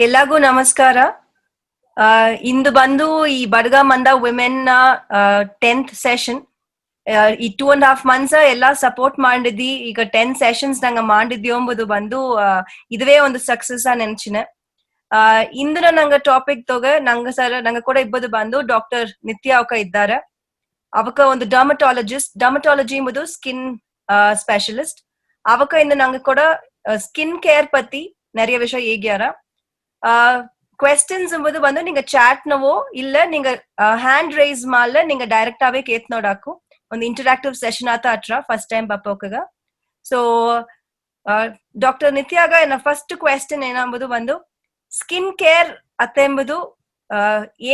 ಎಲ್ಲಾಗೂ ನಮಸ್ಕಾರ. ಇಂದು ಬಂದು ಈ ಬಡ್ಗಮಂದ ವಿಮೆನ್ 10th ಸೆಷನ್. ಈ 2.5 months ಎಲ್ಲ ಸಪೋರ್ಟ್ ಮಾಡಿದ್ದಿ. ಈಗ 10 sessions ನಂಗ ಮಾಡಿದ್ಯೋ ಎಂಬುದು ಬಂದು ಇದುವೇ ಒಂದು ಸಕ್ಸಸ್ ನೆನ್ಚಿನ. ಇಂದಿನ ನಂಗ ಟಾಪಿಕ್ ತೊಗ ನಂಗ ಕೂಡ ಇಬ್ಬದು ಬಂದು ಡಾಕ್ಟರ್ ನಿತ್ಯ ಅವಕ ಇದ್ದಾರೆ. ಅವಕ ಒಂದು ಡರ್ಮಟಾಲಜಿ ಎಂಬುದು ಸ್ಕಿನ್ ಸ್ಪೆಷಲಿಸ್ಟ್. ಅವಕ ಇಂದು ನಂಗ ಕೂಡ ಸ್ಕಿನ್ ಕೇರ್ ಪத்தி நிறைய விஷயம் ஏகியாரா. ಕ್ವೆಶ್ಚನ್ಸ್ ಎಂಬುದು ಬಂದು ನಿಂಗ ಚಾಟ್ ನವೋ ಇಲ್ಲ ನಿಂಗ ಹ್ಯಾಂಡ್ ರೈಸ್ ಮಾಲ ನಿಂಗ ಡೈರೆಕ್ಟ್ ಅವೇ ಕೇತ್ ನೋಡಾಕು ಒಂದು ಇಂಟರಾಕ್ಟಿವ್ ಸೆಷನ್ ಆತ ಅಟ್ರ ಫಸ್ಟ್ ಟೈಮ್ ಬಪ್ಪೋಕಗ. ಸೊ ಡಾಕ್ಟರ್ ನಿತ್ಯಾಗ ಏನ ಫಸ್ಟ್ ಕ್ವೆಶ್ಚನ್ ಏನಂಬುದು ಬಂದು ಸ್ಕಿನ್ ಕೇರ್ ಅತ್ತ ಎಂಬುದು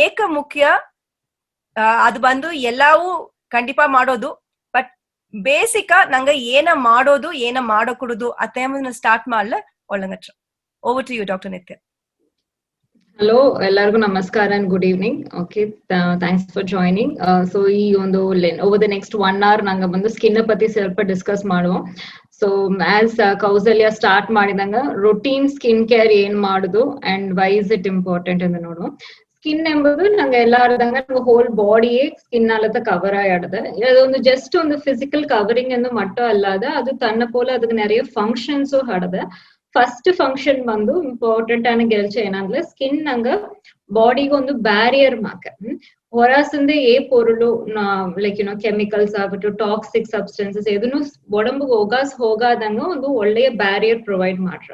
ಏಕ ಮುಖ್ಯ. ಅದು ಬಂದು ಎಲ್ಲವೂ ಖಂಡಿತ ಮಾಡೋದು, ಬಟ್ ಬೇಸಿಕ ನಂಗ ಏನ ಮಾಡೋದು ಏನ ಮಾಡಕೊಡುದು ಅತ್ತ ಎಂಬುದನ್ನ ಸ್ಟಾರ್ಟ್ ಮಾಡ್ಲ ಒಳ್ಳಂಗಟ್ರ. Over to you, Dr. Nitya. Hello, ಎಲ್ಲರಿಗೂ ನಮಸ್ಕಾರ and good evening. Okay, thanks for joining. So ಈ ಒಂದು over the next 1 hour ನಂಗ ಬಂದು ಸ್ಕಿನ್ ಪத்தி ಸ್ವಲ್ಪ ಡಿಸ್ಕಸ್ ಮಾಡುವ. ಸೊ ಆಸ್ ಕೌಸಲ್ಯ ಸ್ಟಾರ್ಟ್ ಮಾಡಿದಂಗ ರೊಟೀನ್ ಸ್ಕಿನ್ ಕೇರ್ ಏನ್ ಮಾಡುದು and why is it important ಎಂದು ನೋಡುವ. ಸ್ಕಿನ್ ಎಂಬುದು ನಂಗೆ ಎಲ್ಲಾರ್ದಂಗ ಹೋಲ್ ಬಾಡಿಯೇ ಸ್ಕಿನ್ ಅಲ್ಲದ ಕವರ್ ಆಯ್ಡದ. ಅದೊಂದು ಜಸ್ಟ್ ಒಂದು ಫಿಸಿಕಲ್ ಕವರಿಂಗ್ ಎಂದು ಮಟ್ಟ ಅಲ್ಲದ, ಅದು ತನ್ನ ಪೋಲ ಅದಕ್ಕೆ நிறைய ಫಂಕ್ಷನ್ಸ್ ಹಡದ. ಫಸ್ಟ್ ಫಂಕ್ಷನ್ ಬಂದು ಇಂಪಾರ್ಟೆಂಟ್ ಆಗಿ ಗೆಲ್ಚ ಏನಂದ್ರೆ ಸ್ಕಿನ್ ನಂಗ ಬಾಡಿಗೆ ಒಂದು ಬ್ಯಾರಿಯರ್ ಮಾಕ. ಹೊರಸಿಂದ ಏ ಪೊರುಳು ಲೈಕ್ ಕೆಮಿಕಲ್ಸ್ ಆಗ್ಬಿಟ್ಟು ಟಾಕ್ಸಿಕ್ ಸಬ್ಸ್ಟೆನ್ಸಸ್ ಇದನ್ನು ಒಡಂಬು ಹೋಗಾದಂಗ ಒಂದು ಒಳ್ಳೆಯ ಬ್ಯಾರಿಯರ್ ಪ್ರೊವೈಡ್ ಮಾಡ್ರ.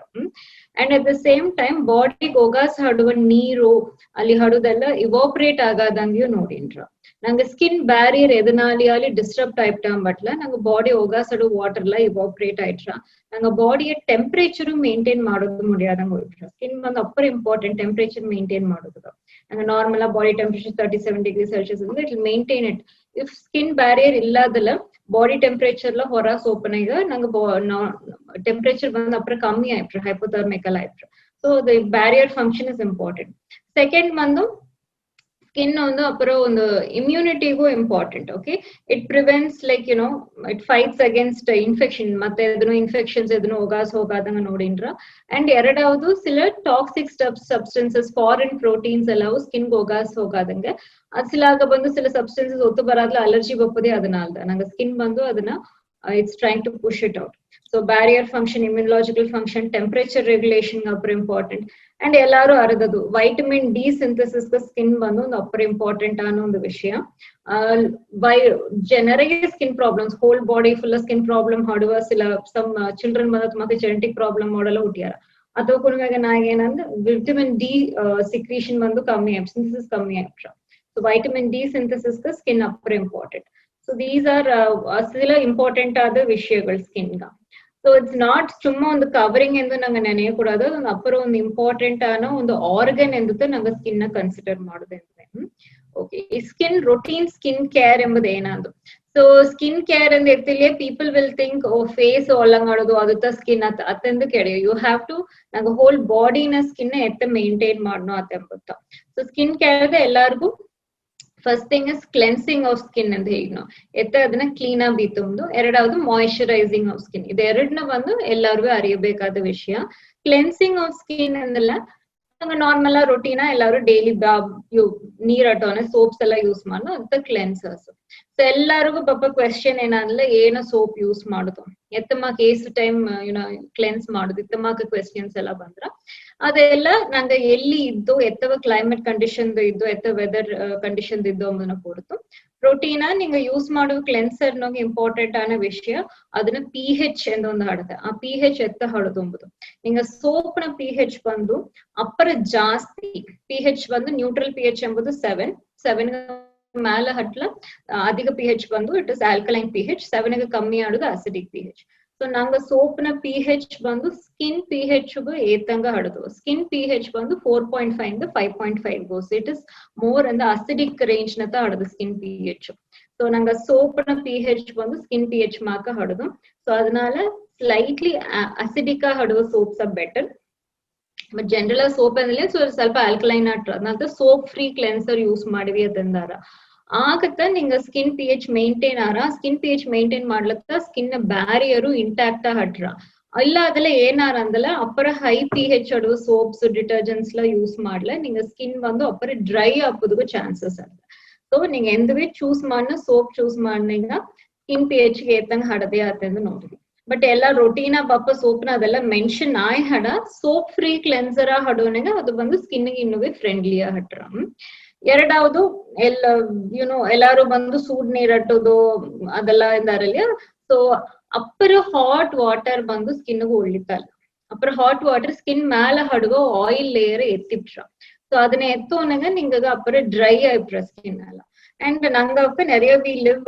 And at the same time ಬಾಡಿಗೆ ಒಗಾಸ್ ಹಡುವ ನೀರು ಅಲ್ಲಿ ಹಡುದೆಲ್ಲ ಇವಾಪರೇಟ್ ಆಗಾದಂಗೆಯೂ ನೋಡಿನ್ರ. ನಂಗೆ ಸ್ಕಿನ್ ಬ್ಯಾರಿಯರ್ ಎದನಾಲಿ ಡಿಸ್ಟರ್ಬ್ ಆಯ್ತಾ ಬಟ್ಲ ನಂಗೆ ಬಾಡಿ ಒಗಾಸಡು ವಾಟರ್ ಎಲ್ಲ ಇವಾಪರೇಟ್ ಆಯ್ಟ್ರ. ನಂಗೆ ಬಾಡಿಯ ಟೆಂಪರೇಚರ್ ಮೇಂಟೈನ್ ಮಾಡೋದು ಮುಡಿಯಾದಂಗ ಹೋಯ್ಟ್ರ. ಸ್ಕಿನ್ ಬಂದು ಅಪ್ಪರ್ ಇಂಪಾರ್ಟೆಂಟ್ ಟೆಂಪರೇಚರ್ ಮೇಂಟೈನ್ ಮಾಡೋದು. ನಂಗೆ normal body temperature 37 degrees Celsius ಅಂದ್ರೆ it maintain it. If skin barrier ಇಲ್ಲದಲ್ಲ ಬಾಡಿ ಟೆಂಪರೇಚರ್ ಹೊರ ಓಪನ್ ಆಗ ನಂಗೆ ಟೆಂಪರೇಚರ್ ಬಂದು ಅಪ್ಪರ ಕಮ್ಮಿ ಆಯ್ಟ್ರ, ಹೈಪೋಥರ್ಮಿಕಲ್ ಆಯ್ಟ್ರ. So the barrier function is important. Second ಬಂದು ಸ್ಕಿನ್ ಒಂದು ಅಪರ ಒಂದು ಇಮ್ಯುನಿಟಿಗೂ important. Okay, it prevents like it fights against infection. ಮತ್ತೆ ಅದನ್ನು ಇನ್ಫೆಕ್ಷನ್ಸ್ ಇದನ್ನು ಹೋಗಾದಂಗ ನೋಡಿನ್ರ. ಅಂಡ್ ಎರಡಾவது சில ಟಾಕ್ಸಿಕ್ ಸಬ್ಸ್ಟೆನ್ಸಸ್ ಫಾರಿನ್ ಪ್ರೋಟೀನ್ಸ್ ಎಲ್ಲವೂ ಸ್ಕಿನ್ ಹೋಗಾದಂಗೆ ಅದು ಸಿಲಾಗ ಬಂದು சில ಸಬ್ಸ್ಟೆನ್ಸಸ್ ಒತ್ತು ಬರಾದ್ಲ ಅಲರ್ಜಿ ಬಪ್ಪದೇ ಅದನ್ನ ನಂಗೆ ಸ್ಕಿನ್ ಬಂದು ಅದನ್ನ it's trying to push it out. So barrier function, immunological function, temperature regulation ಅಪರ್ ಇಂಪಾರ್ಟೆಂಟ್. ಅಂಡ್ ಎಲ್ಲಾರು ಅರದದು ವೈಟಮಿನ್ ಡಿ ಸಿಂಥಸಿಸ್ ಸ್ಕಿನ್ ಬಂದು ಒಂದು ಅಪರ್ ಇಂಪಾರ್ಟೆಂಟ್ ಅನ್ನೋ ಒಂದು ವಿಷಯ. ಜನರಿಗೆ skin problems whole body full skin problem ಮಾಡುವ ಸಮ್ ಚಿಲ್ಡ್ರನ್ ಬಂದ ಮತ್ತೆ ಜೆನೆಟಿಕ್ ಪ್ರಾಬ್ಲಮ್ ಮಾಡಲ್ಲ ಹುಟ್ಟಿಯಾರ. ಅಥವಾ ಕುಣಿವಾಗ ನಾಗೇನಂದ್ರೆ ವಿಟಮಿನ್ ಡಿ ಸಿಕ್ರೀಷನ್ ಬಂದು ಕಮ್ಮಿ ಆಯ್ತು, ಸಿಂಥಸಿಸ್ ಕಮ್ಮಿ ಆಯ್ತು. So vitamin D synthesis skin ಅಪರ್ important. So these are ಸಿಲ important ಆದ ವಿಷಯಗಳು ಸ್ಕಿನ್ಗ. ಸೊ ಇಟ್ಸ್ ನಾಟ್ ಸುಮ್ಮ ಒಂದು ಕವರಿಂಗ್ ಎಂದು ನಂಗೆ ನೆನೆಯ ಕೂಡದು ಒಂದು ಅಪ್ಪರ ಒಂದು ಇಂಪಾರ್ಟೆಂಟ್ ಅನ್ನೋ ಒಂದು ಆರ್ಗನ್ ಎಂದು ನಂಗೆ ಸ್ಕಿನ್ ನ ಕನ್ಸಿಡರ್ ಮಾಡುದಂದ್ರೆ. ಓಕೆ, ಈ ಸ್ಕಿನ್ ರೊಟೀನ್ ಸ್ಕಿನ್ ಕೇರ್ ಎಂಬುದು ಏನಾದ್ರು. ಸೊ ಸ್ಕಿನ್ ಕೇರ್ ಅಂದ್ ಎತ್ತಿಲೆ ಪೀಪಲ್ ವಿಲ್ ಥಿಂಕ್ ಫೇಸ್ ಒಳಂಗಾಡೋದು ಅದತ್ತ ಸ್ಕಿನ್ ಅತ್ತೆಂದು ಕೇಳಿ. ಯು ಹ್ಯಾವ್ ಟು ನಂಗೆ ಹೋಲ್ ಬಾಡಿನ ಸ್ಕಿನ್ ಎತ್ತ ಮೇಂಟೈನ್ ಮಾಡೋ ಅತ್ತೆಂಬುತ್ತ. ಸೊ ಸ್ಕಿನ್ ಕೇರ್ ಎಲ್ಲಾರ್ಗು first thing is cleansing of skin ಅಂತ ಹೇಗೆ ನಾವು ಅದನ್ನ ಕ್ಲೀನ್ ಆಗಿ ಬೀತುಂದು. ಎರಡಾவது ಮಾಯಿಶ್ಚರೈಸಿಂಗ್ ಆಫ್ ಸ್ಕಿನ್. ಇದೆರಡನ್ನ ಬಂದು ಎಲ್ಲರಿಗೂ ಅರಿಯಬೇಕಾದ ವಿಷಯ. ಕ್ಲೆನ್ಸಿಂಗ್ ಆಫ್ ಸ್ಕಿನ್ ಅಂದಲ್ಲ ನಾರ್ಮಲ್ ರೊಟೀನ ಎಲ್ಲಾರು ಡೈಲಿ ನೀರ್ ಅಟೋನೆ ಸೋಪ್ಸ್ ಎಲ್ಲ ಯೂಸ್ ಮಾಡೋ ಅಂತ ಕ್ಲೆನ್ಸರ್ಸ್. ಸೊ ಎಲ್ಲರಿಗೂ ಪಾಪ ಕ್ವೆಶ್ಚನ್ ಏನಂದ್ರೆ ಏನು ಸೋಪ್ ಯೂಸ್ ಮಾಡುದು ಎತ್ತಮಾಕ ಎಷ್ಟು ಟೈಮ್ ಕ್ಲೆನ್ಸ್ ಮಾಡುದು ಇತ್ತಮಾಕ ಕ್ವೆಶ್ಚನ್ಸ್ ಎಲ್ಲ ಬಂದ್ರ ಅದೆಲ್ಲ ನಂಗೆ ಎಲ್ಲಿ ಇದ್ದು ಎತ್ತವ ಕ್ಲೈಮೇಟ್ ಕಂಡೀಷನ್ ಇದ್ದು ಎತ್ತ ವೆದರ್ ಕಂಡೀಷನ್ ಇದ್ದು ಅನ್ನೋದನ್ನ ಕೊಡ್ತು. ಪ್ರೋಟೀನ ನಿಂಗೆ ಯೂಸ್ ಮಾಡುವ ಕ್ಲೆನ್ಸರ್ ನಂಗೆ ಇಂಪಾರ್ಟೆಂಟ್ ಆನ ವಿಷಯ. ಅದನ್ನ pH ಎಂದು ಒಂದು ಹಡತೆ. ಆ pH ಎತ್ತ ಹಡದು ಎಂಬುದು ನಿಂಗೆ ಸೋಪ್ ನ pH ಬಂದು ಅಪ್ಪರ ಜಾಸ್ತಿ pH ಬಂದು ನ್ಯೂಟ್ರಲ್ pH ಎಂಬುದು 7 மேல ಹಟ್ಲ ಅಧಿಕ pH ಬಂದು ಇಟ್ ಇಸ್ ಆಲ್ಕಲೈನ್ pH. 7 ಕಮ್ಮಿ ಆಡುದು ಅಸಿಡಿಕ್ pH. ಸೊ ನಂಗೆ ಸೋಪ್ ನ pH ಬಂದು ಸ್ಕಿನ್ pH ಏತಂಗ ಹಡದು. ಸ್ಕಿನ್ pH ಬಂದು 4.5 ಇಂದ 5.5 ಗೋಸ್. ಇಟ್ ಇಸ್ ಮೋರ್ ಅಂದ ಅಸಿಡಿಕ್ ರೇಂಜ್ ನತ ಹಡದು ಸ್ಕಿನ್ pH. ಸೊ ನಂಗೆ ಸೋಪ್ ನ pH ಬಂದು ಸ್ಕಿನ್ pH ಮಾಕ ಹಡದು. ಸೊ ಅದನಾಲ ಸ್ಲೈಟ್ಲಿ ಅಸಿಡಿಕ್ ಹಡುವ soaps are better. But general soap ಅಂದ್ರೆ ಸ್ವಲ್ಪ ಆಲ್ಕಲೈನ್ ಆಟ್ರ ಅದನ್ನ ಸೋಪ್ ಫ್ರೀ ಕ್ಲೆನ್ಸರ್ ಯೂಸ್ ಮಾಡಿವಿ ಅದಂದಾರ ಆಗತ್ತ ನಿಂಗ ಸ್ಕಿನ್ pH ಮೇಂಟೈನ್ ಆರ. ಸ್ಕಿನ್ pH ಮೇಂಟೈನ್ ಮಾಡ್ಲತ್ತ ಸ್ಕಿನ್ ಬ್ಯಾರಿಯರು ಇಂಟ್ಯಾಕ್ಟ್ ಹಟ್ರ ಇಲ್ಲ ಅದೆಲ್ಲ ಏನಾರ ಅಂದಲ್ಲ ಅಪ್ಪರ ಹೈ pH ಅಡು ಸೋಪ್ಸ್ ಡಿಟರ್ಜೆಂಟ್ಸ್ ಎಲ್ಲ ಯೂಸ್ ಮಾಡ್ಲ ನಿಂಗ ಸ್ಕಿನ್ ಬಂದು ಅಪ್ಪರ ಡ್ರೈ ಆಪೋದಕ್ಕೂ ಚಾನ್ಸಸ್ ಅದ. ಸೊ ನೀங்க ಎಂದವೇ ಚೂಸ್ ಮಾಡ್ನ ಸೋಪ್ ಚೂಸ್ ಮಾಡ್ನಿಂಗ ಸ್ಕಿನ್ pH ಗೆ ಏತಂಗ್ ಹಡದೆ ಆತಂದು ನೋಡ್ರಿ. ಬಟ್ ಎಲ್ಲ ರೊಟೀನ ಬಪ್ಪ ಸೋಪ್ನ ಅದೆಲ್ಲ ಮೆನ್ಷನ್ ಆಯ್ ಹಡ ಸೋಪ್ ಫ್ರೀ ಕ್ಲೆನ್ಸರ್ ಹಡೋನೆಗ ಅದು ಬಂದು ಸ್ಕಿನ್ ಗೆ ಇನ್ನುವೇ ಫ್ರೆಂಡ್ಲಿ ಹಟ್ರ. ಎರಡಾவது ಎಲ್ಲಾರು ಬಂದು ಸೂಡ್ ನೀರ್ ಅಟ್ಟೋದು ಅದೆಲ್ಲ ಇದಾರಲ್ಲ. ಸೊ ಅಪ್ಪರ ಹಾಟ್ ವಾಟರ್ ಬಂದು ಸ್ಕಿನ್ ಗೆ ಒಳ್ಳಿತಲ್ಲ. ಅಪ್ಪರ ಹಾಟ್ ವಾಟರ್ ಸ್ಕಿನ್ மேல ಹಡುವ ಆಯಿಲ್ ಲೇಯರ್ ಎತ್ತಿಟ್ರ. ಸೊ ಅದನ್ನ ಎತ್ತೋನಾಗ ನಿಂಗ ಅಪ್ಪರ ಡ್ರೈ ಆಯ್ಪ್ರ ಸ್ಕಿನ್ ಎಲ್ಲ. ಅಂಡ್ ನಂಗಪ್ಪ நிறைய we live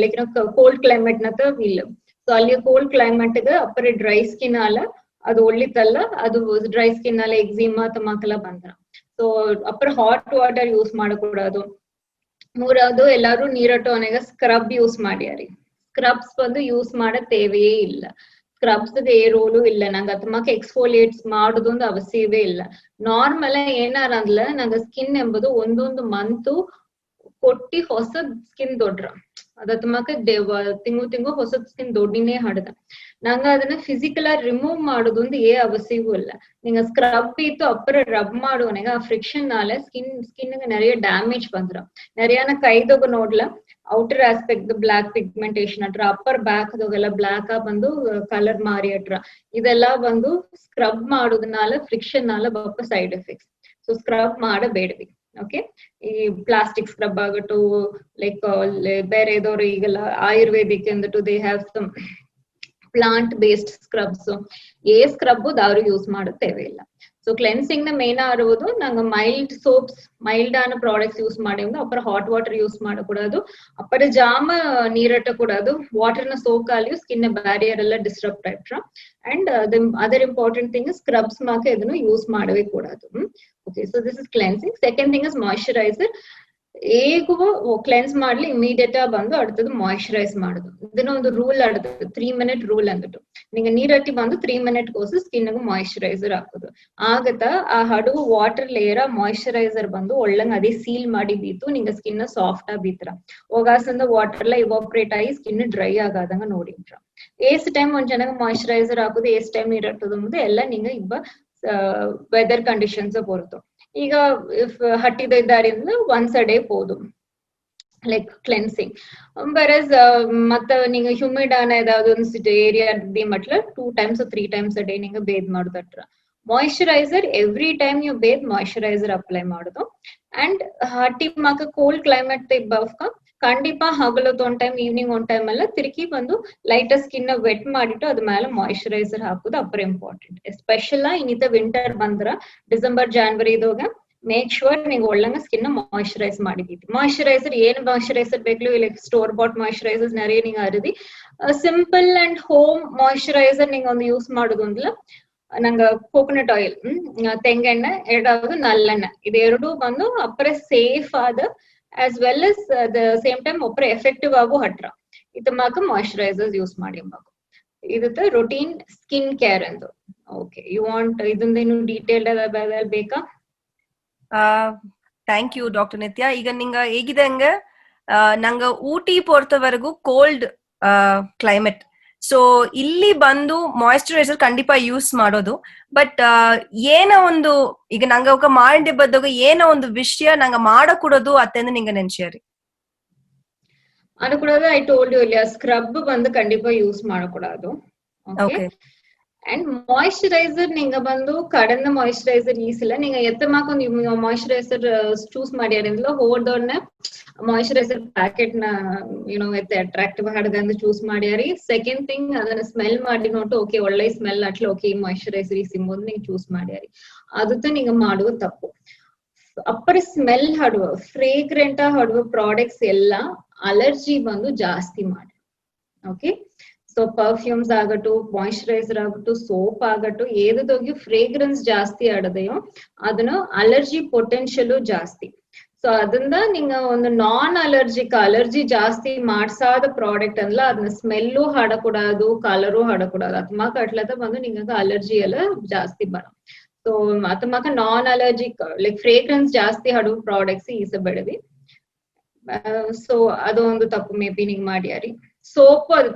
like cold climate ನತ ವಿ ಲಿವ್. ಸೊ ಅಲ್ಲಿ ಕೋಲ್ಡ್ ಕ್ಲೈಮೇಟ್ ಗೆ ಅಪ್ಪರ ಡ್ರೈ ಸ್ಕಿನ್ ಅಲ್ಲ ಅದು ಒಳ್ಳಿತಲ್ಲ. ಅದು ಡ್ರೈ ಸ್ಕಿನ್ ಅಲ್ಲ ಎಕ್ಸಿಮಾ ತಮಾಕಲ ಬಂದ್ರ. ಸೊ ಅಪ್ಪರ ಹಾಟ್ ವಾಟರ್ ಯೂಸ್ ಮಾಡಕೂಡದು. ಮೂರವದು ಎಲ್ಲಾರು ನೀರಟ್ಟೋನೆಗ ಸ್ಕ್ರಬ್ ಯೂಸ್ ಮಾಡ್ಯಾರಿ. ಸ್ಕ್ರಬ್ಸ್ ಬಂದು ಯೂಸ್ ಮಾಡೋ ತೇವೆಯೇ ಇಲ್ಲ. ಸ್ಕ್ರಬ್ಸ್ ಏ ರೋಲು ಇಲ್ಲ. ನಂಗೆ ಅದಕ್ಕೆ ಎಕ್ಸ್ಫೋಲಿಯೇಟ್ಸ್ ಮಾಡೋದೊಂದು ಅವಶ್ಯವೇ ಇಲ್ಲ. ನಾರ್ಮಲ್ ಏನಾರ ಅಂದ್ಲ ನಂಗೆ ಸ್ಕಿನ್ ಎಂಬುದು ಒಂದೊಂದು ಮಂತು ಕೊಟ್ಟಿ ಹೊಸದ್ ಸ್ಕಿನ್ ದೊಡ್ರ ಅದಕ್ಕೆ ತಿಂಗು ಹೊಸದ್ ಸ್ಕಿನ್ ದೊಡ್ಡಿನೇ ಹಡ್ದ. ನಂಗ ಅದನ್ನ ಫಿಸಿಕಲ್ ಆಗಿ ರಿಮೂವ್ ಮಾಡೋದೊಂದು ಅವಶ್ಯವೂ ಇಲ್ಲ. நீங்க ஸ்க்ரப் இத்து அப்புறம் ரப் ಮಾಡುವನೆಗ ಆ ಫ್ರಿಕ್ಷನ್ ನಾಲೆ ಸ್ಕಿನ್ நிறைய ಡ್ಯಾಮೇಜ್ ಬಂದ್ರ. நிறையான ಕೈದೋಗ ನೋಡ್ಲ ಔಟರ್ ಆಸ್ಪೆಕ್ಟ್ ಬ್ಲಾಕ್ ಪಿಗ್ಮೆಂಟೇಶನ್ ಅಟ್ರ ಅಪ್ಪರ್ ಬ್ಯಾಕ್ ದೋಗೆಲ್ಲ ಬ್ಲಾಕ್ ಆ ಬಂದು ಕಲರ್ ಮಾರಿ ಅಟ್ರ ಇದೆಲ್ಲ ಬಂದು ಸ್ಕ್ರಬ್ ಮಾಡೋದನಾಲ ಫ್ರಿಕ್ಷನ್ ನಾಲ ಬಪ್ಪ ಸೈಡ್ ಎಫೆಕ್ಟ್ಸ್. ಸೊ ಸ್ಕ್ರಬ್ ಮಾಡಬೇಡ್ವಿ. ಓಕೆ, ಈ ಪ್ಲಾಸ್ಟಿಕ್ ಸ್ಕ್ರಬ್ ಆಗಟ್ಟು ಲೈಕ್ ಬೇರೆ ಏದೋರು ಈಗೆಲ್ಲ ಆಯುರ್ವೇದಿಕ್ ಅಂದ್ಬಿಟ್ಟು they have some plant based scrubs. Scrub ದಾರು ಯೂಸ್ ಮಾಡುತ್ತೇವೆ ಇಲ್ಲ. ಸೊ ಕ್ಲೆನ್ಸಿಂಗ್ ನ ಮೇನ್ ಆರುವುದು ನಂಗೆ ಮೈಲ್ಡ್ ಸೋಪ್ಸ್ ಮೈಲ್ಡ್ ಆನ ಪ್ರಾಡಕ್ಟ್ಸ್ ಯೂಸ್ ಮಾಡಿ ಅಪ್ಪರ ಹಾಟ್ ವಾಟರ್ ಯೂಸ್ ಮಾಡಕೂಡದು. ಅಪ್ಪರ ಜಾಮ ನೀರಟ್ಟ ಕೂಡದು. ವಾಟರ್ ನ ಸೋಕಾಲಿಯು ಸ್ಕಿನ್ ಬ್ಯಾರಿಯರ್ ಎಲ್ಲ ಡಿಸ್ಟರ್ಬ್ ಆಯ್ತ್ರ. And other important thing scrubs ಮಾಕ ಇದನ್ನು ಯೂಸ್ ಮಾಡವೇ ಕೂಡದು. Okay, so this is cleansing. Second thing is moisturiser. ಹೇಗೂ ಕ್ಲೆನ್ಸ್ ಮಾಡ್ಲಿ ಇಮಿಡಿಯೇಟ್ ಬಂದು அடுத்தது ಮಾಯಿಶ್ಚರೈಸ್ ಮಾಡುದು. ಇದನ್ನ ಒಂದು ರೂಲ್ ಆಡುದು 3 minute ರೂಲ್ ಅಂದ್ಬಿಟ್ಟು ನಿಂಗೆ ನೀರಟ್ಟಿ ಬಂದು 3 minute ಕೋಸು ಸ್ಕಿನ್ ಮಾಯಿಶ್ಚರೈಸರ್ ಹಾಕೋದು. ಆಗತ್ತ ಆ ಹಡುಗು ವಾಟರ್ ಲೇಯರ್ ಮಾಯಿಶ್ಚರೈಸರ್ ಬಂದು ಒಳ್ಳಂಗ್ ಅದೇ ಸೀಲ್ ಮಾಡಿ ಬೀತು ನಿಂಗೆ ಸ್ಕಿನ್ ಸಾಫ್ಟ್ ಆಗಿ ಬೀತ್ರ. ಹೋಗಾಸಂದ ವಾಟರ್ ಎಲ್ಲ ಇವಾಪರೇಟ್ ಆಗಿ ಸ್ಕಿನ್ ಡ್ರೈ ಆಗಾದಂಗ ನೋಡಿದ್ರ. ಏಸ್ ಟೈಮ್ ಒಂದ್ ಚೆನ್ನಾಗಿ ಮಾಯಿಶ್ಚರೈಸರ್ ಹಾಕೋದು ಏಸ್ ಟೈಮ್ ನೀರಟ್ಟೋದು ಅಂಬುದು ಎಲ್ಲ ನಿಂಗೆ ಇಬ್ಬ ವೆದರ್ ಕಂಡೀಷನ್ಸ್ ಬರುತ್ತು. ಈಗ ಇಫ್ ಹಟ್ಟಿದ ಇದ್ದಾರಿಂದ ಒನ್ಸ್ ಅ ಡೇ போது ಲೈಕ್ ಕ್ಲೆನ್ಸಿಂಗ್. whereas ಮತ್ತ நீங்க ಹ್ಯೂಮಿಡ್ ಆನ ஏதாவது ಒಂದು ಏರಿಯಾ ದಿ ಮಟ್ಲ 2 times or 3 times a day நீங்க ಬೇದ್ ಮಾಡೋದಟ್ರ. ಮಾಯಿಶ್ಚರೈಸರ್ ಎವ್ರಿ ಟೈಮ್ ಯು ಬೇದ್ ಮಾಯಿಶ್ಚರೈಸರ್ ಅಪ್ಲೈ ಮಾಡೋದು. ಅಂಡ್ ಹಟ್ಟಿ ಮಾಕ ಕೋಲ್ಡ್ ಕ್ಲೈಮೇಟ್ ಇಬ್ಬಕ கண்டிப்பா ಹಗಲೊತ್ತು one time evening one time ಎಲ್ಲ ತಿರುಗಿ ಬಂದು ಲೈಟರ್ ಸ್ಕಿನ್ ವೆಟ್ ಮಾಡಿಟ್ಟು ಅದ ಮೇಲೆ ಮಾಯಿಶ್ಚರೈಸರ್ ಹಾಕೋದು ಅಪ್ಪರ್ ಇಂಪಾರ್ಟೆಂಟ್. ಎಸ್ಪೆಷಲ್ ಇನ್ನಿತ ವಿಂಟರ್ ಬಂದ್ರ ಡಿಸೆಂಬರ್ ಜಾನ್ವರಿ ಇದಾಗ ಮೇಕ್ ಶೂರ್ ನೀವು ಒಳ್ಳಂಗ ಸ್ಕಿನ್ ಮಾಯಿಶ್ಚರೈಸ್ ಮಾಡಿದೀವಿ. ಮಾಯಿಶ್ಚರೈಸರ್ ಏನ್ ಮಾಯಿಶ್ಚರೈಸರ್ ಬೇಕು ಇಲ್ಲ ಸ್ಟೋರ್ ಬಾಟ್ ಮಾಯಿಶ್ಚರೈಸರ್ಸ್ நிறைய நீங்க ಅರದಿ ಸಿಂಪಲ್ ಅಂಡ್ ಹೋಮ್ ಮಾಯಿಶ್ಚರೈಸರ್ நீங்க ಒಂದು ಯೂಸ್ ಮಾಡೋದು ಅಂದ್ಲ ನಂಗ ಕೋಕೋನಟ್ ಆಯಿಲ್ ತೆಂಗೆಣ್ಣೆ ಎರಡಾவது ನಲ್ಲೆಣ್ಣೆ ಇದೆರಡು ಬಂದು ಅಪ್ಪರ ಸೇಫ್ ಆದ as well as the same time ಒಪ್ಪರ ಎಫೆಕ್ಟಿವ್ ಆಗು ಹಟ್ರ ಇದು ಮಾಕ ಮಾಯಿಶ್ಚರೈಸರ್ಸ್ ಯೂಸ್ ಮಾಡಿ ಮಾಕು. ಇದತ್ತ ರೊಟೀನ್ ಸ್ಕಿನ್ ಕೇರ್ ಎಂದು. ಓಕೆ, ಯು ವಾಂಟ್ ಇದೊಂದೇನು ಡೀಟೇಲ್ಡ್ ಬೇಕಾ? Thank you doctor Nithya. ಈಗ ನಿಂಗ ಹೇಗಿದೆ ಹಂಗ ನಂಗ ಊಟಿ ಪೊರ್ತವರೆಗೂ ಕೋಲ್ಡ್ ಕ್ಲೈಮೇಟ್. ಸೊ ಇಲ್ಲಿ ಬಂದು ಮಾಯಿಶ್ಚರೈಸರ್ ಕಂಡಿಪಾ ಯೂಸ್ ಮಾಡೋದು. ಬಟ್ ಏನ ಒಂದು ಈಗ ನಂಗ ఒక ಮಾಡಿ ಬದ್ದಾಗ ಏನ ಒಂದು ವಿಷಯ ನಂಗ ಮಾಡಕೂಡದು ಅತ್ತೆಂದು ನಿಂಗ ನೆನ್ಸಿಯಾರಿ ಅನ್ಕೂಡದು. ಐ ಟೋಲ್ಡ್ ಯು ಇಲ್ಲ ಸ್ಕ್ರಬ್ ಬಂದು ಕಂಡಿಪಾ ಯೂಸ್ ಮಾಡಕೂಡದು. ಓಕೆ, ಅಂಡ್ ಮಾಯಿಶ್ಚರೈಸರ್ நீங்க ಬಂದು ಕಡಂದ ಮಾಯಿಶ್ಚರೈಸರ್ ಈಸಿಲ್ಲ நீங்க ಎತ್ತಮಾಕ ಒಂದು ಮಾಯಿಶ್ಚರೈಸರ್ ಚೂಸ್ ಮಾಡ್ಯಾರಿಂದಲ ಹೋದೋರ್ನ ಮಾಯಿಶ್ಚರೈಸರ್ ಪ್ಯಾಕೆಟ್ ನ ಎತ್ತ ಅಟ್ರಾಕ್ಟಿವ್ ಹಾಡದಂದು ಚೂಸ್ ಮಾಡ್ಯಾರಿ. ಸೆಕೆಂಡ್ ಥಿಂಗ್ ಅದನ್ನ ಸ್ಮೆಲ್ ಮಾಡಿ ನೋಟು ಓಕೆ ಒಳ್ಳೆ ಸ್ಮೆಲ್ ಅಟ್ಲ ಓಕೆ ಈ ಮಾಯಿಶ್ಚರೈಸರ್ ಈ ಸಿಂಬುದು ನೀವು ಚೂಸ್ ಮಾಡ್ಯಾರಿ. ಅದಕ್ಕೆ ನೀங்க ಮಾಡುವ ತಪ್ಪು. ಅಪ್ಪರ ಸ್ಮೆಲ್ ಹಾಡುವ ಫ್ರೇಗ್ರೆಂಟ್ ಹಾಡುವ ಪ್ರಾಡಕ್ಟ್ಸ್ ಎಲ್ಲ ಅಲರ್ಜಿ ಬಂದು ಜಾಸ್ತಿ ಮಾಡಿ. ಓಕೆ, ಸೊ ಪರ್ಫ್ಯೂಮ್ಸ್ ಆಗಟ್ಟು ಮಾಯಿಶ್ಚರೈಸರ್ ಆಗಟ್ಟು ಸೋಪ್ ಆಗಟ್ಟು ಏದೋಗಿ ಫ್ರೇಗ್ರೆನ್ಸ್ ಜಾಸ್ತಿ ಆಡದೆಯೋ ಅದನ್ನ ಅಲರ್ಜಿ ಪೊಟೆನ್ಶಿಯಲ್ ಜಾಸ್ತಿ. ಸೊ ಅದರಿಂದ ನಿಂಗ ಒಂದು ನಾನ್ ಅಲರ್ಜಿ ಜಾಸ್ತಿ ಮಾಡ್ಸಾದ ಪ್ರಾಡಕ್ಟ್ ಅಂದ್ಲ ಅದನ್ನ ಸ್ಮೆಲ್ಲು ಹಾಡಕೂಡದು ಕಲರು ಹಾಡಕೂಡದು ಅತ್ಮಾಕ ಅಟ್ಲದ ಬಂದು ನಿಂಗ ಅಲರ್ಜಿ ಎಲ್ಲ ಜಾಸ್ತಿ ಬರ. ಸೊ ಅತ್ಮಾಕ ನಾನ್ ಅಲರ್ಜಿಕ್ ಲೈಕ್ ಫ್ರೇಗ್ರೆನ್ಸ್ ಜಾಸ್ತಿ ಹಾಡುವ ಪ್ರಾಡಕ್ಟ್ಸ್ ಈಸಬೇಡವಿ. ಸೊ ಅದು ಒಂದು ತಪ್ಪು ಮೇ ಬಿ ನಿಂಗ್ ಮಾಡ್ಯಾರಿ. ಸೋಪ್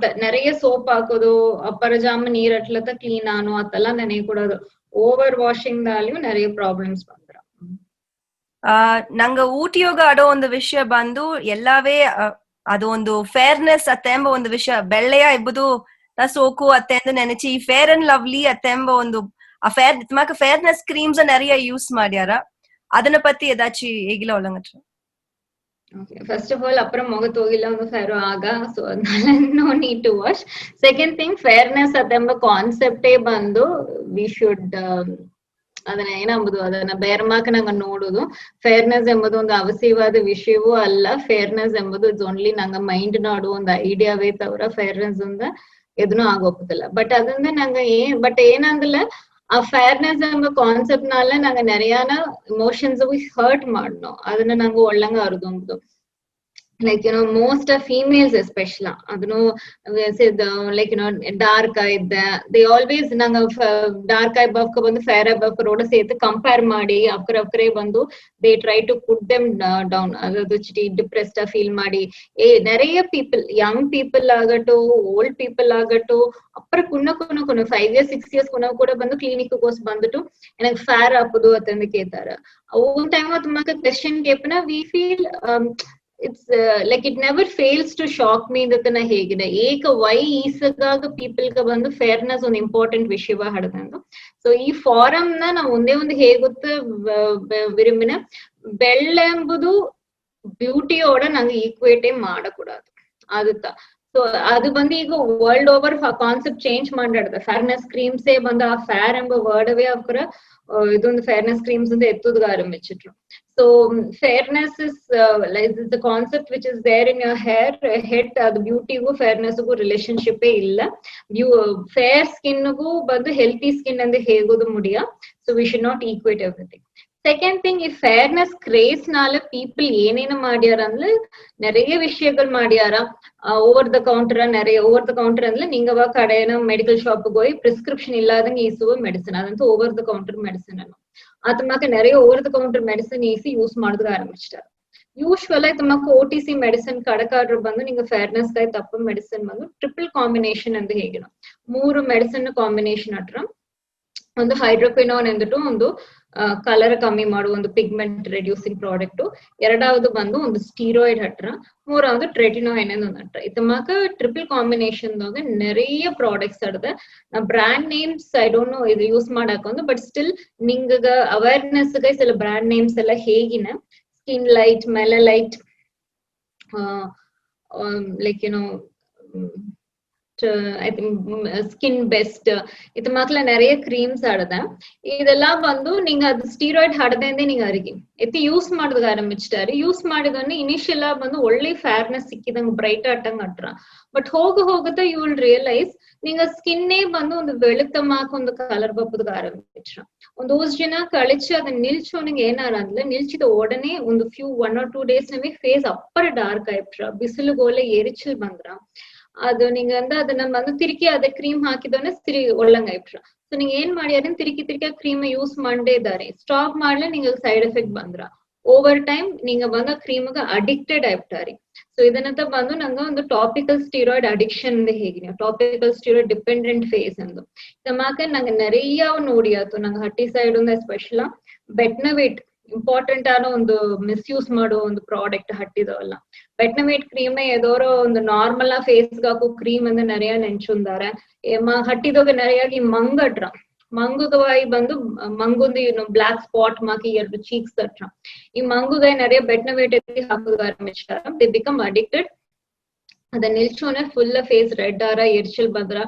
நிறைய ಸೋಪ್ ಹಾಕೋದು, ಅಪರಜಾಮ ನೀರ್ ಅಟ್ಲತ್ತ ಕ್ಲೀನ್ ಆನು ಅತ್ತಲ್ಲ ನೆನೆಕೊಡೋದು. ಓವರ್ ವಾಷಿಂಗ್ ದಾಲಿಯೂ நிறைய ಪ್ರಾಬ್ಲಮ್ಸ್ ಬಂದ್ರ. ನಂಗ ಊಟಿಯೋಗ ಆಡೋ ಒಂದು ವಿಷಯ ಬಂದು ಎಲ್ಲವೇ ಅದು ಒಂದು ಫೇರ್ನೆಸ್ ಅತ್ತೆಂಬ ಒಂದು ವಿಷಯ. ಬೆಳ್ಳೆಯ ಇಬ್ಬದು ಸೋಕು ಅತ್ತೆಂದು ನೆನಚಿ ಈ ಫೇರ್ ಅಂಡ್ ಲವ್ಲಿ ಅತ್ತೆಂಬ ಒಂದು ಫೇರ್ನೆಸ್ ಕ್ರೀಮ್ಸ್ நிறைய ಯೂಸ್ ಮಾಡ್ಯಾರ. ಅದನ್ನ ಪத்தி ஏதாச்சு ಹೇಗಿಲ್ಲ ಒಳಂಗಟ್ರ? ಫಸ್ಟ್ ಆಫ್ ಆಲ್ ಅப்புறம் ಮುಖത്ത് ಹೋಗಿಲ್ಲ ಒಂದು ಫೇರೋ ಆಗ, so no need to wash. Second thing, fairness ಅದೆಂಬ ಕಾನ್ಸೆಪ್ಟೇ ಬಂದು ವಿ ಶುಡ್ ಅದನ್ನ ಏನಂಬುದು ಅದನ್ನ ಬೇರ್ಮಾಕ ನಂಗ ನೋಡುದು. ಫೇರ್ನೆಸ್ ಎಂಬುದು ಒಂದು ಅವಶ್ಯವಾದ ವಿಷಯವೂ ಅಲ್ಲ. ಫೇರ್ನೆಸ್ ಎಂಬುದು ಇಟ್ಸ್ ಓನ್ಲಿ ನಂಗ ಮೈಂಡ್ ನಾಡು ಒಂದು ಐಡಿಯಾವೇ ತವರ ಫೇರ್ನೆಸ್ ಅಂದ ಎದನ್ನೂ ಆಗೋಗುದಿಲ್ಲ. ಬಟ್ ಅದಂದ್ರೆ ನಂಗ ಬಟ್ ಏನಂದಿಲ್ಲ, ಆ ಫೇರ್ನೆಸ್ ಎಂಬ ಕಾನ್ಸೆಪ್ಟ್ ನಾல நாங்க நிறையான இமோஷன்ஸ் ஹர்ட் ಮಾಡணும். ಅದನ್ನ ನಂಗೆ ಒಳ್ಳಂಗ ಅರ್ದುಂಬುದು. like most of females especially adunu said like dark eyed, they always nanga dark eye buff bandu fair eye buff roda seythu compare maadi akkare bandu they try to put them down, adu chiti depressed feel maadi nariya people, young people agattu old people agattu appra kunna 5 years 6 years kunna kuda bandu clinic goes bandu enak fair apudu atende ketara one time tumaka question kepna we feel it's like it never fails to shock me that na hegide eka why isagaga people ga bandu fairness on important vishಯವ ಹಡದಂದು. So ಈ ಫಾರಂ ನ ನಾವು ಒಂದೇ ಒಂದು ಹೇಗುತ್ತ ವಿರುಂಬಿನ ಬೆಳ್ಳೆ ಎಂಬುದು ಬ್ಯೂಟಿಯೋಡ ನಂಗೆ ಈಕ್ವೇಟೇ ಮಾಡಕೂಡದು ಆಗುತ್ತಾ. ಸೊ ಅದು ಬಂದು ಈಗ ವರ್ಲ್ಡ್ ಓವರ್ ಕಾನ್ಸೆಪ್ಟ್ ಚೇಂಜ್ ಮಾಡಿಡ್ದ. ಫೇರ್ನೆಸ್ ಕ್ರೀಮ್ಸೇ ಬಂದು ಆ ಫೇರ್ ಎಂಬ ವರ್ಡ್ವೇ ಅವರ ಇದೊಂದು ಫೇರ್ನೆಸ್ ಕ್ರೀಮ್ಸ್ ಅಂತ ಎತ್ತುದಗ ಆರಂಭಿಸಿಟ್ರು. So fairness is like the concept which is there in your head ಅದು ಬ್ಯೂಟಿಗೂ ಫೇರ್ನೆಸ್ಗೂ ರಿಲೇಶನ್ಶಿಪ್ ಇಲ್ಲ. ಫೇರ್ ಸ್ಕಿನ್ಗೂ ಬಂದು ಹೆಲ್ತಿ ಸ್ಕಿನ್ ಅಂತ ಹೇಗೋದು ಮುಡಿಯ. So we should not equate everything. Second thing, ಈ ಫೇರ್ನೆಸ್ ಕ್ರೇಸ್ ನಾಲ ಪೀಪಲ್ ಏನೇನು ಮಾಡ್ಯಾರ ಅಂದ್ರೆ நிறைய விஷயங்கள் ಮಾಡ್ಯಾರ. ಓವರ್ ದ ಕೌಂಟರ್ ಅಂದ್ರೆ நீங்க கடையில மெடிக்கல் ஷாப்புக்கு போய் பிரிஸ்கிரிப்ஷன் இல்லாதங்க ஈசுவ மெடிசன், அದಂತೂ ಓವರ್ ದ ಕೌಂಟರ್ ಮೆಡಿಸಿನ್ ಅನ್ನು ಆತಮಾಕ நிறைய over the counter medicine easy use ಮಾಡೋದಕ್ಕೆ ಆರಂಭಿಸ್ತಾರೆ. ಯೂಶ್ವಲ್ ಆಗಿ ತಮ್ಮಕ OTC ಮೆಡಿಸಿನ್ ಕಡಕಾಡ್ರು ಬಂದು ನಿಂಗೆ ಫೇರ್ನೆಸ್ ಗಾಯ ತಪ್ಪ ಮೆಡಿಸಿನ್ ಬಂದು ಟ್ರಿಪಲ್ ಕಾಂಬಿನೇಷನ್ ಅಂತ ಹೇಗಿನ 3 ಮೆಡಿಸಿನ್ ಕಾಂಬಿನೇಷನ್ ಅಟ್ರ ಒಂದು ಹೈಡ್ರೋಕ್ವಿನೋನ್ ಎಂದ್ಬಿಟ್ಟು ಒಂದು ಕಲರ್ ಕಮ್ಮಿ ಮಾಡುವ ಒಂದು ಪಿಗ್ಮೆಂಟ್ ರೆಡ್ಯೂಸಿಂಗ್ ಪ್ರಾಡಕ್ಟ್, ಎರಡಾவது ಬಂದು ಒಂದು ಸ್ಟೀರಾಯ್ಡ್ ಹಟ್ರ, ಮೂರಾவது ಟ್ರೆಟಿನೋಯಿನ್ ಒಂದು ಹಟ್ರ. ಇತಮಾಕ ಟ್ರಿಪಲ್ ಕಾಂಬಿನೇಷನ್ நிறைய ಪ್ರಾಡಕ್ಟ್ಸ್ ಅಡ್ದ. Brand names I don't know ಇದು ಯೂಸ್ ಮಾಡಾಕೊಂದು, ಬಟ್ ಸ್ಟಿಲ್ ನಿಂಗ ಅವೇರ್ನೆಸ್ ಗೆ ಸಿಲ ಬ್ರಾಂಡ್ ನೇಮ್ಸ್ ಎಲ್ಲ ಹೇಗಿನ Skinlite, Melalite, like I think skin best ಇದು ಮಕ್ಳ நிறைய ಕ್ರೀಮ್ಸ್ ಆಡದ. ಇದೆಲ್ಲ ಬಂದು நீங்க ಅದು ಸ್ಟೀರಾಯ್ಡ್ ಹಡದೆ நீங்க ಅರಿಗಿ ಎತ್ತಿ ಯೂಸ್ ಮಾಡೋದಕ್ಕೆ ಆರಂಭಿಸ್ತಾರೆ. ಯೂಸ್ ಮಾಡಿದವನ್ನ ಇನಿಷಿಯಲ್ ಬಂದು ಒಳ್ಳೆ ಫೇರ್ನೆಸ್ ಸಿಕ್ಕಿದಂಗ ಬ್ರೈಟ್ ಆಟಂಗ್ ಅಟ್ರ. ಬಟ್ ಹೋಗುತ್ತಾ ಯು ವಿಲ್ ರಿಯಲೈಸ್ நீங்க ಸ್ಕಿನ್ನೇ ಬಂದು ಒಂದು வெளுத்தமாಕ ಒಂದು ಕಲರ್ ಬಪ್ಪದಕ್ಕೆ ಆರಂಭಿಸ್ರ. ಒಂದು 2 ದಿನ ಕಳಿச்சு ಅದನ್ನ ನಿಲ್ಚೋನಿಗೆ ಏನಾರ ಅಂದ್ರೆ ನಿಲ್ಚಿದ ಒಡನೆ ಒಂದು 1 or 2 days ನಮಗೆ ಫೇಸ್ ಅಪ್ಪರ್ ಡಾರ್ಕ್ ಆಯ್ತ್ರ, ಬಿಸಿಲುಗೋಲೆ ಎರಿಚಲ್ ಬಂದ್ರ ಅದು நீங்க வந்து ಅದನ್ನ ಬಂದು ತಿರುಗಿ ಅದೇ ಕ್ರೀಮ್ ಹಾಕಿದವನ್ನ ಒಳ್ಳಂಗ ಆಯ್ತ್ರ. ಸೊ ನೀங்க ಏನ್ ಮಾಡ್ಯಾರ ತಿರುಗಿ ಕ್ರೀಮ್ ಯೂಸ್ ಮಾಡೇ ಇದ್ದಾರೆ, ಸ್ಟಾಪ್ ಮಾಡ್ಲೆ ನಿಂಗೆ ಸೈಡ್ ಎಫೆಕ್ಟ್ ಬಂದ್ರ ಓವರ್ ಟೈಮ್ நீங்க ಬಂದ ಕ್ರೀಮ್ಗೆ ಅಡಿಕ್ಟೆಡ್ ಆಯ್ತಾರಿ. ಸೊ ಇದನ್ನಂತ ಬಂದು ನಂಗ ಒಂದು ಟಾಪಿಕಲ್ ಸ್ಟೀರಾಯ್ಡ್ ಅಡಿಕ್ಷನ್ ಹೇಗೆ ಟಾಪಿಕಲ್ ಸ್ಟೀರಾಯ್ಡ್ ಡಿಪೆಂಡೆಂಟ್ ಫೇಸ್ ಅಂದು ತಮಾಕ ನಂಗೆ நிறைய ನೋಡಿ ಆಯ್ತು. ನಂಗೆ ಹಟ್ಟಿ ಸೈಡ್ ಒಂದು ಎಸ್ಪೆಷಲ್ ಬೆಟ್ನವೇಟ್ ಇಂಪಾರ್ಟೆಂಟ್ ಆದ ಒಂದು ಮಿಸ್ಯೂಸ್ ಮಾಡೋ ಒಂದು ಪ್ರಾಡಕ್ಟ್ ಹಟ್ಟಿದವಲ್ಲ. ಬೆಟ್ನವೇಟ್ ಕ್ರೀಮ್ ஏதோரோ ಒಂದು ನಾರ್ಮಲ್ ಫೇಸ್ಗೆ ಹಾಕೋ ಕ್ರೀಮ್ ಅಂದ್ರೆ நிறைய ನೆಂಚುಂದಾರೆ ಹಟ್ಟಿದಾಗ நிறைಯಾಗಿ ಮಂಗಟ್ರ ಮಂಗುಗವಾಯಿ ಬಂದು ಮಂಗುಂದು ಬ್ಲಾಕ್ ಸ್ಪಾಟ್ ಮಾಕಿ 2 ಚೀಕ್ಸ್ ತಟ್ರ. ಈ ಮಂಗುಗಾಯಿ நிறைய ಬೆಟ್ನವೇಟ್ ಎತ್ತಿ ಹಾಕೋದು ಆರಂಭಿಸ್ತಾರ. They become addicted. ಅದ ನಿಲ್ಚೋನೆ ಫುಲ್ ಫೇಸ್ ರೆಡ್ ಆರ, ಎರ್ಚಲ್ ಬಂದ್ರ,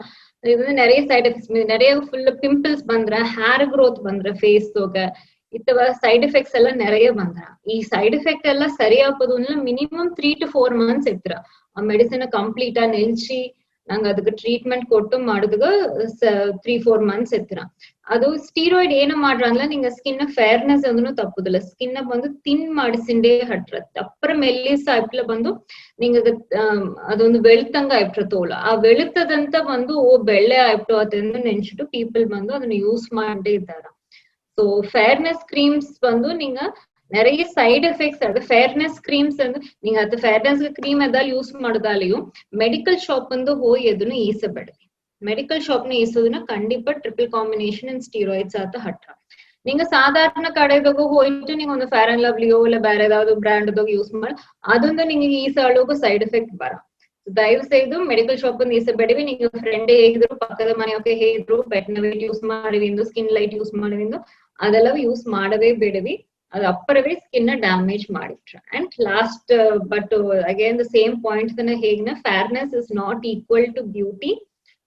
ಇದನ್ನ நிறைய ಸೈಡ್ ಎಫೆಕ್ಟ್ಸ್, நிறைய ಫುಲ್ ಪಿಂಪಲ್ಸ್ ಬಂದ್ರ, ಹೇರ್ ಗ್ರೋತ್ ಬಂದ್ರ ಫೇಸ್ ತೋಗ ಇತ್ತವ ಸೈಡ್ ಎಫೆಕ್ಟ್ಸ್ ಎಲ್ಲ நிறைய ಬಂದ್ರ. ಈ ಸೈಡ್ ಎಫೆಕ್ಟ್ ಎಲ್ಲ ಸರಿ ಹಾಕೋದು ಮಿನಿಮಮ್ 3 to 4 months ಇತ್ರ. ಆ ಮೆಡಿಸಿನ್ ಕಂಪ್ಲೀಟ್ ಆ ನಿಲ್ಸಿ ನಂಗೆ ಅದಕ್ಕೆ ಟ್ರೀಟ್ಮೆಂಟ್ ಕೊಟ್ಟು ಮಾಡಿದಾಗ 3-4 months ಇತ್ರ. ಅದು ಸ್ಟೀರಾಯ್ಡ್ ಏನು ಮಾಡ್ರ ಅಂದ್ರೆ ನಿಂಗೆ ಸ್ಕಿನ್ ಫೇರ್ನೆಸ್ ಅಂದ್ರೂ ತಪ್ಪುದಿಲ್ಲ, ಸ್ಕಿನ್ ಬಂದು ತಿನ್ ಮಾಡಿಸಿಂಡೇ ಹಟ್ರ ಅಪ್ಪರ ಮೆಲ್ಲಿಸ ಆಯ್ಪಲ ಬಂದು ನಿಂಗ ಅದೊಂದು ಬೆಳ್ತಂಗ ಆಯ್ಬಿಟ್ರ ತೋಳ. ಆ ಬೆಳುತ್ತದಂತ ಬಂದು ಬೆಳ್ಳೆ ಆಯ್ಬಿಟ್ಟು ಅದನ್ನು ನೆನ್ಸಿಟ್ಟು ಪೀಪಲ್ ಬಂದು ಅದನ್ನ ಯೂಸ್ ಮಾಡೇ ಇದ್ದಾರ. ಸೊ ಫೇರ್ನೆಸ್ ಕ್ರೀಮ್ಸ್ ಬಂದು ನಿಂಗ நிறைய சைடு எஃபெக்ட்ஸ் அது ஃபேர்னஸ் கிரீம்ஸ் வந்து நீங்க அது ஃபேர்னஸ் ಕ್ರೀಮ್ ಎದಾಲ್ ಯೂಸ್ ಮಾಡೋದಾಲಿಯೂ ಮೆಡಿಕಲ್ ಶಾಪ್ ಒಂದು ಹೋಗಿ ಅದನ್ನು ಈಸಬೇಡಿ. ಮೆಡಿಕಲ್ ಶಾಪ್ ನ ಈಸೋದನ್ನ ಖಂಡಿತ ಟ್ರಿಪಲ್ ಕಾಂಬಿನೇಷನ್ ಅಂಡ್ ಸ್ಟೀರಾಯ್ಡ್ಸ್ ಆತ ಹಟ್ರ. நீங்க சாதாரண கடைದಾಗ ಹೋಯ್ತು நீங்க ಒಂದು ಫೇರ್ ಅಂಡ್ ಲವ್ಲಿಯೋ ಇಲ್ಲ ಬೇರೆ ಯಾವ್ದಾದ್ರು ಬ್ರ್ಯಾಂಡ್ ಯೂಸ್ ಮಾಡಿ ಅದೊಂದು ನಿಮಗೆ ಈಸ ಅಳೋಗು ಸೈಡ್ ಎಫೆಕ್ಟ್ ಬರ. ದಯವು ಸೇದು ಮೆಡಿಕಲ್ ಶಾಪ್ ಒಂದು ಈಸಬೇಡಿವಿ. ನೀವು ಫ್ರೆಂಡ್ ಹೇಗಿದ್ರು ಪಕ್ಕದ ಮನೆಯೊಕೆ ಹೇಗಿದ್ರು ಬೆಟ್ನವೈಟ್ ಯೂಸ್ ಮಾಡಿವಿಂದು ಸ್ಕಿನ್ ಲೈಟ್ ಯೂಸ್ ಮಾಡಿವಿಂದು ಅದೆಲ್ಲ ಯೂಸ್ ಮಾಡವೇ ಬೇಡವಿ. ಅದು ಅಪ್ಪರವೇ ಸ್ಕಿನ್ ಡ್ಯಾಮೇಜ್ ಮಾಡಿಟ್ರ. And last but again the same point ಹೇಗಿನ fairness is not equal to beauty.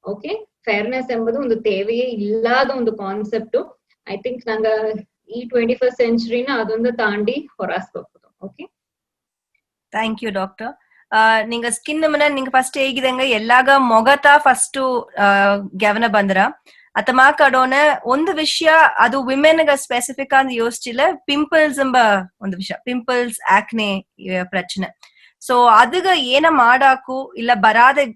Okay, fairness ಎಂಬುದು ಒಂದು ತೇವೆಯೇ ಇಲ್ಲದ ಒಂದು ಕಾನ್ಸೆಪ್ಟ್. ಐ ಥಿಂಕ್ ನಂಗ ಈ 21st ಸೆಂಚುರಿನ ಅದೊಂದು ತಾಂಡಿ ಹೊರಾಸ್ಬೇಕು. Okay, thank you doctor. ನಿಂಗ ಸ್ಕಿನ್ ನಿಂಗ ಫಸ್ಟ್ ಹೇಗಿದಂಗ ಎಲ್ಲಾಗ ಮೊಗತ ಫಸ್ಟ್ ಗವನ ಬಂದ್ರ ಅತಮಾ ಕಡೋನ ಒಂದು ವಿಷಯ ಅದು ವಿಮೆನ್ ಗ ಸ್ಪೆಸಿಫಿಕ್ ಅಂತ ಯೋಚಿಸಿಲ್ಲ, ಪಿಂಪಲ್ಸ್ ಎಂಬ ಒಂದು ವಿಷಯ, ಪಿಂಪಲ್ಸ್ ಆಕ್ನೆ ಪ್ರಶ್ನೆ. ಸೊ ಅದಗ ಏನ ಮಾಡಾಕು ಇಲ್ಲ ಬರಾದೆ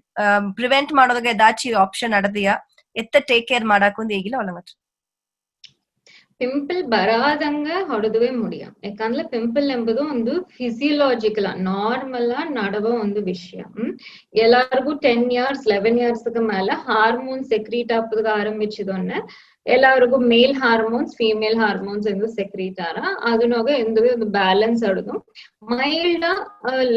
ಪ್ರಿವೆಂಟ್ ಮಾಡೋದಾಗ ಏದಾಚಿ ಆಪ್ಷನ್ ಅಡದಿಯಾ ಎತ್ತ ಟೇಕ್ ಕೇರ್ ಮಾಡಾಕು ಅಂತ ಹೇಗಿಲ್ಲ ಒಳಗಟ್ಟ. ಪಿಂಪಲ್ ಬರಾದಂಗ ಹೊಡೆದುವೆ ಮುಡಿಯ. ಯಾಕಂದ್ರೆ ಪಿಂಪಲ್ ಎಂಬುದು ಒಂದು ಫಿಸಿಯೋಲಾಜಿಕಲ್ ನಾರ್ಮಲ್ ನಡುವ ಒಂದು ವಿಷಯ. ಎಲ್ಲಾರ್ಗು 10 years 11 years ಮೇಲೆ ಹಾರ್ಮೋನ್ ಸೆಕ್ರೀಟ್ ಆಪದ ಆರಂಭಿಸಿದೊನ್ನೆ ಎಲ್ಲರಿಗೂ ಮೇಲ್ ಹಾರ್ಮೋನ್ಸ್ ಫೀಮೇಲ್ ಹಾರ್ಮೋನ್ಸ್ ಎಂದು ಸೆಕ್ರೀಟ್ ಆರ ಅದನ್ನಾಗ ಎಂದುವೆ ಒಂದು ಬ್ಯಾಲೆನ್ಸ್ ಆಡುದು. Mild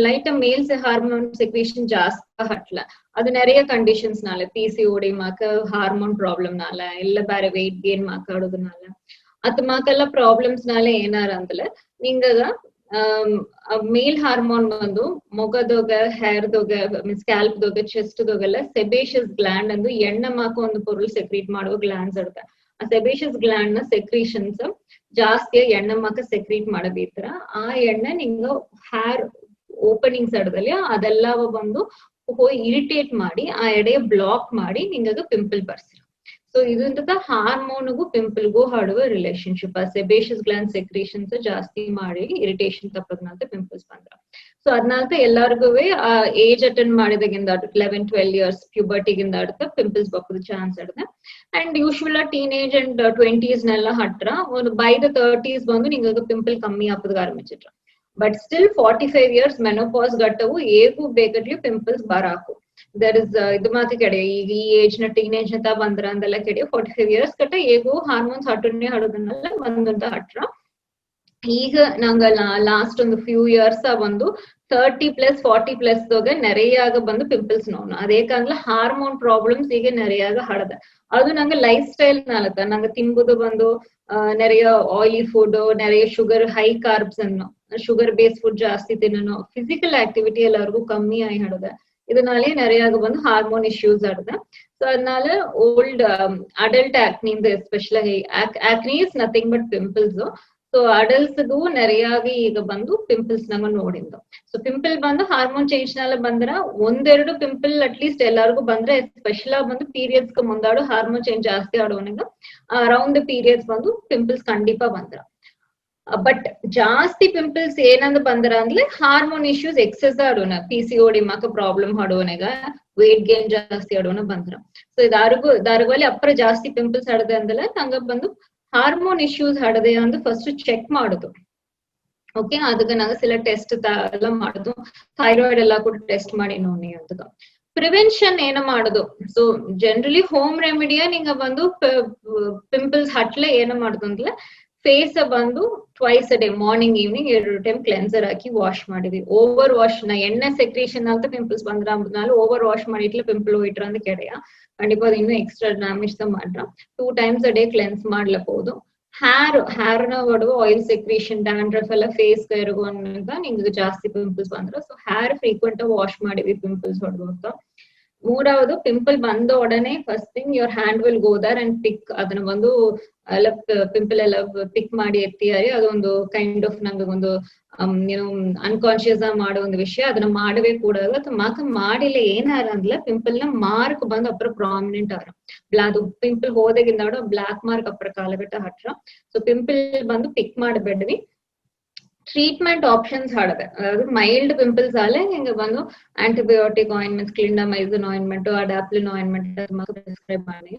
light males hormone secretion ಜಾಸ್ತಿ ಹಟ್ಲ அது நிறைய கண்டிஷன்ஸ்னால பிசிஓடி மாக்க ஹார்மோன் ப்ராப்ளம்னால இல்ல வேற வெயிட் கெயின் மாக்காடுறதுனால அது மாக்கெಲ್ಲ ಪ್ರಾಬ್ಲಮ್ಸ್ನಾல ಏನಾರ ಅಂದ್ರೆ ನಿಂಗಗ ಮೇಲ್ ಹಾರ್ಮೋನ್ ಬಂದು ಮೊಗದೋಗ ಹೇರ್ದೋಗ ಸ್ಕ್ಯಾಲ್ಪ್ದೋಗ ಚೆಸ್ಟ್ದೋಗೆಲ್ಲ ಸೆಬೇಷಿಯಸ್ ಗ್ಲ್ಯಾಂಡ್ ಅಂದು ಎಣ್ಣೆ ಮಾಕ ಒಂದು ಪೊರುಳು ಸೆಕ್ರೀಟ್ ಮಾಡುವ ಗ್ಲ್ಯಾಂಡ್ಸ್ ಇರುತ್ತೆ. ಆ ಸೆಬೇಷಿಯಸ್ ಗ್ಲ್ಯಾಂಡ್ ನ ಸೆಕ್ರೀಷನ್ಸ್ ಜಾಸ್ತಿ ಎಣ್ಣೆ ಮಾಕ ಸೆಕ್ರೀಟ್ ಮಾಡಬೇಕಾರ ಆ ಎಣ್ಣೆ ನಿಂಗ ಹೇರ್ ಓಪನಿಂಗ್ಸ್ ಅಡದಲ್ಲಿ ಅದೆಲ್ಲ ಬಂದು ಹೋಗಿ ಇರಿಟೇಟ್ ಮಾಡಿ ಆ ಎಡೆ ಬ್ಲಾಕ್ ಮಾಡಿ ನಿಂಗಾಗ ಪಿಂಪಲ್ ಬರ್ಸಿರ. ಸೊ ಇದರಿಂದ ಹಾರ್ಮೋನ್ಗೂ ಪಿಂಪಲ್ಗೂ ಹಾಡುವ ರಿಲೇಶನ್ಶಿಪ್. ಆ ಸೆಬೇಷಿಯಸ್ ಗ್ಲ್ಯಾಂಡ್ ಸೆಕ್ರೀಷನ್ಸ್ ಜಾಸ್ತಿ ಮಾಡಿ ಇರಿಟೇಷನ್ ತಪ್ಪದ್ನಾಲ್ತ ಪಿಂಪಲ್ಸ್ ಬಂದ್ರ. ಸೊ ಅದ್ನಾಲ್ತ ಎಲ್ಲಾರ್ಗು ಆ ಏಜ್ ಅಟೆಂಡ್ ಮಾಡಿದಾಗಿಂದ 11-12 years ಪ್ಯೂಬರ್ಟಿಗಿಂದ ಆಡುತ್ತ ಪಿಂಪಲ್ಸ್ ಬಪ್ಪದ ಚಾನ್ಸ್ ಆಡುತ್ತೆ. And usual teenage and 20s ನೆಲ್ಲ ಹಟ್ರ ಒಂದು ಬೈ ದ 30s ಬಂದು ನಿಂಗಾಗ ಪಿಂಪಲ್ ಕಮ್ಮಿ ಆಪದ ಆರಂಭಿಸಿಟ್ರ. ಬಟ್ ಸ್ಟಿಲ್ 45 years ಮೆನೋಪಾಸ್ ಘಟ್ಟವು ಏಗೂ ಬೇಕಟ್ಲಿ ಪಿಂಪಲ್ಸ್ ಬರಾಕು. ದರ್ ಇಸ್ ಇದು ಮಾತು ಕೆಡೆ ಈಗ ಈ ಏಜ್ ನ ಟೀನೇಜ್ ಅಂತ ಬಂದ್ರ ಅಂದೆಲ್ಲ ಕೆಡೆ 45 years ಕಟ್ಟ ಏಗೂ ಹಾರ್ಮೋನ್ಸ್ ಹಟನ್ನೇ ಹಡೋದನ್ನೆಲ್ಲ ಬಂದಂತ ಹಟ್ರ. ಈಗ ನಂಗ ಲಾಸ್ಟ್ ಒಂದು ಫ್ಯೂ ಇಯರ್ಸ್ ಒಂದು 30+ 40+ நிறையாக ಬಂದು ಪಿಂಪಲ್ಸ್ ನೋವು. ಅದೇಕಂದ್ರೆ ಹಾರ್ಮೋನ್ ಪ್ರಾಬ್ಲಮ್ಸ್ ಈಗ நிறையாக ಹಡದ. ಅದು ನಂಗೆ ಲೈಫ್ ಸ್ಟೈಲ್ ನಾಲತ್ತ ನಂಗೆ ತಿಂಬುದು ಬಂದು நிறைய ಆಯಿಲಿ ಫುಡ್, நிறைய ಶುಗರ್, ಹೈ ಕಾರ್ಬ್ಸ್ ಅನ್ನು ಶುಗರ್ ಬೇಸ್ ಫುಡ್ ಜಾಸ್ತಿ ತಿನ್ನೋ, ಫಿಸಿಕಲ್ ಆಕ್ಟಿವಿಟಿ ಎಲ್ಲರಿಗೂ ಕಮ್ಮಿ ಆಗಿ ಹಡದ. இதனாலே நிறைய வந்து ஹார்மோன் இஷ்யூஸ் ஆடுது. ஸோ அதனால ஓல்டு அடல்ட் ஆக்னிந்து எஸ்பெஷலாக acne is nothing but pimples. So ಅಡಲ್ಟ್ಸ್ಗೂ நிறைಯಾಗಿ ಈಗ ಬಂದು ಪಿಂಪಲ್ಸ್ ನಮ್ಮ ನೋಡಿದ್ದು. ಸೊ ಪಿಂಪಲ್ ಬಂದು ಹಾರ್ಮೋನ್ ಚೇಂಜ್ ನಾಲ ಬಂದ್ರ ಒಂದೆರಡು ಪಿಂಪಲ್ ಅಟ್ಲೀಸ್ಟ್ ಎಲ್ಲರಿಗೂ ಬಂದ್ರೆ ಎಸ್ಪೆಷಲ್ ಆಗಿ ಬಂದು ಪೀರಿಯಡ್ಸ್ ಮುಂದಾಡು ಹಾರ್ಮೋನ್ ಚೇಂಜ್ ಜಾಸ್ತಿ ಆಡುವನಿಗ ಅರೌಂಡ್ ದ ಪೀರಿಯಡ್ಸ್ ಬಂದು ಪಿಂಪಲ್ಸ್ ಖಂಡಿತ ಬಂದ್ರ. ಬಟ್ ಜಾಸ್ತಿ ಪಿಂಪಲ್ಸ್ ಏನಂದ್ ಬಂದ್ರ ಅಂದ್ರೆ ಹಾರ್ಮೋನ್ ಇಶ್ಯೂಸ್ ಎಕ್ಸೆಸ್ ಆಡೋಣ, ಪಿಸಿಒಡಿ ಮಾಕ ಪ್ರಾಬ್ಲಮ್ ಆಡೋನೆಗ ವೇಟ್ ಗೇನ್ ಜಾಸ್ತಿ ಆಡೋಣ ಬಂದ್ರ. ಸೊ ದಾರಗಲ್ಲಿ ಅಪ್ಪರ ಜಾಸ್ತಿ ಪಿಂಪಲ್ಸ್ ಆಡದೆ ಅಂದಲ್ಲ ನಂಗ ಬಂದು ಹಾರ್ಮೋನ್ ಇಶ್ಯೂಸ್ ಹಡದೆ ಅಂದು ಫಸ್ಟ್ ಚೆಕ್ ಮಾಡುದು. ಓಕೆ, ಅದಕ್ಕೆ ನಂಗೆ ಸಿಲ ಟೆಸ್ಟ್ ಎಲ್ಲ ಮಾಡುದು, ಥೈರಾಯ್ಡ್ ಎಲ್ಲ ಕೂಡ ಟೆಸ್ಟ್ ಮಾಡಿ ನೋಡಿ ಅಂತ. ಪ್ರಿವೆನ್ಷನ್ ಏನ ಮಾಡುದು? ಸೊ ಜನರಲಿ ಹೋಮ್ ರೆಮಿಡಿಯ ನಿಂಗ ಬಂದು ಪಿಂಪಲ್ಸ್ ಹಟ್ಲೆ ಏನ ಮಾಡುದು ಅಂದ್ರೆ ಫೇಸ್ ಬಂದು twice a day morning evening 2 time cleanser hockey wash ಮಾಡಿದ್ವಿ. ಓವರ್ ವಾಶ್ ನ ಎಣ್ಣೆ ಸೆಕ್ರೇಷನ್ ಅಂತ ಪಿಂಪಲ್ಸ್ ಬಂದ್ರ ಅಂಬದ್ನಾಲ ಓವರ್ ವಾಶ್ ಮಾಡಿಟ್ಲೆ ಪಿಂಪಲ್ ಹೋಯ್ಟ್ರ ಅಂತ ಕೆಡೆಯ ಖಂಡಿತ ಇನ್ನು ಎಕ್ಸ್ಟ್ರಾ ಡ್ಯಾಮೇಜ್ ಮಾಡ್ರ 2 times a day ಕ್ಲೆನ್ಸ್ ಮಾಡ್ಲಬಹುದು. ಹೇರ್ ನ ಒಡವು ಆಯಿಲ್ ಸೆಕ್ರೇಷನ್ ಡ್ಯಾಂಡ್ರಫ್ ಎಲ್ಲ ಫೇಸ್ ಇರುವಂತ ನಿಂಗೆ ಜಾಸ್ತಿ ಪಿಂಪಲ್ಸ್ ಬಂದ್ರ ಸೊ ಹೇರ್ ಫ್ರೀಕ್ವೆಂಟ್ ವಾಶ್ ಮಾಡಿವಿ ಪಿಂಪಲ್ಸ್ ಹೊಡೆದು ಅಂತ. ಮೂರವದು ಪಿಂಪಲ್ ಬಂದ ಒಡನೆ first thing your hand will go there and pick ಅದನ್ನ ಒಂದು ಎಲ್ಲ ಪಿಂಪಲ್ ಎಲ್ಲ ಪಿಕ್ ಮಾಡಿ ಎತ್ತಿಯಾರಿ ಅದೊಂದು ಕೈಂಡ್ ಆಫ್ ನಂಗೆ ಒಂದು ಏನು ಅನ್ಕಾನ್ಶಿಯಸ್ ಮಾಡೋ ಒಂದು ವಿಷಯ ಅದನ್ನ ಮಾಡವೇ ಕೂಡ ಮಾಕ ಮಾಡಿಲ್ಲ ಏನಾರ ಅಂದ್ಲ ಪಿಂಪಲ್ ನ ಮಾರ್ಕ್ ಬಂದು ಅಪ್ರ ಪ್ರಾಮಿನೆಂಟ್ ಆರ ಅದು ಪಿಂಪಲ್ ಹೋದಾಗಿಂದ ಬ್ಲಾಕ್ ಮಾರ್ಕ್ ಅಪ್ರ ಕಾಲಘಟ್ಟ ಹಟ್ರ. ಸೊ ಪಿಂಪಲ್ ಬಂದು ಪಿಕ್ ಮಾಡಬೇಡ್ವಿ. ಟ್ರೀಟ್ಮೆಂಟ್ ಆಪ್ಷನ್ಸ್ ಹಾಡದೆ ಅದಾவது ಮೈಲ್ಡ್ ಪಿಂಪಲ್ಸ್ ಆಲೆ ಹಿಂಗ ಬಂದು antibiotic ointments, clindamycin ointment, adapalene ointment prescribe ಮಾಡಿ.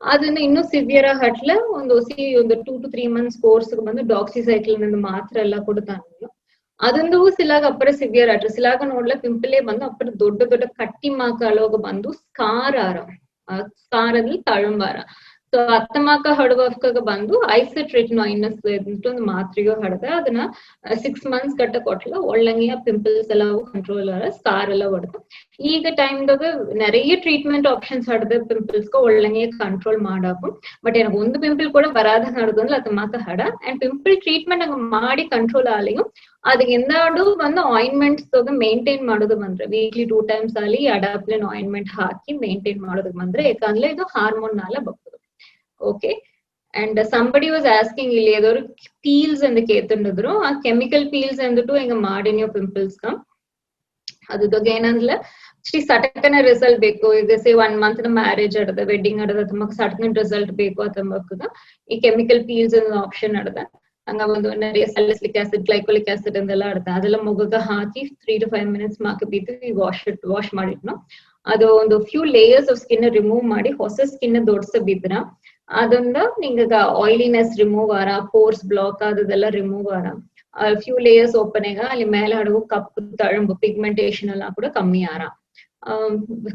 ಅದನ್ನ ಇನ್ನೂ ಸಿವಿಯರ್ ಹಟ್ಲ ಒಂದು 2 to 3 months ಕೋರ್ಸ್ ಬಂದು ಡಾಕ್ಸಿಸೈಕ್ಲಿನ್ ಮಾತ್ರ ಎಲ್ಲ ಕೊಡ್ತಾನೆ. ಅದೊಂದು ಸಿಲಾಗ ಅಪ್ಪರ ಸಿವಿಯರ್ ಆಟ್ರ ಸಿಲಾಗ ನೋಡ್ಲ ಪಿಂಪಲೇ ಬಂದು ಅಪ್ಪರ ದೊಡ್ಡ ದೊಡ್ಡ ಕಟ್ಟಿ ಮಾಕಳೋಗ ಬಂದು ಸ್ಕಾರ್ ಅಲ್ಲಿ ತಳಂಬಾರ. ಸೊ ಅತ್ತಮಾಕ ಹಡುವಕ ಬಂದು ಐಸೋಟ್ರಿಟಿನಾಯಿನ್ ಒಂದು ಮಾತ್ರೆಯೋ ಹಡದ ಅದನ್ನ 6 months ಗಟ್ಟ ಕೊಟ್ಲ ಒಳ್ಳಂಗಿಯ ಪಿಂಪಲ್ಸ್ ಎಲ್ಲ ಕಂಟ್ರೋಲ್ ಸ್ಕಾರ್ ಎಲ್ಲ ಹೊಡೆದು. ಈಗ ಟೈಮ್ದಾಗ நிறைய ಟ್ರೀಟ್ಮೆಂಟ್ ಆಪ್ಷನ್ಸ್ ಹಡದ ಪಿಂಪಲ್ಸ್ಗೆ ಒಳ್ಳಂಗಿಯ ಕಂಟ್ರೋಲ್ ಮಾಡಾಕು. ಬಟ್ எனக்கு ಒಂದು ಪಿಂಪಲ್ ಕೂಡ ಬರಾದ ನಡ್ದು ಅಂದ್ರೆ ಅತ್ತಮಾಕ ಹಡ ಅಂಡ್ ಪಿಂಪಲ್ ಟ್ರೀಟ್ಮೆಂಟ್ ಹಂಗ ಮಾಡಿ ಕಂಟ್ರೋಲ್ ಆಲಿಯು ಅದಕ್ಕೆ ಎಂದಾಡು ಬಂದು ಆಯಿಂಟ್ಮೆಂಟ್ಸ್ ಮೇಂಟೈನ್ ಮಾಡೋದು ಬಂದ್ರೆ ವೀಕ್ಲಿ 2 times ಅಲ್ಲಿ ಅಡಾಪ್ಲಿನ್ ಆಯಿಂಟ್ಮೆಂಟ್ ಹಾಕಿ ಮೇಂಟೈನ್ ಮಾಡೋದಕ್ಕೆ ಬಂದ್ರೆ ಯಾಕಂದ್ರೆ ಇದು ಹಾರ್ಮೋನ್ ನಾಲ ಬರ್ತದೆ. Okay and somebody was asking ಇಲ್ಲಿ ಅದವರು ಪೀಲ್ಸ್ ಎಂದು ಕೇಳ್ತಿದ್ರು. ಆ ಕೆಮಿಕಲ್ ಪೀಲ್ಸ್ ಎಂದಿಟ್ಟು ಹಿಂಗ ಮಾಡಿ ನೀವು ಪಿಂಪಲ್ಸ್ ಅದಾಗ ಏನಂದ್ಲ ಸಟಕನ ರಿಸಲ್ಟ್ ಬೇಕು. ಈಗ 1 month ಮ್ಯಾರೇಜ್ ಅಡದ ವೆಡ್ಡಿಂಗ್ ಅಡದ ತುಂಬ ಸಟಕನ್ ರಿಸಲ್ಟ್ ಬೇಕು ಅಂತಂಬಕದ ಈ ಕೆಮಿಕಲ್ ಪೀಲ್ಸ್ ಅನ್ನೋ ಆಪ್ಷನ್ ಅಡದ. ಹಂಗ ಒಂದು நிறைய ಸಲಿಸಿಲಿಕ್ ಆಸಿಡ್ ಗ್ಲೈಕೋಲಿಕ್ ಆಸಿಡ್ ಅಂದೆಲ್ಲ ಅಡದ ಅದೆಲ್ಲ ಮುಗಗ ಹಾಕಿ 3 to 5 minutes ಮಾಕ ಬಿದ್ದು ವಾಶ್ ಮಾಡಿಟ್ನು. ಅದು ಒಂದು few layers of skin remove ಮಾಡಿ ಹೊಸ ಸ್ಕಿನ್ ದೊಡ್ಸ ಬಿದ್ರ ಅದೊಂದ ನಿಂಗ ಆಯಿಲಿನೆಸ್ ರಿಮೂವ್ ಆರ, ಪೋರ್ಸ್ ಬ್ಲಾಕ್ ಆದದೆಲ್ಲ ರಿಮೂವ್ ಆರ, ಫ್ಯೂ ಲೇಯರ್ಸ್ ಓಪನ್ ಆಗ ಅಲ್ಲಿ ಮೇಲೆ ಹಡಗು ಕಪ್ಪು ತಳಂಬು ಪಿಗ್ಮೆಂಟೇಶನ್ ಎಲ್ಲ ಕೂಡ ಕಮ್ಮಿ ಆರ.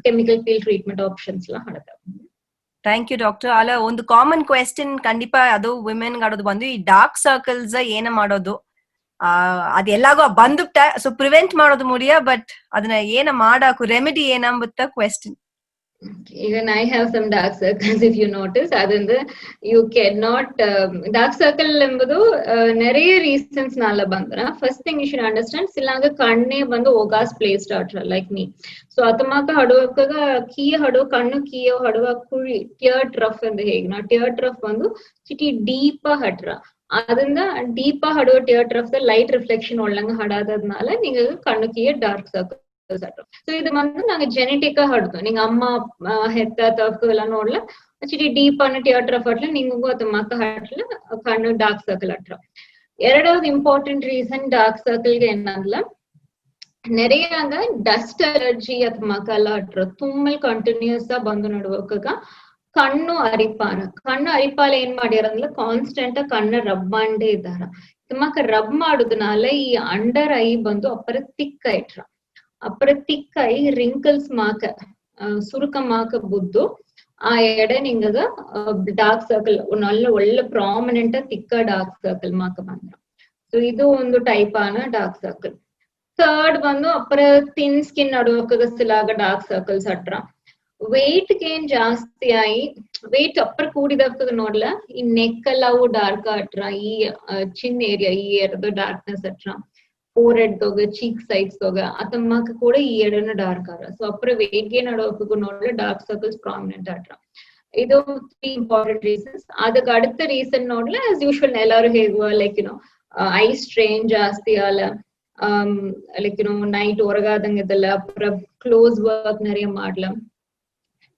ಕೆಮಿಕಲ್ ಪೀಲ್ ಟ್ರೀಟ್ಮೆಂಟ್ ಆಪ್ಷನ್ಸ್ ಎಲ್ಲ ಹಡದ. Thank you doctor. ಅಲ್ಲ ಒಂದು ಕಾಮನ್ ಕ್ವೆಶ್ಚನ್ ಖಂಡಿತ ಅದು ವಿಮೆನ್ ಆಡೋದು ಬಂದು ಈ ಡಾರ್ಕ್ ಸರ್ಕಲ್ಸ್ ಏನ ಮಾಡೋದು ಅದ್ ಎಲ್ಲಾಗೋ ಬಂದುಬಿಟ್ಟ ಸೊ ಪ್ರಿವೆಂಟ್ ಮಾಡೋದು ಮುಡಿಯ ಬಟ್ ಅದನ್ನ ಏನ ಮಾಡಾಕು ರೆಮಿಡಿ ಏನಂಬುತ್ತ question. Even I have some dark circles if you notice. Adanda you cannot dark circle ಎಂಬುದು நிறைய reasons ನಾಲ ಬಂದ್ರ. First thing you should understand ಸಿಲಾಗ ಕಣ್ಣೆ ಬಂದು ಓಗಾಸ್ place start like me. So ಅತಮಾಕ ಹಡುವಕಾಗ ಕೀ ಹಡು ಕಣ್ಣು ಕೀಯೋ ಹಡುವ ಕುಳಿ ಟಿಯರ್ ಟ್ರಫ್ ಎಂದು ಹೇಗೆ ನಾ ಟಿಯರ್ ಟ್ರಫ್ ಬಂದು ಚಿಟಿ ಡೀಪ ಹಟ್ರ ಅದರಿಂದ ಡೀಪ ಹಡುವ ಟಿಯರ್ ಟ್ರಫ್ ಲೈಟ್ ರಿಫ್ಲೆಕ್ಷನ್ ಒಳ್ಳಂಗ ಹಡಾದದ್ನಾಲ ನಿಂಗ ಕಣ್ಣು ಕೀಯ ಡಾರ್ಕ್ ಸರ್ಕಲ್. ಸೊ ಇದು ಬಂದು ನಂಗೆ ಜೆನೆಟಿಕ್ ಹಡ್ದು ನಿಂಗ ಅಮ್ಮ ಹೆತ್ತ ತಪ್ಪು ಎಲ್ಲ ನೋಡ್ಲ ಚಿಟಿ ಡೀಪ್ ಅನ್ನ ಟಿಯರ್ ಟ್ರಫ್ ಹಟ್ಲ ನಿಂಗೂ ಅದ ಮಕ್ಕ ಹಟ್ಲ ಕಣ್ಣು ಡಾರ್ಕ್ ಸರ್ಕಲ್ ಹಟ್ರ. ಎರಡವದು ಇಂಪಾರ್ಟೆಂಟ್ ರೀಸನ್ ಡಾರ್ಕ್ ಸರ್ಕಲ್ಗೆ ಏನಂದ್ಲ நிறைய ಡಸ್ಟ್ ಅಲರ್ಜಿ ಅತ್ ಮಕ್ಕಳ ಹಟ್ರ ತುಮ್ಮಲ್ ಕಂಟಿನ್ಯೂಸ್ ಬಂದು ನಡುವಕಾಗ ಕಣ್ಣು ಅರಿಪಾಲ ಏನ್ ಮಾಡ್ಯಾರಂದ್ಲ ಕಾನ್ಸ್ಟೆಂಟ್ ಕಣ್ಣ ರಬ್ ಮಾಡೇ ಇದ್ದಾರ. ತುಮ್ಮಕ ರಬ್ ಮಾಡುದನಾಲ ಈ ಅಂಡರ್ ಐ ಬಂದು ಅಪ್ಪರ ತಿಕ್ಕ ಇಟ್ರ ಅಪ್ಪರ ತಿಕ್ಕ ಐ ರಿಂಕಲ್ಸ್ ಮಾಕ ಸುರುಕ ಮಾಕ ಬುದ್ದು ಆ ಎಡೆ ನಿಂಗದ ಡಾರ್ಕ್ ಸರ್ಕಲ್ ಒಳ್ಳೆ ಪ್ರಾಮಿನೆಂಟ್ ತಿಕ್ಕ ಡಾರ್ಕ್ ಸರ್ಕಲ್ ಮಾಕ ಬಂದ್ರ. ಸೊ ಇದು ಒಂದು ಟೈಪ್ ಆನ ಡಾರ್ಕ್ ಸರ್ಕಲ್. ಥರ್ಡ್ ಬಂದು ಅಪ್ಪರ ಥಿನ್ ಸ್ಕಿನ್ ನಡುವಕಾಗ ಸಿಲಾಗ ಡಾರ್ಕ್ ಸರ್ಕಲ್ಸ್ ಹಟ್ರ. ವೆಯ್ಟ್ ಗೇನ್ ಜಾಸ್ತಿ ಆಗಿ ವೆಯ್ಟ್ ಅಪ್ಪರ್ ಕೂಡಿದಾಗ ನೋಡ್ಲ ಈ ನೆಕ್ ಎಲ್ಲ ಅವು ಡಾರ್ಕ್ ಹಟ್ರ, ಈ ಚಿನ್ ಏರಿಯಾ ಈ ಏರಿಯಾದ ಡಾರ್ಕ್ನೆಸ್ ಹಟ್ರ, ಫೋರ್ ಹೆಡ್ ತೋಗ ಚೀಕ್ ಸೈಡ್ಸ್ ತೋಗ ಅತಮ್ಮಕ ಕೂಡ ಈ ಎಡನ ಡಾರ್ಕ್ ಆರ. ಸೊ ಅಪ್ಪರ ವೆಯ್ಟ್ ಗೇನ್ ನಡುವಕಾಗ ನೋಡ್ಲ ಡಾರ್ಕ್ ಸರ್ಕಲ್ಸ್ ಪ್ರಾಮಿನೆಂಟ್ ಹಟ್ರ. ಇದು 3 ಇಂಪಾರ್ಟೆಂಟ್ ರೀಸನ್ಸ್. ಅದಕ್ಕೆ அடுத்த ರೀಸನ್ ನೋಡ್ಲ ಆಸ್ ಯೂಶುವಲ್ ಎಲ್ಲಾರು ಹೇಗುವ ಲೈಕ್ ಐ ಸ್ಟ್ರೈನ್ ಜಾಸ್ತಿ ಆಲ ಲೈಕ್ ನೈಟ್ ಹೊರಗಾದಂಗ ಇದೆಲ್ಲ ಅಪ್ಪರ ಕ್ಲೋಸ್ ವರ್ಕ್ நிறைய ಮಾಡ್ಲ.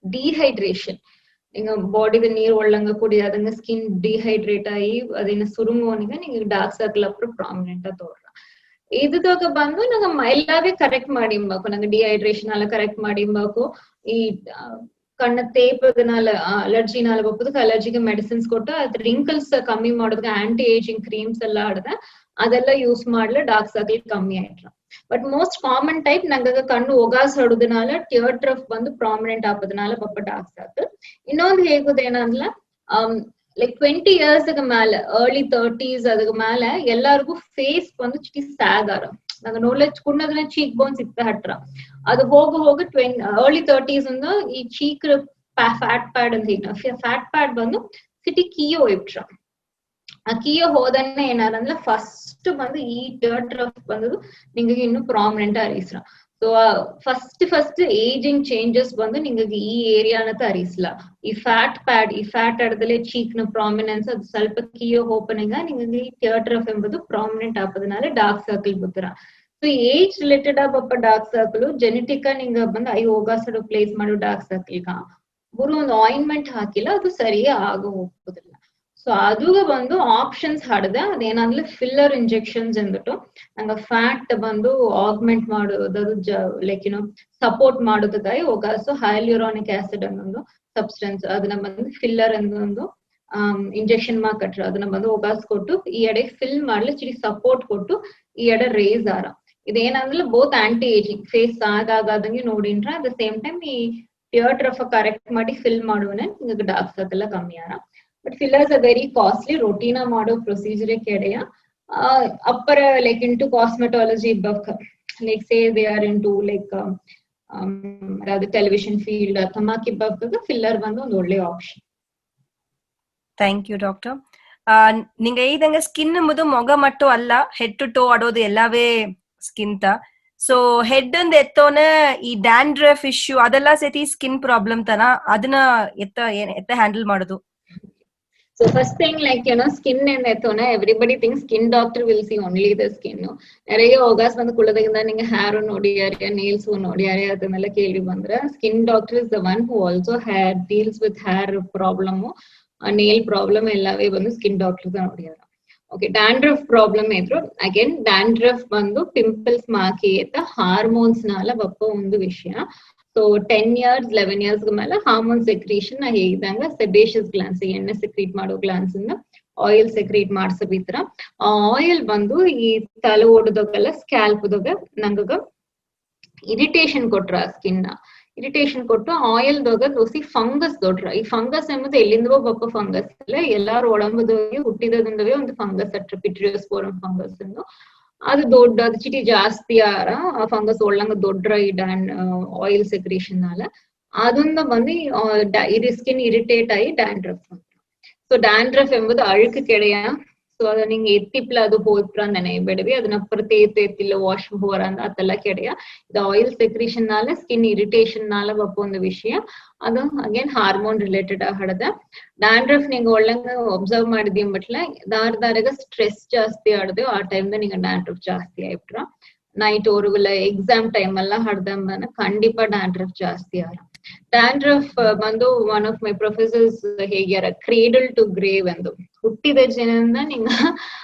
டீஹைட்ரேஷன் நீங்க பாடில நீர் ஒள்ளங்க குடியாதங்க ஸ்கின் டீஹைட்ரேட் ஆகி ಅದನ್ನ ಸುರುಮೋನಿಗೆ ನಿಂಗೆ ಡಾರ್ಕ್ ಸರ್ಕಲ್ ಅಪ್ಪ ಪ್ರಾಮಿನೆಂಟ್ ತೋರ್ರ. ಇದಾಗ ಬಂದು ನಂಗೆ ಎಲ್ಲಾವೇ ಕರೆಕ್ಟ್ ಮಾಡಿಂಬಾಕು ನಂಗೆ ಡಿಹೈಡ್ರೇಷನ್ ಎಲ್ಲ ಕರೆಕ್ಟ್ ಮಾಡಿಂಬಾಕು. ಈ ಕಣ್ಣ ತೇಪದನಾಲ ಅಲರ್ಜಿನಾಲ ಬಪ್ಪದಕ್ಕೆ ಅಲರ್ಜಿಗೆ ಮೆಡಿಸಿನ್ಸ್ ಕೊಟ್ಟು ಅದ್ ರಿಂಕಲ್ಸ್ ಕಮ್ಮಿ ಮಾಡೋದಕ್ಕೆ ಆಂಟಿ ಏಜಿಂಗ್ ಕ್ರೀಮ್ಸ್ ಎಲ್ಲ ಆಡದ ಅದೆಲ್ಲ ಯೂಸ್ ಮಾಡ್ಲ ಡಾರ್ಕ್ ಸರ್ಕಲ್ ಕಮ್ಮಿ ಆಯ್ತ್ರ. ಬಟ್ ಮೋಸ್ಟ್ ಕಾಮನ್ ಟೈಪ್ ನಂಗ ಕಣ್ಣು ಒಗಾಸ್ ಹೊಡೋದನಾಲ ಟಿಯರ್ ಟ್ರಫ್ ಬಂದು ಪ್ರಾಮಿನೆಂಟ್ ಆಗೋದನಾಲ ಪಪ್ಪ ಡಾರ್ಕ್ ಸರ್ಕಲ್. ಇನ್ನೊಂದು ಹೇಗುದೇನಂದ್ಲ ಲೈಕ್ 20 years ಮೇಲೆ early 30s ಅದಕ್ಕೆ ಮೇಲೆ ಎಲ್ಲಾರ್ಗು ಫೇಸ್ ಬಂದು ಚಿಟಿ ಸ್ಯಾಗಾರ ನಂಗೆ ನೋಡ್ಲ ಕುಣ್ಣದ್ರ ಚೀಕ್ ಬೋನ್ಸ್ ಇತ್ತ ಹಟ್ರ ಅದು ಹೋಗ early 30s ಅಂದ ಈ ಚೀಕ್ ಫ್ಯಾಟ್ ಪ್ಯಾಡ್ ಅಂತ ಈಗ ಫ್ಯಾಟ್ ಪ್ಯಾಡ್ ಬಂದು ಸಿಟಿ ಕಿಯೋ ಇಟ್ರ. ಆ ಕಿಯೋ ಹೋದನ್ನ ಏನಾರಂದ್ರ ಫಸ್ಟ್ ಬಂದು ಈ ಟಿಯರ್ ಟ್ರಫ್ ಬಂದದು ನಿಂಗೆ ಇನ್ನು ಪ್ರಾಮಿನೆಂಟ್ ಅರಿಸ್ರ. ಸೊ ಫಸ್ಟ್ ಏಜಿಂಗ್ ಚೇಂಜಸ್ ಬಂದು ನಿಂಗೆ ಈ ಏರಿಯಾನತ ಅರಿಸ್ಲ. ಈ ಫ್ಯಾಟ್ ಪ್ಯಾಡ್ ಈ ಫ್ಯಾಟ್ ಅಡದಲ್ಲೇ ಚೀಕ್ ನ ಪ್ರಾಮಿನೆನ್ಸ್ ಅದು ಸ್ವಲ್ಪ ಕಿಯೋ ಓಪನಿಂಗ್ ನಿಂಗೆ ಈ ಟಿಯರ್ ಟ್ರಫ್ ಎಂಬುದು ಪ್ರಾಮಿನೆಂಟ್ ಆಪದನಾಲೆ ಡಾರ್ಕ್ ಸರ್ಕಲ್ ಬುತ್ತರ. ಸೊ ಏಜ್ ರಿಲೇಟೆಡ್ ಆಪ ಡಾರ್ಕ್ ಸರ್ಕಲ್ ಜೆನೆಟಿಕ್ ನಿಂಗ ಬಂದು ಐ ಹೋಗಾಸಡು ಪ್ಲೇಸ್ ಮಾಡೋ ಡಾರ್ಕ್ ಸರ್ಕಲ್ ಗುರು ಒಂದು ಆಯಿಂಟ್ಮೆಂಟ್ ಹಾಕಿಲ್ಲ ಅದು ಸರಿಯೇ ಆಗ ಹೋಗುದಿಲ್ಲ. ಸೊ ಅದು ಬಂದು ಆಪ್ಷನ್ಸ್ ಹಡ್ದ ಅದೇನಂದ್ರೆ ಫಿಲ್ಲರ್ ಇಂಜೆಕ್ಷನ್ಸ್ ಅಂದ್ಬಿಟ್ಟು ನಂಗೆ ಫ್ಯಾಟ್ ಬಂದು ಆಗ್ಮೆಂಟ್ ಮಾಡೋದು ಲೈಕ್ ಸಪೋರ್ಟ್ ಮಾಡೋದಕ್ಕಾಗಿ ಹೋಗಾಸು ಹೈಲ್ಯೂರಾನಿಕ್ ಆಸಿಡ್ ಅನ್ನೊಂದು ಸಬ್ಸ್ಟೆನ್ಸ್ ಅದನ್ನ ಬಂದು ಫಿಲ್ಲರ್ ಒಂದು ಇಂಜೆಕ್ಷನ್ ಕಟ್ರ ಅದನ್ನ ಬಂದು ಒಗಾಸ್ ಕೊಟ್ಟು ಈ ಎಡೆ ಫಿಲ್ ಮಾಡ್ಲಿ ಚಿಡಿ ಸಪೋರ್ಟ್ ಕೊಟ್ಟು ಈ ಎಡೆ ರೇಸ್ ಆರ ಇದೇನಂದ್ರೆ ಬೋತ್ ಆಂಟಿ ಏಜಿಂಗ್ ಫೇಸ್ ಆಗಾದಂಗೆ ನೋಡಿನ್ರ ಅಟ್ ದ ಸೇಮ್ ಟೈಮ್ ಈ ಟಿಯರ್ ರಫ್ ಕರೆಕ್ಟ್ ಮಾಡಿ ಫಿಲ್ ಮಾಡುವನೆ ನಿಮಗೆ ಡಾರ್ಕ್ ಸರ್ಕಲ್ ಕಮ್ಮಿ ಆರ but fillers are very costly ರೊಟೀನಾ ಮಾಡೋ ಪ್ರೊಸೀಜರ್ ಕೆಡೆಯ ಅಪ್ಪರ್ like into cosmetology like say they are into like ಅದಾದ ಟೆಲಿವಿಷನ್ ಫೀಲ್ಡ್ ತಮಾಕಿ ಬಗ್ಗೆ ಫಿಲ್ಲರ್ ಬಂದು ಒಂದು ಒಳ್ಳೆ ಆಪ್ಷನ್. Thank you doctor. நீங்க இதங்க ஸ்கின் முது முக மட்டும் அல்ல ஹெட் டு ಟೋ ಆಡೋದು ಎಲ್ಲವೇ ಸ್ಕಿನ್ ತ ಸೊ ಹೆಡ್ ಅಂದ್ ಎತ್ತೋನೆ ಈ ಡ್ಯಾಂಡ್ರಫ್ ಇಶ್ಯೂ ಅದೆಲ್ಲ ಸೇತಿ ಸ್ಕಿನ್ ಪ್ರಾಬ್ಲಮ್ ತನ ಅದನ್ನ ಎತ್ತ ಹ್ಯಾಂಡಲ್ ಮಾಡೋದು. So first thing, like, you know, skin and ethona, everybody thinks skin doctor will see only the skin. No, neriye ogas bandu kulladaginda ninga hair nodiyare nails nodiyare adanella keli bandra skin doctor is the one who also deals with hair problem, nail problem ellave bandu skin doctor ga nodiyara. Okay, dandruff problem idru again dandruff bandu pimples maaki eta hormones nala bappa ಒಂದು ವಿಷಯ. So 10 years 11 years ಮೇಲೆ hormone secretion ಹೇಗಿದಂಗ sebaceous glance ಎಣ್ಣೆ secrete ಮಾಡೋ glance ಇಂದ oil secrete ಮಾಡ್ಸಬಿತ್ರ ಆ oil ಬಂದು ಈ ತಲೆ ಓಡೋದಕ್ಕೆಲ್ಲ ಸ್ಕ್ಯಾಲ್ಪ್ದಾಗ ನಂಗ ಇರಿಟೇಷನ್ ಕೊಟ್ರ ಸ್ಕಿನ್ ಇರಿಟೇಷನ್ ಕೊಟ್ಟು ಆಯಿಲ್ ದೊಗ ದೋಸಿ ಫಂಗಸ್ ದೊಡ್ರ ಈ ಫಂಗಸ್ ಎಂಬುದು ಎಲ್ಲಿಂದವೋ ಬಪ್ಪ ಫಂಗಸ್ ಅಲ್ಲ ಎಲ್ಲಾರು ಒಳಂಬದೋಗಿ ಹುಟ್ಟಿದದಿಂದವೇ ಒಂದು ಫಂಗಸ್ ಪಿಟ್ರಿಯೋಸ್ಪೋರಮ್ ಫಂಗಸ್ ಎಂದು ಅದು ದೊಡ್ಡ ಅದು ಚಿಟಿ ಜಾಸ್ತಿ ಆರ ಆ ಫಂಗಸ್ ಒಳ್ಳಂಗ ದೊಡ್ಡ ಈ ಆಯಿಲ್ ಸೆಕ್ರೇಷನ್ ನಾಲ ಅದೊಂದು ಬಂದು ಇದು ಸ್ಕಿನ್ ಇರಿಟೇಟ್ ಆಗಿ ಡ್ಯಾಂಡ್ರಫ್ ಅಂತ. ಸೊ ಡ್ಯಾಂಡ್ರಫ್ ಎಂಬುದು ಅழுக்கு ಕೆಡೆಯ. ಸೊ ಅದ ನಿಂಗೆ ಎತ್ತಿಪ್ಲ ಅದು ಹೋತ್ರ ನೆನೆಯಬೇಡವಿ ಅದನ್ನ ಪ್ರತಿ ಎತ್ತಿಲ್ಲ ವಾಶ್ ಹೋರ ಅಂತ ಅದೆಲ್ಲ ಕೆಡೆಯ. ಇದು ಆಯಿಲ್ ಸೆಕ್ರೇಷನ್ ನಾಲ ಸ್ಕಿನ್ ಇರಿಟೇಷನ್ ನಾಲ ಬಪ್ಪ ಒಂದು ವಿಷಯ ಅದು ಅಗೇನ್ ಹಾರ್ಮೋನ್ ರಿಲೇಟೆಡ್ ಹಡದ ಡ್ಯಾಂಡ್ರಫ್ ನಿಂಗೆ ಒಳ್ಳಂಗ ಒಬ್ಸರ್ವ್ ಮಾಡಿದ್ವಿ ಬಟ್ಲೆ ದಾರದಾಗ ಸ್ಟ್ರೆಸ್ ಜಾಸ್ತಿ ಆಡದೆ ಆ ಟೈಮ್ ನಿಂಗೆ ಡ್ಯಾಂಡ್ರಫ್ ಜಾಸ್ತಿ ಆಯ್ಬಿಟ್ರ ನೈಟ್ ಓರುಗಲ್ಲ ಎಕ್ಸಾಮ್ ಟೈಮ್ ಎಲ್ಲ ಹಡ್ದಂಬನ ಖಂಡಿತ ಡ್ಯಾಂಡ್ರಫ್ ಜಾಸ್ತಿ ಆರ. ಡ್ಯಾಂಡ್ರಫ್ ಬಂದು ಒನ್ ಆಫ್ ಮೈ ಪ್ರೊಫೆಸರ್ಸ್ ಹೇಗ್ಯಾರ ಕ್ರೇಡಲ್ ಟು ಗ್ರೇವ್ ಎಂದು ಹುಟ್ಟಿದ ಜನದಿಂದ ನಿಂಗ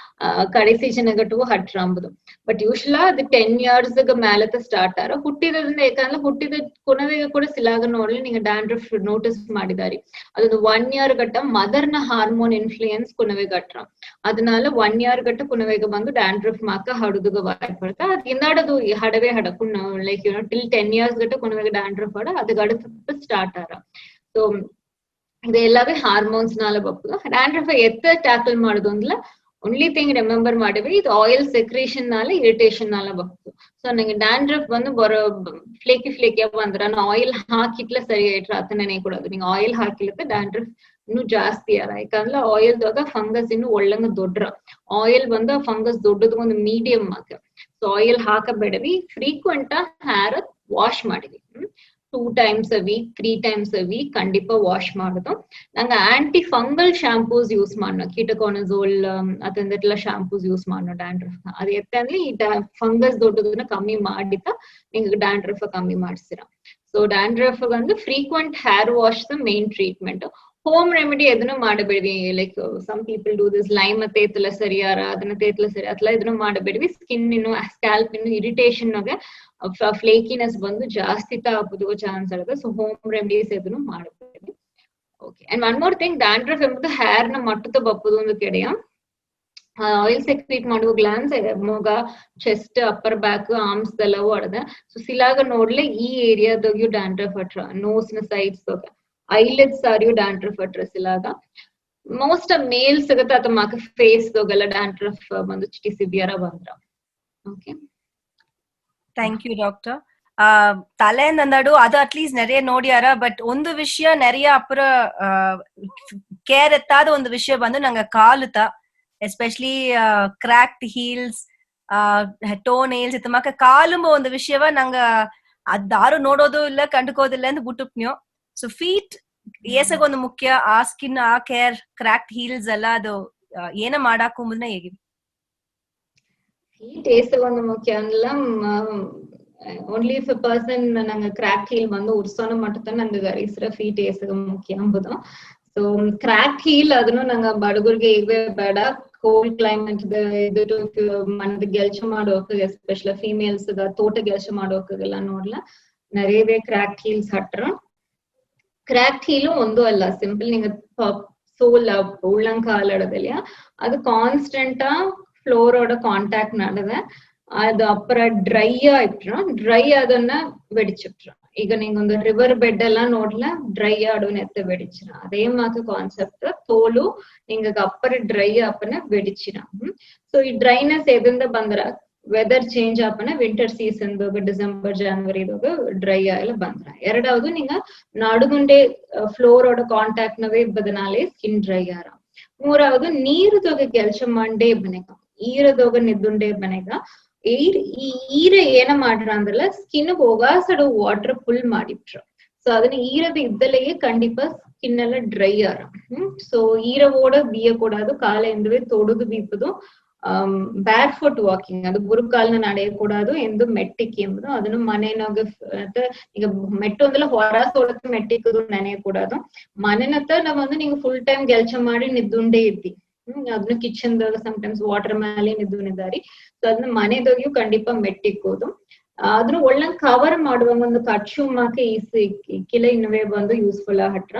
ಕಡೆಸಿ ಜನಗಟ್ಟುವು ಹಟ್ರ ಅಂಬುದು. ಬಟ್ ಯೂಶಲ ಅದು 10 years ಮೇಲತ್ತ ಸ್ಟಾರ್ಟ್ ಆರ ಹುಟ್ಟಿದ್ರಿಂದ ಯಾಕಂದ್ರೆ ಹುಟ್ಟಿದ ಕೊನೆದಾಗ ಕೂಡ ಸಿಲಾಗ ನೋಡ್ಲಿ ನಿಂಗೆ ಡ್ಯಾಂಡ್ರಫ್ ನೋಟಿಸ್ ಮಾಡಿದಾರಿ ಅದೊಂದು 1 year ಗಟ್ಟ ಮದರ್ನ ಹಾರ್ಮೋನ್ ಇನ್ಫ್ಲೂಯೆನ್ಸ್ ಕೊನೆವೆ ಗಟ್ರ ಅದನ್ನಾல 1 year ಗಟ್ಟ ಕೊನೆವೆಗ ಬಂದು ಡ್ಯಾಂಡ್ರಫ್ ಮಾಕ ಹಡುದುಗ ವಾಯ್ಪಡ್ತ ಅದ್ ಹಿಂದಾಡದು ಹಡವೆ ಹಡಕು ಲೈಕ್ ಯುನೋ ಟಿಲ್ 10 years ಗಟ್ಟ ಕೊನೆವೆಗ ಡ್ಯಾಂಡ್ರಫ್ ಹಡ ಅದಕ್ಕೆ அடுத்து ಸ್ಟಾರ್ಟ್ ಆರ. ಸೊ ಇದು ಎಲ್ಲವೇ ಹಾರ್ಮೋನ್ಸ್ ನಾಲ ಬಪ್ಪುದು. ಡ್ಯಾಂಡ್ರಫ್ ಎತ್ತ ಟ್ಯಾಕಲ್ ಮಾಡುದು ಅಂದ್ಲ ಓನ್ಲಿ ಥಿಂಗ್ ರಿಮೆಂಬರ್ ಮಾಡಿದ್ರೆ ಇದು ಆಯಿಲ್ ಸೆಕ್ರೇಷನ್ ನಾಲ ಇರಿಟೇಷನ್ ನಾಲ ಬರ್ತದೆ. ಸೊ ನಂಗೆ ಡ್ಯಾಂಡ್ರಫ್ ಬಂದು ಬರೋ ಫ್ಲೇಕಿ ಬಂದ್ರ ನಾನು ಆಯಿಲ್ ಹಾಕಿಟ್ಲ ಸರಿ ಆಯ್ಟ್ರ ಅದನ್ನೇ ಕೊಡೋದು. ನಿಂಗೆ ಆಯಿಲ್ ಹಾಕಿಲತ್ತ ಡ್ಯಾಂಡ್ರಫ್ ಇನ್ನು ಜಾಸ್ತಿ ಅಲ್ಲ ಯಾಕಂದ್ರೆ ಆಯಿಲ್ದಾಗ ಫಂಗಸ್ ಇನ್ನು ಒಳ್ಳಂಗ ದೊಡ್ಡ ಆಯಿಲ್ ಬಂದು ಆ ಫಂಗಸ್ ದೊಡ್ಡದು ಒಂದು ಮೀಡಿಯಂ ಆಗ. ಸೊ ಆಯಿಲ್ ಹಾಕಬೇಡವಿ ಫ್ರೀಕ್ವೆಂಟ್ ಹೇರ್ ವಾಶ್ ಮಾಡಿವಿ 2 times a week 3 times a week ಕಂಡಿಪ ವಾಶ್ ಮಾಡುದು. ನಂಗೆ ಆಂಟಿ ಫಂಗಲ್ ಶಾಂಪೂಸ್ ಯೂಸ್ ಮಾಡೋಣ ಕೀಟಕೋನಜೋಲ್ ಅದಂದೆಲ್ಲ ಶಾಂಪೂಸ್ ಯೂಸ್ ಮಾಡೋಣ ಡ್ಯಾಂಡ್ರಫ್ ಅದ ಎತ್ತಂದ್ರೆ ಈ ಫಂಗಸ್ ದೊಡ್ಡದನ್ನ ಕಮ್ಮಿ ಮಾಡಿತ ನಿಂಗೆ ಡ್ಯಾಂಡ್ರಫ್ ಕಮ್ಮಿ ಮಾಡ್ಸಿರ. ಸೊ ಡ್ಯಾಂಡ್ರಫ್ ಒಂದು frequent hair wash the main treatment. Home remedy ಅದನ್ನು ಮಾಡಬೇಡ್ವಿ like some people do this lime ತೇತಲ ಸರಿಯಾರ ಅದನ್ನ ತೇತಲ ಸರಿ ಅತ್ಲ ಇದನ್ನು ಮಾಡಬೇಡ್ವಿ. ಸ್ಕಿನ್ ಇನ್ನು ಸ್ಕ್ಯಾಲ್ಪ್ ಇನ್ನು ಇರಿಟೇಷನ್ ಫ್ಲೇಕಿನೆಸ್ ಬಂದು ಜಾಸ್ತಿ ತಾಪುದು ಚಾನ್ಸ್ ಇರುತ್ತೆ. ಸೊ ಹೋಮ್ ರೆಮಿಡೀಸ್ ಇದನ್ನು ಮಾಡಬೇಡ್ವಿ. Okay and one more thing dandruff ಎಂಬುದು ಹೇರ್ ನ ಮಟ್ಟದ ಬಪ್ಪುದು ಒಂದು ಕೆಡೆಯ. ಆಯಿಲ್ ಸೆಕ್ರೀಟ್ ಮಾಡುವ ಗ್ಲಾನ್ಸ್ ಮೊಗ ಚೆಸ್ಟ್ ಅಪ್ಪರ್ ಬ್ಯಾಕ್ ಆರ್ಮ್ಸ್ ಎಲ್ಲವೂ ಅಡದ. ಸೊ ಸಿಲಾಗ ನೋಡ್ಲೆ ಈ ಏರಿಯಾದಾಗ್ಯೂ ಡ್ಯಾಂಡ್ರಫ್ ಹಟ್ರ ನೋಸ್ ನ ಸೈಡ್ಸ್ ಐಲೆಟ್ಸ್ ಆರ್ ಡ್ಯಾಂಡ್ರಫ್ ಅಟ್ರಸ್ ಇಲ್ಲಾಗ ಮೋಸ್ಟ್ ಮೇಲ್ಸ್ ಸಿಗತ್ತ ಅಥವಾ ಫೇಸ್ ದೋಗೆಲ್ಲ ಡ್ಯಾಂಡ್ರಫ್ ಬಂದು ಚಿಟಿ ಸಿವಿಯರ ಬಂದ್ರ. Okay thank you doctor. ತಲೆ ನಂದಾಡು ಅದು ಅಟ್ಲೀಸ್ಟ್ நிறைய ನೋಡ್ಯಾರ. ಬಟ್ ಒಂದು ವಿಷಯ நிறைய ಅಪರ ಕೇರ್ ಎತ್ತಾದ ಒಂದು ವಿಷಯ ಬಂದು ನಂಗೆ ಕಾಲುತ ಎಸ್ಪೆಷಲಿ ಕ್ರಾಕ್ಡ್ ಹೀಲ್ಸ್ ಟೋ ನೇಲ್ಸ್ ಇತ್ತ ಕಾಲುಂಬ ಒಂದು ವಿಷಯವ ನಂಗ ಅದಾರು ನೋಡೋದು ಇಲ್ಲ ಕಂಡುಕೋದಿಲ್ಲ ಎಂದು ಬಿಟ್ಟುಪ್ನ್ಯೋ. ಸೊ ಫೀಟ್ ಏಸಗೊಂದು ಮುಖ್ಯ ಆ ಸ್ಕಿನ್ ಆ ಕೇರ್ ಕ್ರಾಕ್ಡ್ ಹೀಲ್ಸ್ ಎಲ್ಲ ಅದು ಏನ ಮಾಡಾಕು ಮುಂದೆ ಹೇಗೆ ಫೀಟ್ ಏಸಗೊಂದು ಮುಖ್ಯ ಅಲ್ಲ. ಓನ್ಲಿ ಇಫ್ ಎ ಪರ್ಸನ್ ನಂಗೆ ಕ್ರಾಕ್ ಹೀಲ್ ಬಂದು ಉರ್ಸೋನ ಮಟ್ಟ ನಂಗೆ ಗರಿಸ್ರ ಫೀಟ್ ಏಸಗ ಮುಖ್ಯ ಅಂಬುದು. ಸೊ ಕ್ರಾಕ್ ಹೀಲ್ ಅದನ್ನು ನಂಗೆ ಬಡಗುರ್ಗೆ ಇವೆ ಬೇಡ ಕೋಲ್ಡ್ ಕ್ಲೈಮೇಟ್ ಇದು ಮನದ ಗೆಲ್ಚ ಮಾಡೋಕ ಎಸ್ಪೆಷಲಿ ಫೀಮೇಲ್ಸ್ ತೋಟ ಗೆಲ್ಚ ಮಾಡೋಕೆಲ್ಲ ನೋಡ್ಲ ನರೇವೆ ಕ್ರಾಕ್ ಹೀಲ್ಸ್ ಹಟ್ರ ಕ್ರ್ಯಾಕ್ಡ್ ಹೀಲು ಒಂದು ಅಲ್ಲ, ಸಿಂಪಲ್ ನಿಂಗೆ ಸೋಲ್ உள்ளங்காலடதுல அது கான்ஸ்டன்டா ஃப்ளோரோட கான்டாக்ட் நடத அது அப்புறம் ಡ್ರೈ ಆಯ್ತು, ಡ್ರೈ ಅದನ್ನ வெடிச்சிட்டு. ಈಗ ನಿಂಗೊಂದು ರಿವರ್ ಬೆಡ್ ಎಲ್ಲ ನೋಡ್ಲ ಡ್ರೈ ಆಡುವನ್ ಎತ್ತ வெடிச்சிರ. அதே மாதிரி கான்செப்ட் தோಲು ನಿಂಗ ಅಪ್ಪರ ಡ್ರೈ ಆಪನ வெடிச்சிರ. ಸೊ ಈ ಡ್ರೈನೆಸ್ ಎದಿಂದ ಬಂದ್ರ ವೆದರ್ ಚೇಂಜ್ ಆಪನ ವಿಂಟರ್ ಸೀಸನ್ ಡಿಸೆಂಬರ್ ಜನವರಿದಾಗ ಡ್ರೈ ಆಯಲ್ಲ ಬಂದ್ರ. ಎರಡಾவது நீங்க நடுகுண்டே ஃப்ளோரோட கான்டாக்ட்னவே இப்பதனாலே ஸ்கின் ட்ரை ஆற. ಮೂರವದು ನೀರದೊಗ ಕೆಲಸ ಮಂಡೇ ಬನೆಗ, ಈರದೊಗ ನಿದ್ದುಂಡೇ ಬನೆಗ ಈ ಈರ ಏನ ಮಾಡ್ರ ಅಂದ್ರಲ್ಲ ಸ್ಕಿನ್ ಹೋಗಾಸಡು ವಾಟರ್ ಫುಲ್ ಮಾಡಿಟ್ರು. ಸೊ ಅದನ್ನ ಈರದ ಇದ್ದಲೆಗೆ ಕಂಡಿப்பா ಸ್ಕಿನ್ ಎಲ್ಲ ಡ್ರೈ ಆರ. ಸೊ ಈರவோட ಬೀಯக்கூடாது, காலை எந்தவே தொடுது பீப்பதும் பேர் ஃபுட் வாக்கிங், அது புருக்கால்னு நடையக்கூடாது, ಎಂದು ಮೆಟ್ಟಿಕ್ ಎಂಬುದು ಅದನ್ನು ಮನೆನಾಗ ಈಗ ಮೆಟ್ಟು ಅಂದ್ರೆ ಹೊರಸೋಳಕ್ಕೆ ಮೆಟ್ಟಿಕ್ಕದು ನೆನೆಯக்கூடாது. ಮನೆನತ್ತ ನಾವ್ வந்து நீங்க ಫುಲ್ ಟೈಮ್ ಕೆಲಸ ಮಾಡಿ ನಿದ್ದುಂಡೇ ಇದ್ದಿ, ಅದನ್ನ ಕಿಚನ್ ದಾಗ ಸಮ್ಟೈಮ್ಸ್ ವಾಟರ್ ಮೇಲೆ ನಿದ್ದುನಿದಾರಿ. ಸೊ ಅದನ್ನ ಮನೆದಾಗಿಯೂ ಕಂಡಿப்பா ಮೆಟ್ಟಿಕ್ಕೋದು. ಆದ್ರೂ ಒಳ್ಳಂಗ್ ಕವರ್ ಮಾಡುವ ಒಂದು ಕಟ್ಶುಮಾಕೆ ಈ ಕಿಲ ಇನ್ನವೇ ಬಂದು ಯೂಸ್ಫುಲ್ ಹಟ್ರ.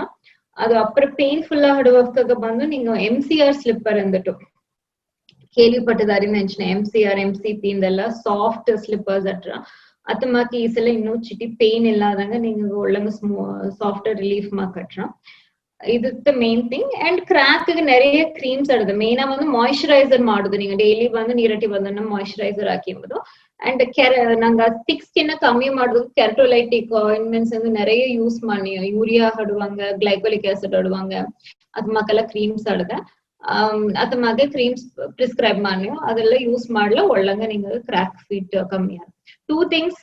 ಅದು ಅಪ್ಪರ ಪೇನ್ಫುಲ್ ಹಡುವಕ್ಕ ಬಂದು ನೀವು MCR ಸ್ಲಿಪ್ಪರ್ ಅಂದ್ಬಿಟ್ಟು ಕೇಳಿಪಟ್ಟದಾರಿ ನೆಂಚಿನ MCR MCP ಇಂದೆಲ್ಲ ಸಾಫ್ಟ್ ಸ್ಲಿಪ್ಪರ್ಸ್ ಹಟ್ರ. ಅತ್ತ ಮಾಕಿ ಈ ಸಲ ಇನ್ನೂ ಚಿಟಿ ಪೇನ್ ಇಲ್ಲದಂಗ ನಿಂಗೆ ಒಳ್ಳಂಗ ಸಾಫ್ಟ್ ರಿಲೀಫ್ ಮಾಕಟ್ರ. இதுக்கு மெயின் திங். அண்ட் கிராக்கு நிறைய கிரீம்ஸ் அடுது மெயினா வந்து மாய்ஸ்சரைசர் ಮಾಡುದು. நீங்க டெய்லி வந்து ನೀರಟಿ ಬಂದನ್ನ ಮಾய்ಸ್ಚರೈಸರ್ ಹಾಕಿಂಬುದು. ಅಂಡ್ நாங்க திக் ஸ்கின் கம்மி ಮಾಡುದು ಕೆರಟೋಲೈಟಿಕ್ ಆಯಿಂಟ್ಮೆಂಟ್ಸ್ வந்து நிறைய யூஸ் பண்ணி யூரியா ಹಡುவாங்க, ಗ್ಲೈಕೋಲಿಕ್ ಆಸಿಡ್ ಹಡುவாங்க, ಅದು ಮಕ್ಕಳ ಕ್ರೀಮ್ಸ್ ಹಡದ ಅದ ಮಗೆ ಕ್ರೀಮ್ಸ್ ಪ್ರಿಸ್ಕ್ರೈಬ್ ಮಾಡಿ ಅದೆಲ್ಲ ಯೂಸ್ ಮಾಡ್ಲ ಒಳ್ಳಂಗ ನಿಂಗೆ ಕ್ರಾಕ್ ಫೀಟ್ ಕಮ್ಮಿ ಆಗ. 2 things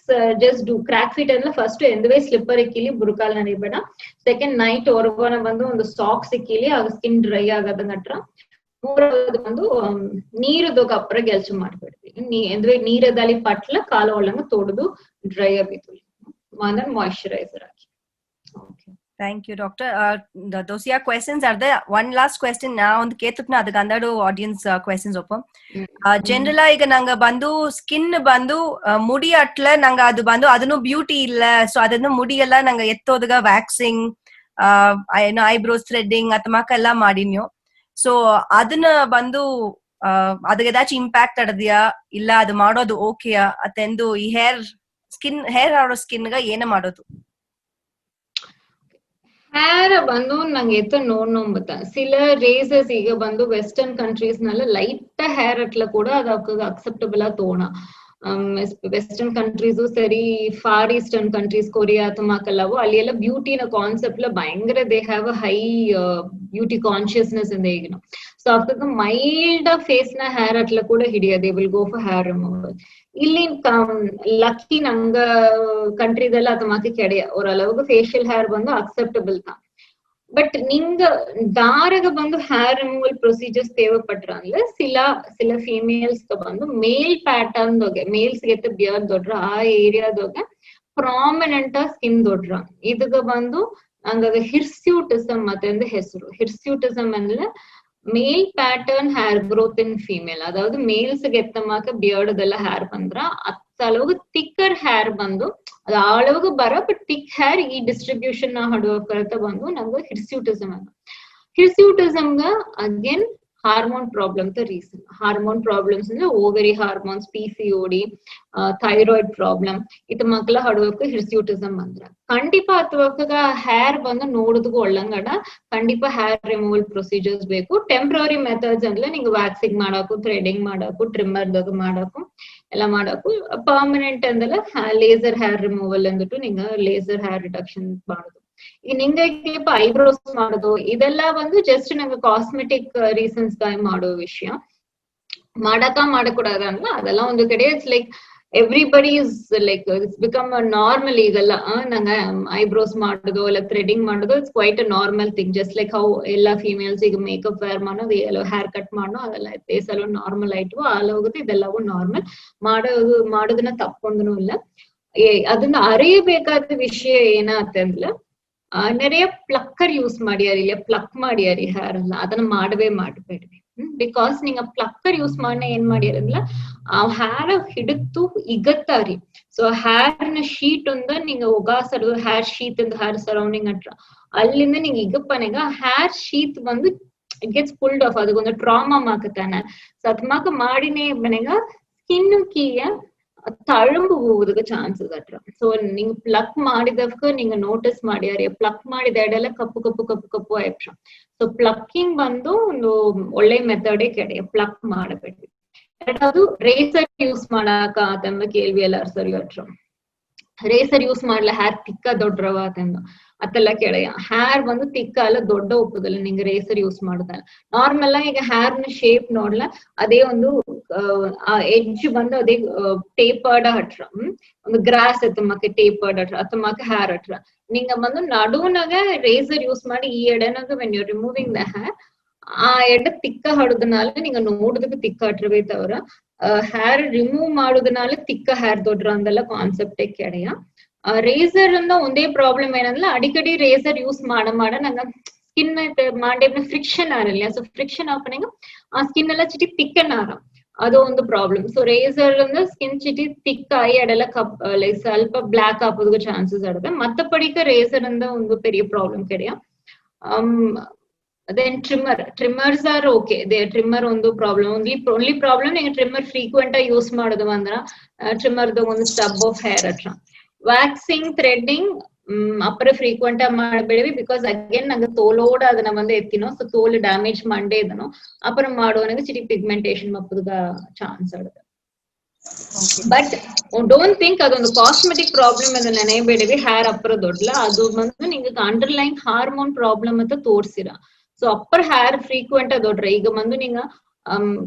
just do. Crack feet ಅಂದ್ರೆ ಫಸ್ಟ್ ಎಂದವೇ ಸ್ಲಿಪ್ಪರ್ ಇಕ್ಕಿಲಿ ಬುರುಕಾಲ್ ನಡಿಬೇಡ. ಸೆಕೆಂಡ್ ನೈಟ್ ಹೊರಗೋನ ಬಂದು ಒಂದು ಸಾಕ್ಸ್ ಇಕ್ಕಿಲಿ ಆಗ ಸ್ಕಿನ್ ಡ್ರೈ ಆಗದ ನಟ್ರ. ಮೂರವದು ಬಂದು ನೀರದೋಗ ಅಪ್ಪರ ಗೆಲ್ಚ ಮಾಡ್ಬಿಡ್ತೀವಿ. ಎಂದವೇ ನೀರದಲ್ಲಿ ಪಟ್ಲ ಕಾಲ ಒಳ್ಳಂಗ ತೊಡದು ಡ್ರೈ ಆಬಿತ್ತು ಅಂದ್ರೆ moisturiser hockey. Okay, Thank you, doctor. Those are questions. Are there one last question now on the ketupna adha gandadu audience questions oppam. General iga nanga bandu skin bandu mudi atla nanga adu bandu adunu beauty illa, so adana mudi ella nanga ettodga waxing eyebrows threading athamaka ella madinyo. So adana bandu ಅದಕ್ಕೆ ಏದಾச்சும் impact ಅಡದಿಯಾ ಇಲ್ಲ ಅದು ಮಾಡೋದು ಓಕೆಯಾ ಅತ್ತೆಂದು ಈ hair ಆಡೋ ಸ್ಕಿನ್ಗ ಏನ ಮಾಡೋದು? ஹேரை வந்து நாங்க எத்த நோடணும் பார்த்தா சில ரேசஸ் ಈಗ ಬಂದು ವೆಸ್ಟರ್ನ್ ಕಂಟ್ರೀಸ್ ನಲ್ಲಿ ಲೈಟ್ ಹೇರ್ ಅಟ್ಲ ಕೂಡ ಅದಕ್ಕೆ ಅಕ್ಸೆಪ್ಟಬಲ್ ತೋಣ. ವೆಸ್ಟರ್ನ್ ಕಂಟ್ರೀಸ್ ಸರಿ, ಫಾರ್ ಈಸ್ಟರ್ನ್ ಕಂಟ್ರೀಸ್ ಕೊರಿಯಾ ತುಮಾಕಲ್ಲವು ಅಲ್ಲಿ ಎಲ್ಲ ಬ್ಯೂಟಿನ ಕಾನ್ಸೆಪ್ಟ್ ಭಯಂಕರ they have a high beauty consciousness ಇಂದ ಈಗಿನ. ಸೊ ಅದಕ್ಕೆ ಮೈಲ್ಡ್ ಫೇಸ್ ನ ಹೇರ್ ಅಟ್ಲ ಕೂಡ ಹಿಡಿಯೋದು, they will go for hair removal. ಇಲ್ಲಿ ಲಕ್ಕಿ ನಂಗ ಕಂಟ್ರೀದೆಲ್ಲ ಅದು ಮಾಕೆ ಕೆಡೆಯ ಓರளவுக்கு ಫೇಶಿಯಲ್ ಹೇರ್ ಬಂದು ಅಕ್ಸೆಪ್ಟಬಲ್ தான். பட் நீங்க தாரக வந்து ஹேர் ரிமூவல் ப்ரொசீஜர்ஸ் தேவைப்படுறாங்க. சில ಫೀಮೇಲ್ಸ್ಗೆ ಬಂದು ಮೇಲ್ ಪ್ಯಾಟರ್ನ್ ದೊಗೆ ಮೇಲ್ಸ್ಗೆ ಎತ್ತ ಬಿಯರ್ ದೊಡ್ರ ಆ ಏರಿಯಾದೊಗೆ ಪ್ರಾಮಿನೆಂಟ್ ಸ್ಕಿನ್ ದೊಡ್ರ ಇದಕ್ಕೆ ಬಂದು ಹಂಗಾಗ ಹಿರ್ಸ್ಯೂಟಿಸಮ್ ಮತ್ತೆ ಹೆಸರು. ಹಿರ್ಸ್ಯೂಟಿಸಮ್ ಅಂದ್ರೆ male pattern hair growth in female. அதாவது மேல்ஸ்க்கு எத்தமாக்க பியர்டுதெಲ್ಲ ஹேர் பண்ற அளவுக்கு திக்கர் ஹேர் ಬಂದು ಅದು அளவுக்கு ಬರ ಬಟ್ ತಿಕ್ ಹೇರ್ ಈ ಡಿಸ್ಟ್ರಿಬ್ಯೂಷನ್ ಹಡುವ ಕರೆತ ಬಂದು ನಮ್ಗೆ ಹಿರ್ಸ್ಯೂಟಿಸಮ್ ಅನ್ನ. ಹಿರ್ಸ್ಯೂಟಿಸಮ್ಗ again hormone problem reason. Hormone problems ಅಂದ್ರೆ ovary hormones, PCOD, thyroid problem ಇದು ಮಕ್ಕಳ ಹಡುವಕ್ಕೆ ಹಿರ್ಸ್ಯೂಟಿಸಮ್ ಅಂದ್ರ ಕಂಡಿಪಾ ಅಥವಾ ಹೇರ್ ಬಂದು ನೋಡುದಕ್ಕೂ ಒಳ್ಳಂಗಡ ಕಂಡಿಪಾ ಹೇರ್ ರಿಮೂವಲ್ ಪ್ರೊಸೀಜರ್ಸ್ ಬೇಕು. ಟೆಂಪ್ರರಿ ಮೆಥಡ್ಸ್ ಅಂದ್ರೆ ನಿಂಗೆ ವ್ಯಾಕ್ಸಿಂಗ್ ಮಾಡಾಕು, ಥ್ರೆಡಿಂಗ್ ಮಾಡಾಕು, ಟ್ರಿಮ್ಮರ್ದಾಗ ಮಾಡಾಕು ಎಲ್ಲ ಮಾಡಾಕು. ಪರ್ಮನೆಂಟ್ ಅಂದಲ್ಲ ಲೇಸರ್ ಹೇರ್ ರಿಮೂವಲ್ ಅಂದ್ಬಿಟ್ಟು ನಿಂಗೆ ಲೇಸರ್ ಹೇರ್ ರಿಡಕ್ಷನ್ ಮಾಡುದು. ಈಗ ನಿಂಗೆ ಐಬ್ರೋಸ್ ಮಾಡೋದು ಇದೆಲ್ಲ ಒಂದು ಜಸ್ಟ್ ನಂಗೆ ಕಾಸ್ಮೆಟಿಕ್ ರೀಸನ್ಸ್ ಗಾಗಿ ಮಾಡೋ ವಿಷಯ. ಮಾಡக்கூடாதಲ್ಲ ಅದೆಲ್ಲ ಒಂದು ಕಡೆ it's like everybody is like it's become normal. ಈಗೆಲ್ಲ ನಂಗೆ ಐಬ್ರೋಸ್ ಮಾಡೋದು ಇಲ್ಲ ಥ್ರೆಡಿಂಗ್ ಮಾಡೋದು it's quite a normal thing. Just like how ಎಲ್ಲಾ ಫೀಮೇಲ್ಸ್ ಈಗ ಮೇಕಪ್ ವೇರ್ ಮಾಡೋದು, ಹೇರ್ ಕಟ್ ಮಾಡೋ ಅದೆಲ್ಲ ಫೇಸಲ್ಲೂ ನಾರ್ಮಲ್ ಆಯ್ತು ಆಲ್ ಹೋಗುತ್ತೆ. ಇದೆಲ್ಲವೂ ನಾರ್ಮಲ್. ಮಾಡೋದನ್ನ ತಪ್ಪೊಂದೂ ಇಲ್ಲ. ಅದನ್ನ ಅರಿಯಬೇಕಾದ ವಿಷಯ ಏನಾತಂದ್ರೆ நிறைய ಪ್ಲಕ್ಕರ್ ಯೂಸ್ ಮಾಡ್ಯಾರಿ, ಇಲ್ಲ ಪ್ಲಕ್ ಮಾಡ್ಯಾರಿ ಹೇರ್ ಎಲ್ಲ ಅದನ್ನ ಮಾಡಬೇಡ್ರಿ. ಬಿಕಾಸ್ ನೀங்க ಪ್ಲಕ್ಕರ್ ಯೂಸ್ ಮಾಡಿ ಏನ್ ಮಾಡ್ಯಾರಂದ್ರ ಆ ಹೇರ್ ಹಿಡಿತು ಇಗತ್ತಾರಿ. ಸೊ ಹೇರ್ ನ ಶೀಟ್ ಒಂದ ನೀங்க ಒಗಾಸರು ಹೇರ್ ಶೀಟ್ ಅಂದ ಹೇರ್ ಸರೌಂಡಿಂಗ್ ಅಟ್ರ ಅಲ್ಲಿಂದ ನಿಂಗೆ ಈಗಪ್ಪನೆಗ ಹೇರ್ ಶೀತ್ ಬಂದು ಇಟ್ ಗೆಟ್ಸ್ ಪುಲ್ಡ್ ಆಫ್ ಅದಕ್ಕೊಂದು ಟ್ರಾಮಾ ಮಾಕತಾನೆ ಸತ್ಮಾಕ ಮಾಡಿನೇ ಮನೆಗ ಸ್ಕಿನ್ ಕೀಯ ತಳಂಬು ಹೋಗೋದಕ್ಕೆ ಚಾನ್ಸಸ್ ಅಟ್ರ ಸೊ ನಿಂಗ್ ಪ್ಲಕ್ ಮಾಡಿದಕ್ಕ ನಿಂಗ ನೋಟಿಸ್ ಮಾಡ್ಯಾರ ಪ್ಲಕ್ ಮಾಡಿದ ಎಡೆಲ್ಲ ಕಪ್ಪು ಕಪ್ಪು ಕಪ್ಪು ಕಪ್ಪು ಆಯ್ತ್ರ ಸೊ ಪ್ಲಕ್ಕಿಂಗ್ ಬಂದು ಒಂದು ಒಳ್ಳೆ ಮೆಥಡೇ ಕೆಡೆ ಪ್ಲಕ್ ಮಾಡಬೇಡಿ ಎರಡದು ರೇಸರ್ ಯೂಸ್ ಮಾಡಾಕ ಆತಂಬ ಕೇಳ್ವಿ ಎಲ್ಲ ಸರಿ ಅಟ್ರ ರೇಸರ್ ಯೂಸ್ ಮಾಡ್ಲ ಹೇರ್ ತಿಕ್ಕ ದೊಡ್ಡರವ ಆತಂಬ ಅತ್ತೆಲ್ಲ ಕೆಳೆಯ ಹೇರ್ ಬಂದು ತಿಕ್ಕ ಅಲ್ಲ ದೊಡ್ಡ ಒಪ್ಪದಲ್ಲ ನಿಂಗೆ ರೇಸರ್ ಯೂಸ್ ಮಾಡುದಲ್ಲ ನಾರ್ಮಲ್ ಈಗ ಹೇರ್ ನ ಶೇಪ್ ನೋಡ್ಲ ಅದೇ ಒಂದು ಆ ಎಡ್ಜ್ ಬಂದು ಅದೇ ಟೇಪರ್ಡ್ ಹಟ್ರ ಒಂದು ಗ್ರಾಸ್ ಎತ್ತಮಕ್ಕೆ ಟೇಪರ್ಡ್ ಹಟ್ರ ಅತ್ತಮಕ್ಕೆ ಹೇರ್ ಹಟ್ರ ನಿಂಗ ಬಂದು ನಡುವನಾಗ ರೇಸರ್ ಯೂಸ್ ಮಾಡಿ ಈ ಎಡೆನಾಗ when you removing the hair ಆ ಎಡೆ ತಿಕ್ಕ ಹಡದನಾಲ ನಿಂಗ ನೋಡುದಕ್ಕೆ ತಿಕ್ಕ ಹಟ್ರಬೇತವ್ರ ಹೇರ್ ರಿಮೂವ್ ಮಾಡುದನಾಲ ತಿಕ್ಕ ಹೇರ್ ದೊಡ್ರ ಅಂದೆಲ್ಲ ಕಾನ್ಸೆಪ್ಟೇ ಕೆಡೆಯ ರೇಸರ್ ಅಂದ ಒಂದೇ ಪ್ರಾಬ್ಲಮ್ ಏನಂದ್ರೆ ಅಡಿಕಡಿ ರೇಸರ್ ಯೂಸ್ ಮಾಡ ನಂಗ ಸ್ಕಿನ್ ಮಾಡಿ ಫ್ರಿಕ್ಷನ್ ಆರಲ್ಲ ಸೊ ಫ್ರಿಕ್ಷನ್ ಆಪನಿಂಗ್ ಆ ಸ್ಕಿನ್ ಎಲ್ಲ ಚಿಟಿ ತಿಕ್ಕನ್ ಆರ ಅದು ಒಂದು ಪ್ರಾಬ್ಲಮ್ ಸೊ ರೇಸರ್ ಅಂದ್ರೆ ಸ್ಕಿನ್ ಚಿಟಿ ತಿಕ್ಕಾಯಿ ಅಡೆಲ್ಲ ಲೈಕ್ ಸ್ವಲ್ಪ ಬ್ಲಾಕ್ ಆಗೋದಕ್ಕೆ ಚಾನ್ಸಸ್ ಆಡುತ್ತೆ ಮತ್ತೆ ಪಡಿಕ ರೇಸರ್ ಅಂದ ಒಂದು ಪೆರಿಯ ಪ್ರಾಬ್ಲಮ್ ಕೆಡೆಯ then trimmers are okay trimmer ಒಂದು ಪ್ರಾಬ್ಲಮ್ only ಪ್ರಾಬ್ಲಮ್ ನೀವು ಟ್ರಿಮ್ಮರ್ ಫ್ರೀಕ್ವೆಂಟ್ ಆಗಿ ಯೂಸ್ ಮಾಡೋದು ಅಂದ್ರ ಟ್ರಿಮ್ಮರ್ ಒಂದು ಸ್ಟಬ್ ಆಫ್ ಹೇರ್ ಹತ್ರ ವ್ಯಾಕ್ಸಿಂಗ್ ಥ್ರೆಡ್ಡಿಂಗ್ ಅಪ್ಪರ ಫ್ರೀಕ್ವೆಂಟ್ ಆಗಿ ಮಾಡಬೇಡಿ ಬಿಕಾಸ್ ಅಗೇನ್ ನಂಗೆ ತೋಲೋಡ ಅದನ್ನ ಬಂದು ಎತ್ತಿನೋ ಸೊ ತೋಲ್ ಡ್ಯಾಮೇಜ್ ಮಾಡೇ ಇದನೋ ಅಪ್ಪರ ಮಾಡುವನಿಗೆ ಚಿಟಿ ಪಿಗ್ಮೆಂಟೇಶನ್ ಮಪ್ಪದ ಚಾನ್ಸ್ ಆಡುತ್ತೆ ಬಟ್ ಡೋಂಟ್ ಥಿಂಕ್ ಅದೊಂದು ಕಾಸ್ಮೆಟಿಕ್ ಪ್ರಾಬ್ಲಮ್ ಅದ ನೆನೆಯಬೇಡಿ ಹೇರ್ ಅಪ್ಪರ ದೊಡ್ಡಲ ಅದು ಬಂದು ನಿಂಗೆ ಅಂಡರ್ಲೈನ್ ಹಾರ್ಮೋನ್ ಪ್ರಾಬ್ಲಮ್ ಅಂತ ತೋರ್ಸಿರ ಸೊ ಅಪ್ಪರ್ ಹೇರ್ ಫ್ರೀಕ್ವೆಂಟ್ ದೊಡ್ಡ್ರೆ ಈಗ ಬಂದು ನಿಂಗ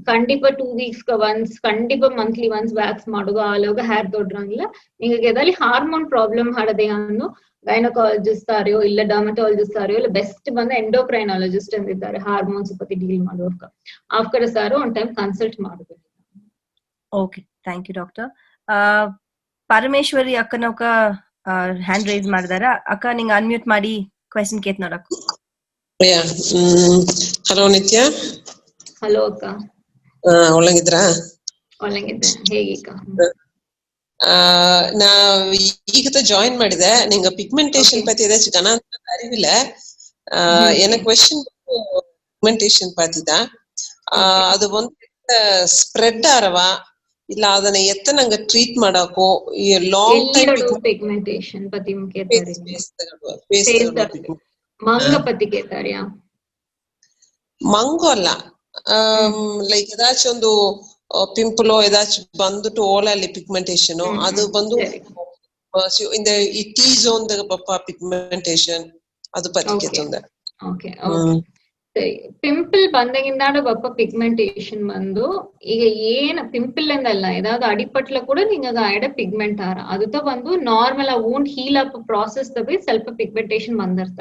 ಕಂಡಿಪ 2 weeks ಒನ್ಸ್ ಕಂಡಿಪ ಮಂತ್ಲಿ ಒನ್ಸ್ ವ್ಯಾಕ್ಸ್ ಮಾಡುದು ಆಲೋಗ ಹೇರ್ ದೊಡ್ಡ್ರಂಗಿಲ್ಲ ನಿಂಗೆ ಎದಲ್ಲಿ ಹಾರ್ಮೋನ್ ಪ್ರಾಬ್ಲಮ್ ಹಾಡದೆ ಅನ್ನು ಗೈನಕಾಲಜಿಸ್ಟ್ ಆರೆಯೋ ಇಲ್ಲ ಡರ್ಮಟಾಲಜಿಸ್ಟ್ ಆರೆಯೋ ಇಲ್ಲ ಬೆಸ್ಟ್ ಬಂದ ಎಂಡೋಕ್ರೈನಾಲಜಿಸ್ಟ್ ಅಂದಿದ್ದಾರೆ ಹಾರ್ಮೋನ್ಸ್ ಪತಿ ಡೀಲ್ ಮಾಡೋರ್ಕ ಆಫ್ಕರ್ ಸಾರು ಒನ್ ಟೈಮ್ ಕನ್ಸಲ್ಟ್ ಮಾಡುದು okay thank you doctor Parameshwari ಅಕ್ಕನ ಹ್ಯಾಂಡ್ ರೈಸ್ ಮಾಡಿದಾರ ಅಕ್ಕ ನಿಂಗೆ ಅನ್ಮ್ಯೂಟ್ ಮಾಡಿ ಕ್ವೆಶ್ಚನ್ ಕೇತ್ ನೋಡಕ್ ಹಲೋ ನಿತ್ಯ ಹಲೋ ಅಕ್ಕ ಒಳ್ಳಂಗಿದ್ರಾ ಒಳ್ಳಂಗಿದ್ದೆ ಹೇಗೀಗ ನಾ ಈಗ ಜಾಯಿನ್ ಮಾಡಿದೆ ನಿಂಗ ಪಿಗ್ಮೆಂಟೇಶನ್ பத்தி ஏதாச்சும் கனா அறிவில்ல எனக்கு क्वेश्चन ಪಿಗ್ಮೆಂಟೇಶನ್ பத்திதான் ಅದು ಒಂದು ಸ್ಪ್ರೆಡ್ ಆರವಾ ಇಲ್ಲ ಅದನ್ನ ಎತ್ತ ನಂಗೆ ಟ್ರೀಟ್ ಮಾಡಾಕೋ ಲಾಂಗ್ ಟೈಮ್ ಪಿಗ್ಮೆಂಟೇಶನ್ ಪತಿ ಮಂಗ ಪತಿ ಕೇತಾರ್ಯಾ ಮಂಗು ಅಲ್ಲ ಲೈಕ್ ಏದಾச்சும் ಒಂದು ಪಿಂಪಲೋ ಏದಾச்சுം ಬಂದುಟ್ಟು ಓಲಲ್ಲಿ ಪಿಗ್ಮೆಂಟೇಶನ್ ಅದು ಬಂದು இந்த ಟಿ ಝೋನ್ ಪಪ್ಪ ಪಿಗ್ಮೆಂಟೇಶನ್ ಅದು ಪತಿ ಕೇತೊಂದ ಓಕೆ ಪಿಂಪಲ್ ಬಂದಾಗಿಂದಾಡ ಬಪ್ಪ ಪಿಗ್ಮೆಂಟೇಶನ್ ಬಂದು ಈಗ ಏನ್ ಪಿಂಪಲ್ ಅಂದಲ್ಲ ஏதாவது ಅಡಿಪಟ್ಲ ಕೂಡ ನಿಂಗ ಆಯ್ಡ ಪಿಗ್ಮೆಂಟ್ ಆರ ಅದು ಬಂದು ನಾರ್ಮಲ್ ಆ ವೂಂಡ್ ಹೀಲ್ ಅಪ್ ಪ್ರಾಸೆಸ್ ತಬಿ ಸ್ವಲ್ಪ ಪಿಗ್ಮೆಂಟೇಶನ್ ಬಂದಿರ್ತ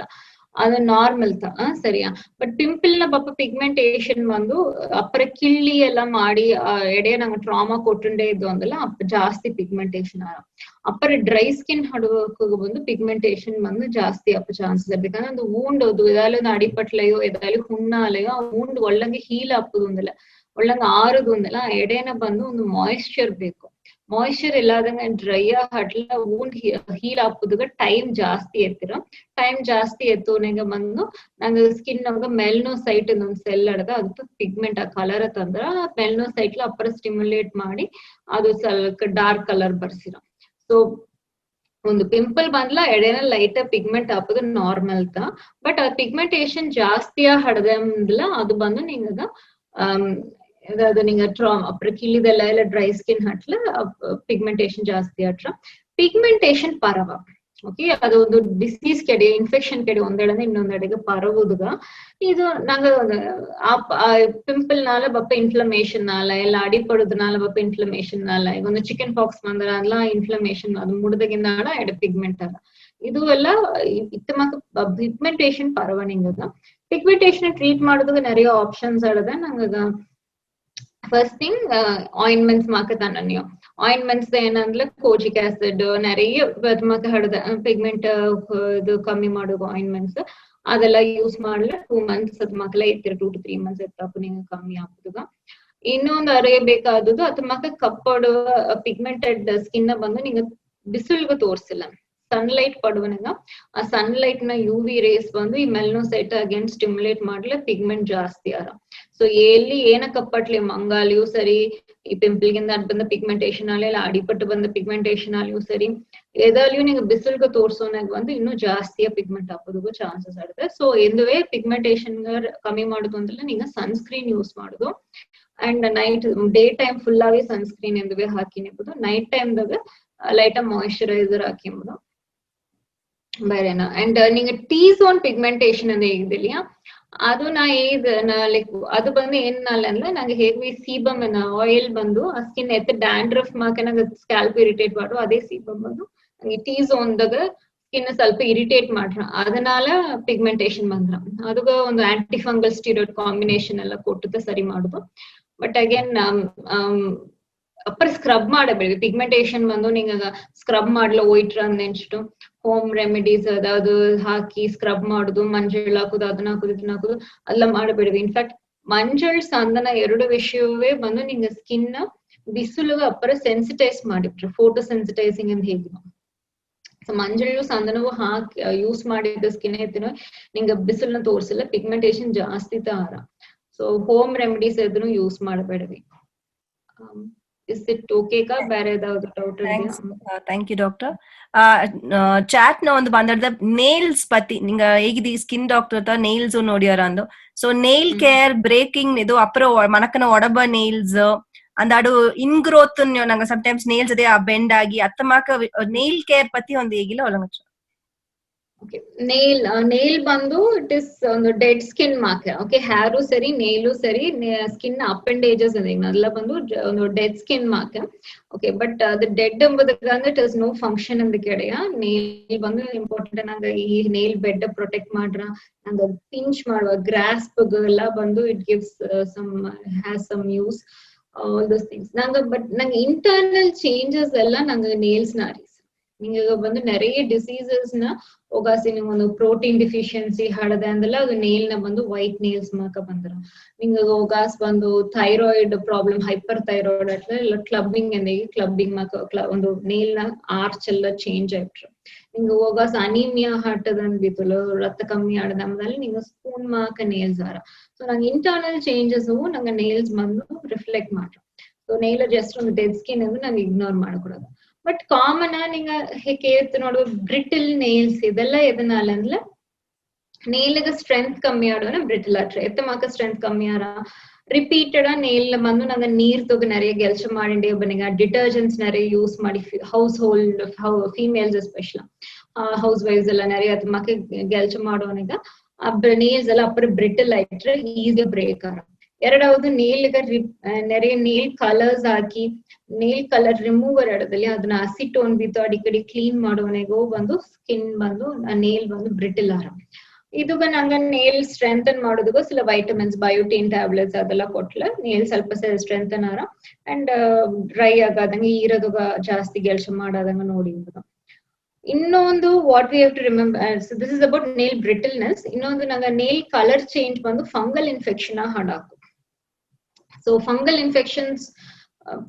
ಅದು ನಾರ್ಮಲ್ ಸರಿಯಾ ಬಟ್ ಪಿಂಪಲ್ ನ ಬಪ್ಪ ಪಿಗ್ಮೆಂಟೇಶನ್ ಬಂದು ಅಪ್ಪರ ಕಿಳ್ಳಿ ಎಲ್ಲ ಮಾಡಿ ಎಡೆ ನಂಗೆ ಟ್ರಾಮಾ ಕೊಟ್ಟುಂಡೇ ಇದ್ದು ಅಂದಲ್ಲ ಅಪ್ಪ ಜಾಸ್ತಿ ಪಿಗ್ಮೆಂಟೇಶನ್ ಆರ ಅಪ್ಪರ ಡ್ರೈ ಸ್ಕಿನ್ ಹಡುವಕ್ಕೆ ಬಂದು ಪಿಗ್ಮೆಂಟೇಶನ್ ಬಂದು ಜಾಸ್ತಿ ಅಪ್ಪ ಚಾನ್ಸಸ್ ಇರ್ಬೇಕಂದ್ರೆ ಒಂದು ವೂಂಡ್ ಅದು ಏದಾലും ಅಡಿಪಟ್ಲೆಯೋ ಏದಾലും ಹುಣ್ಣಾಲೆಯೋ ಆ ವೂಂಡ್ ಒಳ್ಳಂಗೆ ಹೀಲ್ ಹಾಪುದು ಒಂದಲ್ಲ ಒಳ್ಳಂಗೆ ಆರುದು ಒಂದಲ್ಲ ಎಡೆನ ಬಂದು ಒಂದು ಮಾಯಿಶ್ಚರ್ ಬೇಕು ಮಾಯಿಶ್ಚರ್ ಇಲ್ಲಾದಂಗ ಡ್ರೈ ಹಟ್ಲ ವೂಂಡ್ ಹೀಲ್ ಹಾಪುದಾಗ ಟೈಮ್ ಜಾಸ್ತಿ ಎತ್ತಿರ ಟೈಮ್ ಜಾಸ್ತಿ ಎತ್ತೋನೆಗ ಬಂದು ನಂಗೆ ಸ್ಕಿನ್ ನಮ್ಗೆ ಮೆಲ್ನೋಸೈಟ್ ಒಂದು ಸೆಲ್ ಅಡದ ಅದಕ್ಕೆ ಪಿಗ್ಮೆಂಟ್ ಆ ಕಲರ್ ತಂದ್ರ ಮೆಲ್ನೋಸೈಟ್ಲ ಅಪ್ಪರ ಸ್ಟಿಮ್ಯುಲೇಟ್ ಮಾಡಿ ಅದು ಸ್ವಲ್ಪ ಡಾರ್ಕ್ ಕಲರ್ ಬರ್ಸಿರ ಸೊ ಒಂದು ಪಿಂಪಲ್ ಬಂದ್ಲ ಎಡೆನ ಲೈಟ್ ಪಿಗ್ಮೆಂಟ್ ಹಾಪುದು ನಾರ್ಮಲ್ ತ ಬಟ್ ಆ ಪಿಗ್ಮೆಂಟೇಶನ್ ಜಾಸ್ತಿಯ ಹಡದಂದ್ಲ ಅದು ಬಂದು ನಿಂಗದ ಅದಾದ ನಿಂಗ ಅಪ್ರ ಕಿಳಿದೆಲ್ಲ ಎಲ್ಲ ಡ್ರೈ ಸ್ಕಿನ್ ಹಟ್ಲ ಪಿಗ್ಮೆಂಟೇಶನ್ ಜಾಸ್ತಿ ಹಟ್ರ ಪಿಗ್ಮೆಂಟೇಶನ್ ಪರವ ಓಕೆ ಅದು ಒಂದು ಡಿಸೀಸ್ ಕೆಡೆ ಇನ್ಫೆಕ್ಷನ್ ಕೆಡೆ ಒಂದೆಡೆ ಇನ್ನೊಂದೆಡೆಗೆ ಪರವುದುಗ ಇದು ನಂಗೆ ಪಿಂಪಲ್ ನಾಲ ಬಪ್ಪ ಇನ್ಫ್ಲಮೇಷನ್ ನಾಲ ಎಲ್ಲ ಅಡಿಪಡುದನಾಲ ಬಪ್ಪ ಇನ್ಫ್ಲಮೇಷನ್ ನಾಲ ಈಗ ಒಂದು ಚಿಕನ್ ಪಾಕ್ಸ್ ಬಂದಲ್ಲ ಇನ್ಫ್ಲಮೇಷನ್ ಅದು ಮುಡ್ದಗಿಂದಾಡ ಎಡೆ ಪಿಗ್ಮೆಂಟ್ ಅಲ್ಲ ಇದು ಎಲ್ಲ ಇತ್ತಮಕ್ಕ ಪಿಗ್ಮೆಂಟೇಶನ್ ಪರವ ನಿಂಗದ ಪಿಗ್ಮೆಂಟೇಶನ್ ಟ್ರೀಟ್ ಮಾಡೋದಕ್ಕೆ நிறைய ಆಪ್ಷನ್ಸ್ ಅಳದ ನಂಗದ ಫಸ್ಟ್ ಥಿಂಗ್ ಆಯಿಂಟ್ಮೆಂಟ್ಸ್ ಮಾಕತಾನ ನೀವು ಆಯಿಂಟ್ಮೆಂಟ್ಸ್ ಏನಂದ್ರೆ ಕೋಜಿಕ್ ಆಸಿಡ್ நிறைய ಮಕ್ಕ ಹಡದ ಪಿಗ್ಮೆಂಟ್ ಇದು ಕಮ್ಮಿ ಮಾಡೋದು ಆಯಿಂಟ್ಮೆಂಟ್ಸ್ ಅದೆಲ್ಲ ಯೂಸ್ ಮಾಡ್ಲ 2 months ಅದ್ ಮಕ್ಕಳ ಇರ್ತಿರ 2 to 3 months ಎತ್ತಾಕು ನಿಂಗೆ ಕಮ್ಮಿ ಆಗ್ತದ ಇನ್ನೊಂದು ಅರಿಯಬೇಕಾದದ್ದು ಅದ್ ಮಕ್ಕ ಕಪ್ಪಡು ಪಿಗ್ಮೆಂಟೆಡ್ ಸ್ಕಿನ್ ಬಂದು ನಿಂಗೆ ಬಿಸಿಲ್ಗೆ ತೋರ್ಸಿಲ್ಲ ಸನ್ಲೈಟ್ ಪಡುವನಾಗ ಆ ಸನ್ಲೈಟ್ ನ ಯುವಿ ರೇಸ್ ಬಂದು ಈ ಮೆಲ್ನೋಸೈಟ್ ಅಗೇನ್ ಸ್ಟಿಮ್ಯುಲೇಟ್ ಮಾಡ್ಲೆ ಪಿಗ್ಮೆಂಟ್ ಜಾಸ್ತಿ ಆರ. ಸೊ ಎಲ್ಲಿ ಏನಕ್ಕಪ್ಪಟ್ಲಿ ಮಂಗಾಲಿಯೂ ಸರಿ, ಈ ಪಿಂಪಲ್ಗಿಂದ ಬಂದ ಪಿಗ್ಮೆಂಟೇಶನ್ ಆಗಲಿ ಇಲ್ಲ ಅಡಿಪಟ್ಟು ಬಂದ ಪಿಗ್ಮೆಂಟೇಶನ್ ಆಗಲಿಯೂ ಸರಿ, ಎದಲ್ಲಿಯೂ ನಿಂಗೆ ಬಿಸಿಲ್ಗೆ ತೋರ್ಸೋನಾಗ ಬಂದು ಇನ್ನೂ ಜಾಸ್ತಿಯ ಪಿಗ್ಮೆಂಟ್ ಹಾಕೋದಕ್ಕೂ ಚಾನ್ಸಸ್ ಆಗುತ್ತೆ. ಸೊ ಎಂದುವೇ ಪಿಗ್ಮೆಂಟೇಶನ್ ಕಮ್ಮಿ ಮಾಡುದು ಅಂದ್ರೆ ನಿಂಗೆ ಸನ್ಸ್ಕ್ರೀನ್ ಯೂಸ್ ಮಾಡುದು. And night day time full ಆಗಿ ಸನ್ಸ್ಕ್ರೀನ್ ಎಂದುವೇ ಹಾಕಿ ನಿಂಬುದು, ನೈಟ್ ಟೈಮ್ದಾಗ ಲೈಟ್ ಮಾಯಿಶ್ಚರೈಸರ್ ಹಾಕಿ ಎಂಬುದು ಬೇರೆನಾ. ಅಂಡ್ ನಿಂಗೆ ಟೀ ಝೋನ್ ಪಿಗ್ಮೆಂಟೇಶನ್ ಅಂತ ಹೇಗಿದಿಲ್ಲ, ಅದು ಲೈಕ್ ಅದು ಬಂದು ಏನಲ್ಲ ಅಂದ್ರೆ ನಂಗೆ ಹೇಗೆ ಸೀಬಮ್ ಆಯಿಲ್ ಬಂದು ಆ ಸ್ಕಿನ್ ಎತ್ತ ಡ್ಯಾಂಡ್ರಫ್ ಮಾಕ ನಂಗೆ ಸ್ಕ್ಯಾಲ್ಪ್ ಇರಿಟೇಟ್ ಮಾಡು, ಅದೇ ಸೀಬಮ್ ಬಂದು ನಂಗೆ ಟೀ ಝೋನ್ದಾಗ ಸ್ಕಿನ್ ಸ್ವಲ್ಪ ಇರಿಟೇಟ್ ಮಾಡ್ರ, ಅದನ್ನಾಲ ಪಿಗ್ಮೆಂಟೇಶನ್ ಬಂದ್ರ ಅದಗ ಒಂದು ಆಂಟಿ ಫಂಗಲ್ ಸ್ಟೀರಾಯ್ಡ್ ಕಾಂಬಿನೇಷನ್ ಎಲ್ಲ ಕೊಟ್ಟುತ್ತ ಸರಿ ಮಾಡುದು. ಬಟ್ ಅಗೇನ್ ಅಪ್ಪರ್ ಸ್ಕ್ರಬ್ ಮಾಡಬೇಡಿ. ಪಿಗ್ಮೆಂಟೇಶನ್ ಬಂದು ನಿಂಗ ಸ್ಕ್ರಬ್ ಮಾಡ್ಲ ಒಯ್ಟ್ರ ನೆನ್ಸ್ಟು ಹೋಮ್ ರೆಮಿಡೀಸ್ ಅದಾವುದು ಹಾಕಿ ಸ್ಕ್ರಬ್ ಮಾಡುದು, ಮಂಜಳ್ ಹಾಕುದು, ಅದನ್ನ ಹಾಕುದು ಇದನ್ನ ಹಾಕುದು ಎಲ್ಲ ಮಾಡಬೇಡಿ. ಇನ್ಫ್ಯಾಕ್ಟ್ ಮಂಜಳ್ ಸಂದನ ಎರಡು ವಿಷಯವೇ ಬಂದು ನಿಂಗ ಸ್ಕಿನ್ ಬಿಸಿಲು ಅಪ್ಪರ ಸೆನ್ಸಿಟೈಸ್ ಮಾಡಿಬಿಟ್ರೆ, ಫೋಟೋ ಸೆನ್ಸಿಟೈಸಿಂಗ್ ಅಂತ ಹೇಳಿ ಸೊ ಮಂಜಳು ಸಂದನವು ಹಾಕಿ ಯೂಸ್ ಮಾಡಿದ ಸ್ಕಿನ್ ಐತಿನೋ ನಿಂಗ ಬಿಸಿಲನ್ನ ತೋರ್ಸಿಲ್ಲ, ಪಿಗ್ಮೆಂಟೇಶನ್ ಜಾಸ್ತಿ ತಾರ. ಸೊ ಹೋಮ್ ರೆಮಿಡೀಸ್ ಎದ್ರು ಯೂಸ್ ಮಾಡಬೇಡ್ರಿ. ಇಸ್ ಇಟ್ ಓಕೆ ಕಾ? ಬೇರೆ ಯಾವ್ದು ಡೌಟ್ ಇದೆಯಾ? Thank you doctor. ಚಾಟ್ ನ ಒಂದು ಬಂದ ನೇಲ್ಸ್ ಪತಿ ನಿಂಗ ಹೇಗಿದೆ ಸ್ಕಿನ್ ಡಾಕ್ಟರ್ ನೇಲ್ಸ್ ನೋಡಿಯಾರ ಅಂದು. ಸೊ ನೇಲ್ ಕೇರ್ ಬ್ರೇಕಿಂಗ್ ಇದು ಅಪ್ರ ಮನಕನ ಒಡಬ ನೇಲ್ಸ್ ಅಂದಾಡು ಇನ್ಗ್ರೋತ್ ನಂಗೆ ಸಮ್ಟೈಮ್ಸ್ ನೇಲ್ಸ್ ಅದೇ ಬೆಂಡ್ ಆಗಿ ಅತ್ತಮಾಕ ನೇಲ್ ಕೇರ್ ಪತಿ ಒಂದು ಹೇಗಿಲ್ಲ ಒಳಂಗ. ನೇಲ್ ಬಂದು ಇಟ್ ಇಸ್ ಒಂದು ಡೆಡ್ ಸ್ಕಿನ್ ಮಾರ್ಕ್. ಓಕೆ, ಹೇರು ಸರಿ, ನೇಲು ಸರಿ, ಸ್ಕಿನ್ ಅಪೆಂಡೇಜಸ್ ಅದೆಲ್ಲ ಬಂದು ಒಂದು dead skin mark. Okay, but ಅದು ಡೆಡ್ ಎಂಬುದಕ್ಕೆ ಅಂದ್ರೆ ಇಟ್ ಇಸ್ ನೋ ಫಂಕ್ಷನ್ ಎಂದ ಕೆಡೆಯ. ನೇಲ್ ಬಂದು ಇಂಪಾರ್ಟೆಂಟ್. ನಂಗೆ ಈ ನೇಲ್ ಬೆಡ್ ಪ್ರೊಟೆಕ್ಟ್ ಮಾಡ್ರ, ನಂಗೆ ಪಿಂಚ್ ಮಾಡುವ ಗ್ರಾಸ್ಪ್ ಎಲ್ಲ ಬಂದು it gives has some use, all those things. But ನಂಗೆ ಇಂಟರ್ನಲ್ ಚೇಂಜಸ್ ಎಲ್ಲ ನಂಗೆ ನೇಲ್ಸ್ ನ ನಿಂಗ ಬಂದು நிறைய ಡಿಸೀಸಸ್ ನ ಹೋಗಾಸಿ ನಿಂಗೆ ಒಂದು ಪ್ರೋಟೀನ್ ಡಿಫಿಷಿಯನ್ಸಿ ಹಡದೆ ಅಂದಲ್ಲ ಅದು ನೇಲ್ ನ ಬಂದು ವೈಟ್ ನೇಲ್ಸ್ ಮಾಕ ಬಂದ್ರ. ನಿಂಗ ಹೋಗಾಸ್ ಬಂದು ಥೈರಾಯ್ಡ್ ಪ್ರಾಬ್ಲಮ್, ಹೈಪರ್ ಥೈರಾಯ್ಡ್ ಅಟ್ಲ ಕ್ಲಬ್ಬಿಂಗ್ ಎಂದಿಗೆ ಕ್ಲಬ್ಬಿಂಗ್ ಮಾಕ ಒಂದು ನೇಲ್ ನ ಆರ್ಚ್ ಎಲ್ಲ ಚೇಂಜ್ ಆಯ್ತು. ನಿಂಗ ಹೋಗಾಸ್ ಅನಿಮಿಯಾ ಹಟ್ಟದಂದ್ ಬಿತ್ತಲು ರಕ್ತ ಕಮ್ಮಿ ಆಡದಲ್ಲಿ ನಿಂಗ ಸ್ಪೂನ್ ಮಾಕ ನೇಲ್ಸ್ ಆರ. ಸೊ ನಂಗೆ ಇಂಟರ್ನಲ್ ಚೇಂಜಸ್ ನಂಗೆ ನೇಲ್ಸ್ ಬಂದು ರಿಫ್ಲೆಕ್ಟ್ ಮಾಡ್ರ. ಸೊ ನೇಲ್ ಜಸ್ಟ್ ಒಂದು ಡೆಡ್ ಸ್ಕಿನ್ ಎಂದು ನಂಗೆ ಇಗ್ನೋರ್ ಮಾಡ್ಕೊಡೋದು. ಬಟ್ ಕಾಮನ್ ನಿಂಗ ಕೇಳ್ತು ನೋಡುವ ಬ್ರಿಟಲ್ ನೇಲ್ಸ್ ಇದೆಲ್ಲ ಎದನಾಲ ಅಂದ್ರೆ ನೇಲ್ಗ ಸ್ಟ್ರೆಂತ್ ಕಮ್ಮಿ ಆಡುವನ ಬ್ರಿಟಲ್ ಆಟ್ರೆ ಎತ್ತಮಾಕ ಸ್ಟ್ರೆಂತ್ ಕಮ್ಮಿ ಆರ. ರಿಪೀಟೆಡ್ ನೇಲ್ ಬಂದು ನಂಗೆ ನೀರ್ ತೊಗ நிறைய ಗೆಲ್ಚ ಮಾಡಿ ಬನ್ನಿಗ ಡಿಟರ್ಜೆಂಟ್ಸ್ நிறைய ಯೂಸ್ ಮಾಡಿ house hold females special house wives ಎಲ್ಲ நிறைய ಅತ್ತಮಾಕ ಗೆಲ್ಚ ಮಾಡುವನಿಗ ನೇಲ್ಸ್ ಎಲ್ಲ ಅಪ್ಪರ ಬ್ರಿಟಲ್ ಆಯ್ಟ್ರೆ ಈಸಿ ಬ್ರೇಕ್ ಆರ. ಎರಡಾவது ನೇಲ್ಗ நிறைய ನೇಲ್ ಕಲರ್ಸ್ ಹಾಕಿ ನೇಲ್ ಕಲರ್ ರಿಮೂವರ್ ಆಡದಲ್ಲಿ ಅದನ್ನ ಅಸಿಟೋನ್ ಬಿತ್ತು ಅಡಿಕಡಿ ಕ್ಲೀನ್ ಮಾಡುವನೆಗೋ ಬಂದು ಸ್ಕಿನ್ ಬಂದು ನೇಲ್ ಬಂದು ಬ್ರಿಟಲ್ ಆರ. ಇದುಗ ನಂಗೆ ನೇಲ್ ಸ್ಟ್ರೆಂಥನ್ ಮಾಡೋದಕ್ಕೂ ಸಿಲ ವೈಟಮಿನ್ಸ್ ಬಯೋಟಿನ್ ಟ್ಯಾಬ್ಲೆಟ್ಸ್ ಅದೆಲ್ಲ ಕೊಟ್ಲ ನೇಲ್ ಸ್ವಲ್ಪ ಸ್ಟ್ರೆಂಥನ್ ಆರ. ಅಂಡ್ ಡ್ರೈ ಆಗಾದಂಗೆ ಈರದುಗ ಜಾಸ್ತಿ ಗೆಲ್ಸ ಮಾಡಾದಂಗ ನೋಡಿ. ಇನ್ನೊಂದು what we have to remember, so this is about nail brittleness. ಇನ್ನೊಂದು ನಂಗೆ ನೇಲ್ ಕಲರ್ ಚೇಂಜ್ ಬಂದು ಫಂಗಲ್ ಇನ್ಫೆಕ್ಷನ್ ಹಾಡಾಕು. ಸೊ ಫಂಗಲ್ ಇನ್ಫೆಕ್ಷನ್ಸ್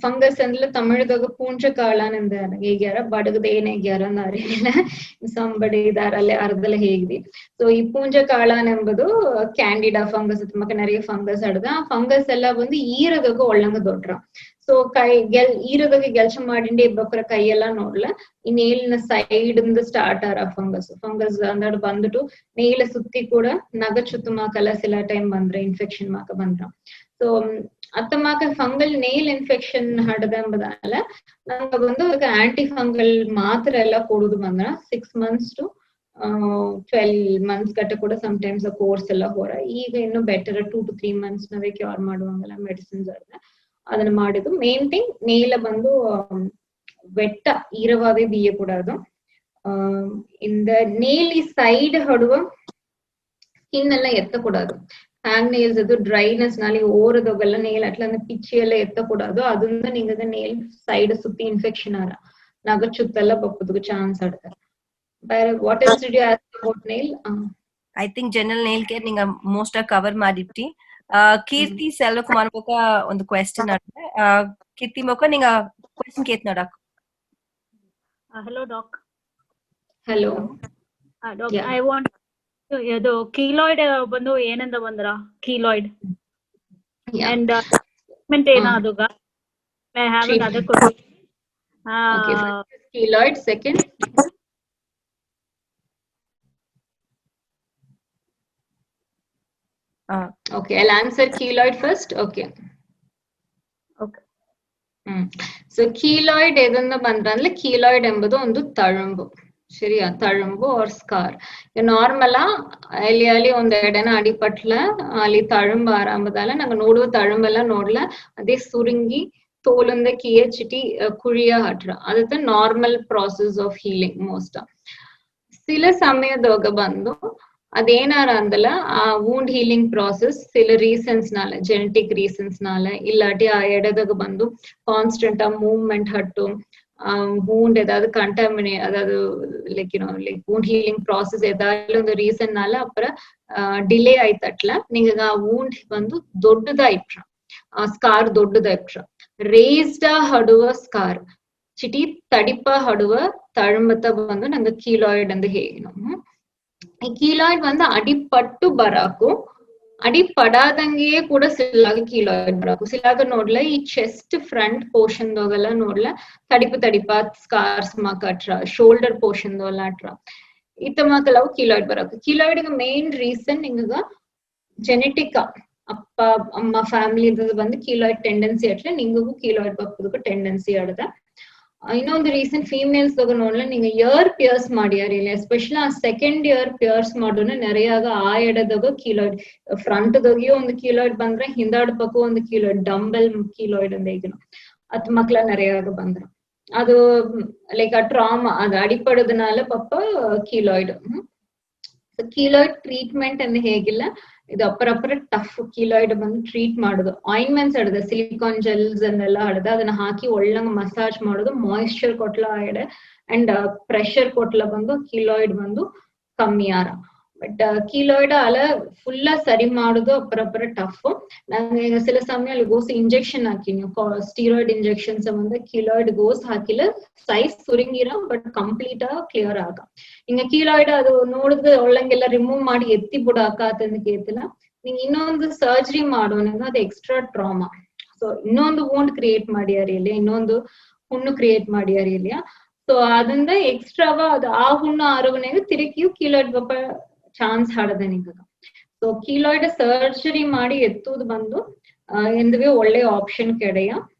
ಫಂಗಸ್ ಅಂದ್ರೆ ತಮಿಳ್ದಾಗ ಪೂಂಚ ಕಾಳನಂದ ಹೇಗ್ಯಾರ ಬಡಗದ ಏನ್ ಹೇಗ್ಯಾರ ಅಂತ ಅರಿಯಿಲ್ಲ, ಸಂಬಡಿ ಇದಾರಲ್ಲೇ ಅರ್ಧಲ್ಲ ಹೇಗಿದೆ. ಸೊ ಈ ಪೂಂಜ ಕಾಳನ್ ಎಂಬುದು ಕ್ಯಾಂಡಿಡಾ ಫಂಗಸ್ ತುಂಬಾ நிறைய ಫಂಗಸ್ ಆಡದ. ಆ ಫಂಗಸ್ ಎಲ್ಲ ಬಂದು ಈರದಾಗ ಒಳ್ಳಂಗ ದೊಡ್ರ. ಸೊ ಈರದಾಗ ಗೆಲ್ಚ ಮಾಡಿಂಡೆ ಇಬ್ಬಕ್ರ ಕೈಯೆಲ್ಲ ನೋಡ್ಲ ಈ ನೇಲ್ನ ಸೈಡ್ ಸ್ಟಾರ್ಟ್ ಆರ ಫಂಗಸ್ ಅಂದಾಡು ಬಂದ್ಬಿಟ್ಟು ನೇಲ ಸುತ್ತಿ ಕೂಡ ನಗ ಚುತ್ತು ಮಾಕಲ್ಲ ಸಿಲ ಟೈಮ್ ಬಂದ್ರೆ ಇನ್ಫೆಕ್ಷನ್ ಮಾಕ ಬಂದ್ರ. ಸೊ ಅತ್ತಮಾಕ ಫಂಗಲ್ ನೇಲ್ ಇನ್ಫೆಕ್ಷನ್ ಹಡದಂಬದಲ್ಲ ನಂಗೆ ಬಂದು ಆಂಟಿ ಫಂಗಲ್ ಮಾತ್ರ ಎಲ್ಲ ಕೊಡುದು ಬಂದ್ರ 6 months to 12 months ಗಟ್ಟ ಕೂಡ ಸಮ್ಟೈಮ್ಸ್ ಕೋರ್ಸ್ ಎಲ್ಲ ಹೊರ. ಈಗ ಇನ್ನು ಬೆಟರ್ 2 to 3 months ನವೇ ಕ್ಯೂರ್ ಮಾಡುವಂಗಲ್ಲ ಮೆಡಿಸಿನ್ಸ್ ಅದನ್ನ ಮಾಡಿದ್ದು. ಮೇನ್ ಥಿಂಗ್ ನೇಲ ಬಂದು வெட்ட ஈரவாவே வீயக்கூடாது. இந்த நேலி சைடு ஹடுவ ಸ್ಕಿನ್ ಎಲ್ಲ ಎತ್ತಕೂಡದು. ಹ್ಯಾಂಗ್ ನೇಲ್ಸ್ ಅದು ಡ್ರೈನೆಸ್ ನಲ್ಲಿ ಓರದೋಗೆಲ್ಲ ನೇಲ್ ಅಟ್ಲ ಪಿಚ್ಚಿ ಎಲ್ಲ ಎತ್ತಕೂಡದು. ಅದನ್ನ ನಿಂಗದ ನೇಲ್ ಸೈಡ್ ಸುತ್ತಿ ಇನ್ಫೆಕ್ಷನ್ ಆರ ನಗ ಚುತ್ತೆಲ್ಲ ಬಪ್ಪದಕ್ಕೆ ಚಾನ್ಸ್ ಆಡ್ತಾರೆ. ಬೇರೆ what else did you ask about nail? I think general nail care ನಿಂಗ ಮೋಸ್ಟ್ ಕವರ್ ಮಾಡಿಟ್ಟಿ. ಕೀರ್ತಿ ಸೆಲ್ವಕುಮಾರ್ ಬೊಕ ಒಂದು ಕ್ವೆಶ್ಚನ್ ಆಡ್ರೆ ಕೀರ್ತಿ ಬೊಕ ನಿಂಗ ಕ್ವೆಶ್ಚನ್ ಕೇತ್ ನೋಡಕ್. Hello doc. Hello. Doctor, Yeah. I want ಇದು ಕೀಲಾಯ್ಡ್ ಬಂದು ಏನಂದ ಬಂದ್ರ ಕೀಲಾಯ್ಡ್ Yeah. ಅಂಡ್ ಟ್ರೀಟ್ಮೆಂಟ್ ಏನಾದುಗ I have Treatment. Other question Okay. First is keloid. Second. Okay. I'll answer keloid first. Okay. Okay so keloid ಎದನ್ನ ಬಂದ್ರ ಅಂದ್ರೆ ಕೀಲಾಯ್ಡ್ ಎಂಬುದು ಒಂದು ತಳಂಬು, ಸರಿಯಾ? ತಳಂಬು ಆರ್ ಸ್ಕಾರ್. ನಾರ್ಮಲಾ ಅಲ್ಲಿ ಒಂದ್ ಎಡೆನ ಅಡಿಪಟ್ಲ ಅಲ್ಲಿ ತಳಂಬು ಆರಂಭದಲ್ಲ ನಂಗೆ ನೋಡುವ ತಳಂಬೆಲ್ಲ ನೋಡ್ಲ ಅದೇ ಸುರುಂಗಿ ತೋಲಂದ ಕಿಯಚಿಟಿ ಕುಳಿಯ ಹಟ್ರ ಅದಕ್ಕೆ normal process of healing most. சில ಸಮಯದಾಗ ಬಂದು ಅದೇನಾರ ಅಂದಲ್ಲ ಆ ವೂಂಡ್ ಹೀಲಿಂಗ್ ಪ್ರಾಸೆಸ್ சில ರೀಸನ್ಸ್ನಾல ಜೆನೆಟಿಕ್ ರೀಸನ್ಸ್ನಾಲ ಇಲ್ಲಾಟಿ ಆ ಎಡದಾಗ ಬಂದು ಕಾನ್ಸ್ಟೆಂಟ್ ಆ ಮೂವ್ಮೆಂಟ್ ಹಟ್ಟು வூண்ட் ஏதாவது கண்டாமினே அதாவது like like wound healing process ஏதாவது ಒಂದು ರೀಸನ್ನಾல ಅப்புறம் ಡಿಲೇ ಆಯ್ತಟ್ಲ ನಿಂಗ ಆ ವೂಂಡ್ ಬಂದು ದೊಡ್ಡದಾಯ್ಟ್ರ ಆ ಸ್ಕಾರ್ ದೊಡ್ಡದಾಯ್ಟ್ರ ರೇಸ್ಡ್ ಹಡುವ ಸ್ಕಾರ್ ಚಿಟಿ ತಡಿಪ ಹಡುವ ತಳಮತ ಬಂದು ನಂಗೆ ಕೀಲಾಯ್ಡ್ ಅಂದ ಹೇನು. ಈ ಕೀಲಾಯ್ಡ್ வந்து ಅಡಿಪಟ್ಟು ಬರಾಕು ಅಡಿಪಡಾದಂಗೆಯೇ ಕೂಡ ಸಿಲಾಗ ಕೀಲಾಯ್ಡ್ ಬರಾಕು ಸಿಲಾಗ ನೋಡ್ಲ ಈ ಚೆಸ್ಟ್ ಫ್ರಂಟ್ ಪೋರ್ಷನ್ ದೋಗೆಲ್ಲ ನೋಡ್ಲ ತಡಿಪ ಸ್ಕಾರ್ಸ್ ಮಾಕಟ್ರ ಶೋಲ್ಡರ್ ಪೋರ್ಷನ್ ದೋಲ್ಲ ಅಟ್ರ ಇತ್ತ ಮಾಕಲವು ಕೀಲಾಯ್ಡ್ ಬರಾಕು. ಕೀಲಾಯ್ಡ್ ಮೇನ್ ರೀಸನ್ ನಿಂಗ ಜೆನೆಟಿಕ್ ಅಪ್ಪ ಅಮ್ಮ ಫ್ಯಾಮಿಲಿ ಬಂದು ಕೀಲಾಯ್ಡ್ ಟೆಂಡೆನ್ಸಿ ಅಟ್ಲ ನಿಂಗೂ ಕೀಲಾಯ್ಡ್ ಬಪ್ಪದಕ್ಕೂ ಟೆಂಡೆನ್ಸಿ ಆಡದ. ಇನ್ನೊಂದು ರೀಸನ್ ಫೀಮೇಲ್ಸ್ ನೋಡ್ಲ நீங்க ಇಯರ್ பியர்ஸ் ಮಾಡಿಯಾರ ಇಲ್ಲ ಎಸ್ಪೆಷಲಿ ಆ ಸೆಕೆಂಡ್ ಇಯರ್ பியர்ஸ் ಮಾಡೋಣ ನೆರೆಯಾಗ ಆ ಎಡದಾಗ ಕೀಲಾಯ್ಡ್ ಫ್ರಂಟ್ ದೋಗಿಯೋ ಒಂದು ಕೀಲಾಯ್ಡ್ ಬಂದ್ರೆ ಹಿಂದಾಡ್ ಪಕ್ಕ ಒಂದು ಕೀಲಾಯ್ಡ್ ಡಂಬೆಲ್ ಕೀಲಾಯ್ಡ್ ಅಂದ ಈಗ ಅತ್ ಮಕ್ಳ ನೆರೆಯಾಗ ಬಂದ್ರ ಅದು ಲೈಕ್ ಆ ಟ್ರಾಮಾ ಅದು ಅಡಿಪಡೋದನಾಲ ಪಪ್ಪ ಕೀಲಾಯ್ಡ್. ಕೀಲಾಯ್ಡ್ ಟ್ರೀಟ್ಮೆಂಟ್ ಅಂದ್ರೆ ಹೇಗಿಲ್ಲ ಇದು ಅಪ್ಪರಪ್ಪರ ಟಫ್ ಕೀಲಾಯ್ಡ್ ಬಂದು ಟ್ರೀಟ್ ಮಾಡುದು ಆಯಿಂಟ್ಮೆಂಟ್ಸ್ ಹಡದ ಸಿಲಿಕಾನ್ ಜೆಲ್ಸ್ ಅನ್ನೆಲ್ಲ ಹಡದ ಅದನ್ನ ಹಾಕಿ ಒಳ್ಳಂಗ ಮಸಾಜ್ ಮಾಡುದು ಮಾಯಿಶ್ಚರ್ ಕೊಟ್ಲ ಆಯ್ಡೆ ಅಂಡ್ ಪ್ರೆಷರ್ ಕೊಟ್ಲ ಬಂದು ಕೀಲಾಯ್ಡ್ ಬಂದು ಕಮ್ಮಿ ಆರ. ಬಟ್ ಕೀಲಾಯ್ಡ್ ಅಲ್ಲ ಫುಲ್ಲ ಸರಿ ಮಾಡುದು ಅಪ್ಪರಪ್ಪರ ಟಫ್. ನಂಗೆ ಈಗ ಸಿಲ ಸಮಯ ಅಲ್ಲಿ ಗೋಸ್ ಇಂಜೆಕ್ಷನ್ ಹಾಕಿನಿ ಸ್ಟೀರಾಯ್ಡ್ ಇಂಜೆಕ್ಷನ್ಸ್ ಬಂದ ಕೀಲಾಯ್ಡ್ ಗೋಸ್ ಹಾಕಿಲ್ಲ ಸೈಜ್ ಸುರಿಂಗಿರ ಬಟ್ ಕಂಪ್ಲೀಟ್ ಕ್ಲಿಯರ್ ಆಗ. ಹಿಂಗ ಕೀಲಾಯ್ಡ್ ಅದು ನೋಡಿದ್ರೆ ಒಳ್ಳಂಗೆಲ್ಲ ರಿಮೂವ್ ಮಾಡಿ ಎತ್ತಿ ಬಿಡಾಕ ಅಂತಂದು ಕೇಳ್ತಿಲ್ಲ ನಿಂಗೆ ಇನ್ನೊಂದು ಸರ್ಜರಿ ಮಾಡೋಣ ಅದು ಎಕ್ಸ್ಟ್ರಾ ಟ್ರಾಮಾ. ಸೊ ಇನ್ನೊಂದು ವೂಂಡ್ ಕ್ರಿಯೇಟ್ ಮಾಡಿಯಾರ ಇಲ್ಲಿ ಇನ್ನೊಂದು ಹುಣ್ಣು ಕ್ರಿಯೇಟ್ ಮಾಡಿಯಾರ ಇಲ್ಲಿ. ಸೊ ಅದರಿಂದ ಎಕ್ಸ್ಟ್ರಾವ ಅದು ಆ ಹುಣ್ಣು ಆರೋಗ್ಯನಾಗ ತಿರುಗಿಯೂ ಕೀಲಾಯ್ಡ್ ಬಪ್ಪ ಚಾನ್ಸ್ ಹಾಡದ ನಿಂಗ. ಸೊ ಕೀಲಾಯ್ಡ್ ಸರ್ಜರಿ ಮಾಡಿ ಎತ್ತುವುದು ಬಂದು ಎಂದುವೆ ಒಳ್ಳೆ ಆಪ್ಷನ್ ಕೆಡೆಯ.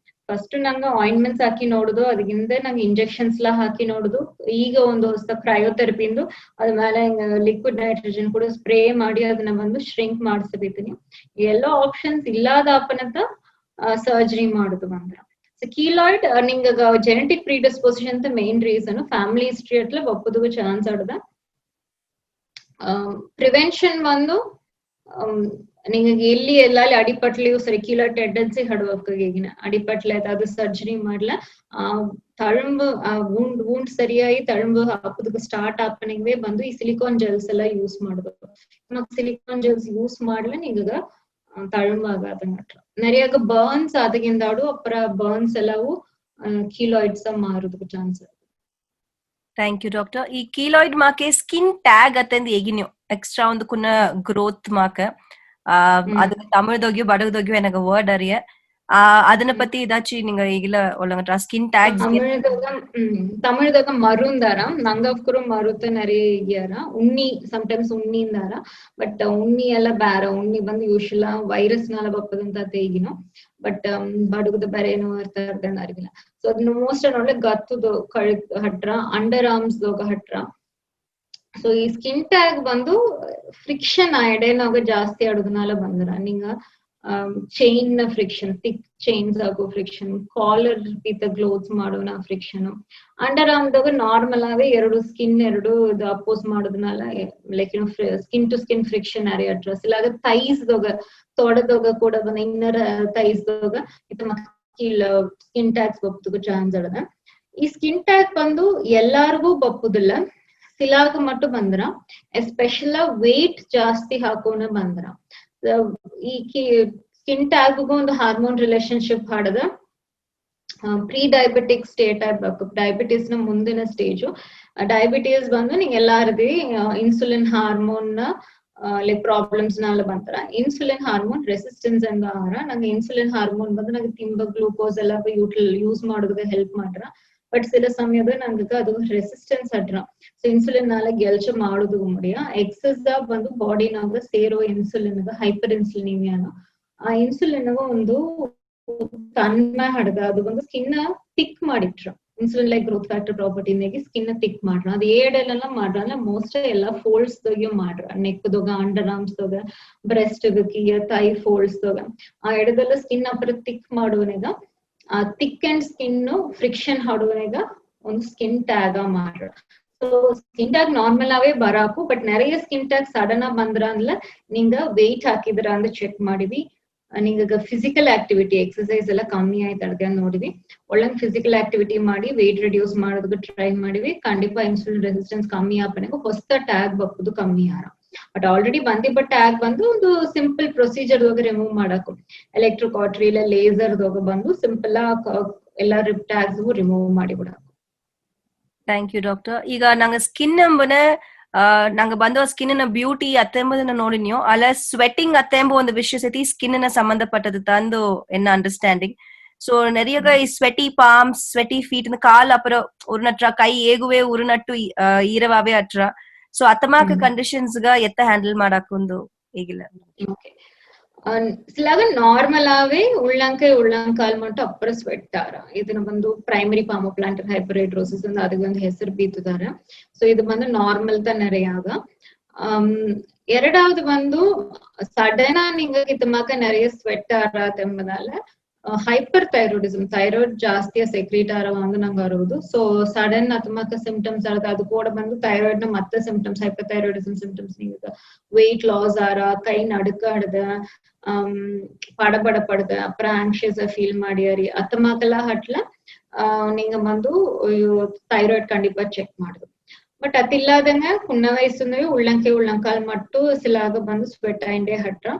ಫಸ್ಟ್ ನಂಗೆ ಆಯಿಂಟ್ಮೆಂಟ್ಸ್ ಹಾಕಿ ನೋಡುದು ಅದಕ್ಕಿಂತ ನಂಗೆ ಇಂಜೆಕ್ಷನ್ಸ್ ಎಲ್ಲ ಹಾಕಿ ನೋಡುದು ಈಗ ಒಂದು ಹೊಸ ಕ್ರಯೋಥೆರಪಿಂದು ಅದ್ಮೇಲೆ ಲಿಕ್ವಿಡ್ ನೈಟ್ರೋಜನ್ ಕೂಡ ಸ್ಪ್ರೇ ಮಾಡಿ ಅದನ್ನ ಬಂದು ಶ್ರಿಂಕ್ ಮಾಡಿಸಬೇಕು. ಎಲ್ಲೋ ಆಪ್ಷನ್ಸ್ ಇಲ್ಲದ ಅಪ್ಪನಂತ ಸರ್ಜರಿ ಮಾಡುದು ಬಂದ್ರ. ಸೊ ಕೀಲಾಯ್ಡ್ ನಿಂಗ ಜೆನೆಟಿಕ್ ಪ್ರೀಡಿಸ್ಪೋಸಿಷನ್ ಅಂತ ಮೇನ್ ರೀಸನ್ ಫ್ಯಾಮಿಲಿ ಹಿಸ್ಟ್ರಿ ಅಟ್ಲ ಒಪ್ಪುದು ಚಾನ್ಸ್ ಆಡದ. ಪ್ರಿವೆನ್ಷನ್ ಬಂದು ನಿಂಗೆ ಎಲ್ಲಿ ಎಲ್ಲಲ್ಲಿ ಅಡಿಪಟ್ಲಿಯೂ ಸರಿ ಕೀಲಾಯ್ಡ್ ಟೆಂಡೆನ್ಸಿ ಹಡುವಕ್ಕ ಈಗಿನ ಅಡಿಪಟ್ಲೆ ಅದು ಸರ್ಜರಿ ಮಾಡ್ಲ ತಳಂಬು ವೂಂಡ್ ಸರಿಯಾಗಿ ತಳಂಬು ಹಾಕೋದಕ್ಕೆ ಸ್ಟಾರ್ಟ್ ಆಪನಿಂಗ್ ಬಂದು ಈ ಸಿಲಿಕಾನ್ ಜೆಲ್ಸ್ ಎಲ್ಲ ಯೂಸ್ ಮಾಡುದು. ಸಿಲಿಕಾನ್ ಜೆಲ್ಸ್ ಯೂಸ್ ಮಾಡ್ಲ ನಿಂಗ ತಳಂಬು ಆಗದ ನೆರೆಯಾಗ ಬರ್ನ್ಸ್ ಅದಗಿಂದಾಡು ಅಪ್ಪರ ಬರ್ನ್ಸ್ ಎಲ್ಲವೂ ಕೀಲಾಯ್ಡ್ಸ್ ಮಾರುದಕ್ಕೆ ಚಾನ್ಸ್. Thank you doctor. ಈ ಕೀಲಾಯ್ಡ್ ಮಾಕೆ ಸ್ಕಿನ್ ಟ್ಯಾಗ್ ಅತ್ತಂದು ಹೇಗಿನ ಎಕ್ಸ್ಟ್ರಾ ಒಂದು ಕುನ್ನ ಗ್ರೋತ್ ಮಾಕ ಅದು ತಮಿಳ್ದೋಗ್ಯೋ ಬಡಗದೋಗ್ಯೋ ಎನಗ ವರ್ಡ್ ಅರಿಯ ಅದನ್ನ ಪತಿ ಇದಾಚಿ ನಿಂಗ ಈಗಿಲ್ಲ ಒಳ್ಳಂಗ ಸ್ಕಿನ್ ಟ್ಯಾಗ್ ತಮಿಳ್ದಾಗ ಮರುಂದಾರ ನಂಗಫ್ಕರು ಮರುತ ನರಿಗ್ಯಾರ ಉಣ್ಣಿ ಸಮ್ಟೈಮ್ಸ್ ಉಣ್ಣಿಂದಾರ ಬಟ್ ಉಣ್ಣಿ ಎಲ್ಲ ಬ್ಯಾರ ಉಣ್ಣಿ ಬಂದು ಯೂಶಲ ವೈರಸ್ ನಾಲ ಬಪ್ಪದಂತ ತೇಗಿನ ಬಟ್ ಬಡಗದ ಬೇರೆ ಏನೋ ಅರ್ಥ ಅರಿಗಿಲ್ಲ. ಸೊ ಅದನ್ನ ಮೋಸ್ಟ್ ನೋಡ್ಲೆ ಗತ್ತದು ಕಳ್ ಹಟ್ರ ಅಂಡರ್ ಆರ್ಮ್ಸ್ ದೋಗ ಹಟ್ರ. ಸೊ ಈ ಸ್ಕಿನ್ ಟ್ಯಾಗ್ ಬಂದು ಫ್ರಿಕ್ಷನ್ ಎಡೆನಾಗ ಜಾಸ್ತಿ ಅಡುಗನಾಲ ಬಂದ್ರ ನಿಂಗ ಚೈನ್ ನ ಫ್ರಿಕ್ಷನ್ ಥಿಕ್ ಚೈನ್ಸ್ ಆಗೋ ಫ್ರಿಕ್ಷನ್ ಕಾಲರ್ ವಿತ್ ಗ್ಲೋತ್ಸ್ ಮಾಡೋಣ ಫ್ರಿಕ್ಷನ್ ಅಂಡರ್ ಆರ್ಮ್ದಾಗ ನಾರ್ಮಲ್ ಆಗಿ ಎರಡು ಸ್ಕಿನ್ ಎರಡು ಅಪೋಸ್ ಮಾಡೋದನಾಲ like skin to skin friction ಅರಿ ಅಟ್ರಸ್ ಇಲ್ಲಾಗ ಥೈಸ್ ದೋಗ ತೊಡದೋಗ ಕೂಡ ಬಂದ ಇನ್ನರ್ ಥೈಸ್ ದೋಗ ಇದು ಕೀಲ್ ಸ್ಕಿನ್ ಟ್ಯಾಗ್ಸ್ ಬಪ್ಪದಕ್ಕೂ ಚಾನ್ಸ್ ಅಡದ. ಈ ಸ್ಕಿನ್ ಟ್ಯಾಗ್ ಬಂದು ಎಲ್ಲಾರ್ಗೂ ಬಪ್ಪುದಿಲ್ಲ ಸಿಲಾಗ ಮಟ್ಟು ಬಂದ್ರ ಎಸ್ಪೆಷಲ್ ವೇಟ್ ಜಾಸ್ತಿ ಹಾಕೋನ ಬಂದ್ರ ಈ ಸ್ಕಿನ್ ಟ್ಯಾಗ್ಗೂ ಒಂದು ಹಾರ್ಮೋನ್ ರಿಲೇಶನ್ಶಿಪ್ ಹಾಡದ ಪ್ರೀ ಡಯಾಬಿಟಿಕ್ ಸ್ಟೇಟ್ ಆಗ್ಬೇಕು, ಡಯಾಬಿಟೀಸ್ ನ ಮುಂದಿನ ಸ್ಟೇಜು. ಡಯಾಬಿಟೀಸ್ ಬಂದು ನಿಂಗೆ ಎಲ್ಲಾರದಿ ಇನ್ಸುಲಿನ್ ಹಾರ್ಮೋನ್ ಲೈಕ್ ಪ್ರಾಬ್ಲಮ್ಸ್ ನಾಲ ಬಂತಾರ. ಇನ್ಸುಲಿನ್ ಹಾರ್ಮೋನ್ ರೆಸಿಸ್ಟೆನ್ಸ್ ಅಂದ ನಂಗೆ ಇನ್ಸುಲಿನ್ ಹಾರ್ಮೋನ್ ಬಂದು ನಂಗೆ ತಿಂಬ ಗ್ಲೂಕೋಸ್ ಎಲ್ಲ ಯೂಸ್ ಮಾಡೋದಕ್ಕೆ ಹೆಲ್ಪ್ ಮಾಡ್ರ. ಬಟ್ சில ಸಮಯದ ನಂಗೆ ಅದು ರೆಸಿಸ್ಟೆನ್ಸ್ ಅಡ್ರ. ಸೊ ಇನ್ಸುಲಿನ್ ನಾಲ ಗೆಲ್ಚ ಮಾಡೋದು ಮುಡಿಯ ಎಕ್ಸಸ್ ಬಂದು ಬಾಡಿನಾಗ ಸೇರೋ ಇನ್ಸುಲಿನ್ ಹೈಪರ್ ಇನ್ಸುಲಿನಿಮಿಯಾನು. ಆ ಇನ್ಸುಲಿನ್ ಒಂದು ತನ್ಮೆ ಹಡ್ದ ಅದು ಒಂದು ಸ್ಕಿನ್ ತಿಕ್ ಮಾಡಿಟ್ರ. ಇನ್ಸುಲಿನ್ ಲೈಕ್ ಗ್ರೋತ್ ಫ್ಯಾಕ್ಟರ್ ಪ್ರಾಪರ್ಟಿನಾಗಿ ಸ್ಕಿನ್ ತಿಕ್ ಮಾಡ್ರ. ಅದು ಏಡೆಲ್ಲ ಮಾಡ್ರ ಅಂದ್ರೆ ಮೋಸ್ಟ್ ಎಲ್ಲ ಫೋಲ್ಡ್ಸ್ ದಾಗೆ ಮಾಡ್ರ. ನೆಕ್ ದೋಗ, ಅಂಡರ್ ಆರ್ಮ್ಸ್ ದೋಗ, ಬ್ರೆಸ್ಟ್ ಕಿಯ, ಥೈ ಫೋಲ್ಡ್ಸ್ ದೋಗ ಆ ಎಡದೆಲ್ಲ ಸ್ಕಿನ್ ಅಪರ ತಿಕ್ ಮಾಡುವನೆಗ ಆ ತಿಕ್ ಅಂಡ್ ಸ್ಕಿನ್ ಫ್ರಿಕ್ಷನ್ ಹಾಡುವನೆಗ ಒಂದು ಸ್ಕಿನ್ ಟ್ಯಾಗ್ ಮಾಡ್ರ. ಸೊ ಸ್ಕಿನ್ ಟ್ಯಾಗ್ ನಾರ್ಮಲ್ ಅವೇ ಬರಾಕು. ಬಟ್ நிறைய ಸ್ಕಿನ್ ಟ್ಯಾಗ್ ಸಡನ್ ಆಗಿ ಬಂದ್ರ ಅಂದ್ಲ ನಿಂಗ ವೆಯ್ಟ್ ಹಾಕಿದ್ರ ಅಂತ ಚೆಕ್ ಮಾಡಿವಿ. ನಿಂಗ ಫಿಸಿಕಲ್ ಆಕ್ಟಿವಿಟಿ ಎಕ್ಸರ್ಸೈಸ್ ಎಲ್ಲ ಕಮ್ಮಿ ಆಯ್ತು ಅಡ್ಗೆ ನೋಡಿವಿ. ಒಳ್ಳೆ ಫಿಸಿಕಲ್ ಆಕ್ಟಿವಿಟಿ ಮಾಡಿ ವೆಯ್ಟ್ ರಿಡ್ಯೂಸ್ ಮಾಡೋದಕ್ಕೆ ಟ್ರೈ ಮಾಡಿವಿ. ಖಂಡಿತ ಇನ್ಸುಲಿನ್ ರೆಸಿಸ್ಟೆನ್ಸ್ ಕಮ್ಮಿ ಆಪನೆಗೂ ಹೊಸ ಟ್ಯಾಗ್ ಬಪ್ಪದು ಕಮ್ಮಿ ಆರ. ಬಟ್ ಆಲ್ರೆಡಿ ಬಂದಿಬ್ಬ ಟ್ಯಾಗ್ ಬಂದು ಒಂದು ಸಿಂಪಲ್ ಪ್ರೊಸೀಜರ್ ದೋಗ ರಿಮೂವ್ ಮಾಡಕು. ಎಲೆಕ್ಟ್ರೋಕಾಟ್ರಿ ಇಲ್ಲ ಲೇಸರ್ ದೋಗ ಬಂದು ಸಿಂಪಲ್ ಎಲ್ಲ ಟ್ಯಾಗ್ಸ್ ರಿಮೂವ್ ಮಾಡಿ ಬಿಡಕು. Thank you doctor. ಈಗ ನಂಗೆ ಸ್ಕಿನ್ ಎಂಬನೆ ನಂಗೆ ಬಂದ ಸ್ಕಿನ್ನ ಬ್ಯೂಟಿ ಅತ್ತೆಂಬುದನ್ನ ನೋಡಿನ್ಯೋ ಅಲ್ಲ ಸ್ವೆಟ್ಟಿಂಗ್ ಅತ್ತೆಂಬ ಒಂದು ವಿಷಯ ಸತಿ ಸ್ಕಿನ್ನ ಸಂಬಂಧಪಟ್ಟದು ತಂದು என்ன அண்டர்ஸ்டாண்டிங். சோ நிறைய ಈ ಸ್ವೆಟಿ ಪಾಮ್ಸ್, ಸ್ವೆಟಿ ಫೀಟ್ ಕಾಲ್ ಅಪರ ಉರುನಟ್ರ, ಕೈ ಏಗುವೆ ಉರುನಟ್ಟು ಈರವಾವೆ ಅಟ್ರ. ಸೊ ಅತಮಾಕ ಕಂಡೀಷನ್ಸ್ ಗ ಎತ್ತ ಹ್ಯಾಂಡಲ್ ಮಾಡಾಕೊಂದು ಈಗಿಲ್ಲ. சிலாக நார்மலாவே உள்ளங்கால் மட்டும் அப்புறம் ஸ்வெட் ஆற. இது வந்து பிரைமரி பாமோபிளான்டர் ஹைப்பர்ஹைட்ரோசிஸ் வந்து அதுக்கு வந்து ಹೆಸರು ಬೀತುದಾರ. ಸೊ ಇದು ಬಂದು ನಾರ್ಮಲ್ ತ நிறையாக. ಎರಡಾவது வந்து ಸಡನ್ நீங்க இதுமாக்க நிறைய ஸ்வெட் ஆறாத ಎಂಬುದಾல ಹೈಪರ್ ಥೈರಾಯ್ಡಿಸಮ್, ಥೈರಾಯ್ಡ್ ಜಾಸ್ತಿಯ ಸೆಕ್ರೀಟ್ ಆರ வந்து ನಂಗೆ ಅರುವುದು. ಸೊ ಸಡನ್ ಅತಮಾಕ ಸಿಂಪ್ಟಮ್ಸ್ ಆರದ ಅದು ಕೂಡ ಬಂದು ಥೈರಾಯ್ಡ್ ನ ಮತ್ತೆ ಸಿಂಪ್ಟಮ್ಸ್, ಹೈಪರ್ ಥೈರಾಯ್ಡಿಸಮ್ ಸಿಂಪ್ಟಮ್ಸ್ ನಿಂಗೆ வெயிட் லாஸ் ஆற, கை நடுக்க ஆடுத, படபடப்படுத, அப்புறம் ஆங்ஷியஸா ஃபீல் ಮಾಡಿಯಾರಿ ಅತಮಾಕಲ್ಲ ಹಟ್ಲ நீங்க வந்து ಥೈರಾಯ್ಡ್ கண்டிப்பா ಚೆಕ್ ಮಾಡುದು. ಬಟ್ ಅದಿಲ್ಲದಂಗ ಕುನ್ನ ವಯಸ್ಸು ಉಳ್ಳಂಕಾಲ್ ಮಟ್ಟು ಸಿಲಾಗ ಬಂದು ಸ್ವೆಟ್ ಆಯಿಂಡೆ ಹಟ್ರ.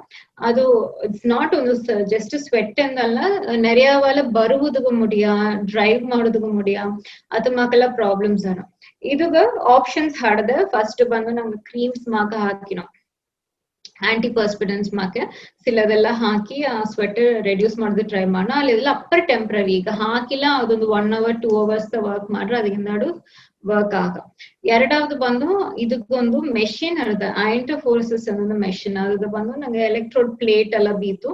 ಅದು ಇಟ್ಸ್ ನಾಟ್ ಒಂದು ಜಸ್ಟ್ ಸ್ವೆಟ್ ಎಂದಲ್ಲ, ನೆರೆಯವಾಲ ಬರುವುದಕ್ಕೂ ಮುಡಿಯ, ಡ್ರೈವ್ ಮಾಡೋದಕ್ಕೂ ಮುಡಿಯ ಅತಮಾಕಲ್ಲ ಪ್ರಾಬ್ಲಮ್ಸ್ ಅರ. ಇದುಗ ಆಪ್ಷನ್ಸ್ ಹಾಡದ ಫಸ್ಟ್ ಬಂದು ನಮ್ಗೆ ಕ್ರೀಮ್ಸ್ ಮಾಕ ಹಾಕಿನೋ ಆಂಟಿ ಪರ್ಸ್ಪಿರೆನ್ಸ್ ಮಾಕೆ ಸಿಲದೆಲ್ಲ ಹಾಕಿ ಆ ಸ್ವೆಟ್ ರೆಡ್ಯೂಸ್ ಮಾಡೋದು ಟ್ರೈ ಮಾಡೋಣ. ಅಲ್ಲೆಲ್ಲ ಅಪ್ಪರ್ ಟೆಂಪ್ರರಿ ಈಗ ಹಾಕಿಲ್ಲ ಅದೊಂದು 1 hour 2 hours ವರ್ಕ್ ಮಾಡ್ರೆ ಅದಕ್ಕಿಂತ ವರ್ಕ್ ಆಗ. ಎರಡಾவது ಬಂದು ಇದಕ್ಕೊಂದು ಮೆಷಿನ್ ಅರದ ಐಂಟೋಫೋರ್ಸಿಸ್ ಅನ್ನೋದು ಮೆಷಿನ್ ಅದು ಬಂದು ನಂಗೆ ಎಲೆಕ್ಟ್ರೋಡ್ ಪ್ಲೇಟ್ ಎಲ್ಲ ಬೀತು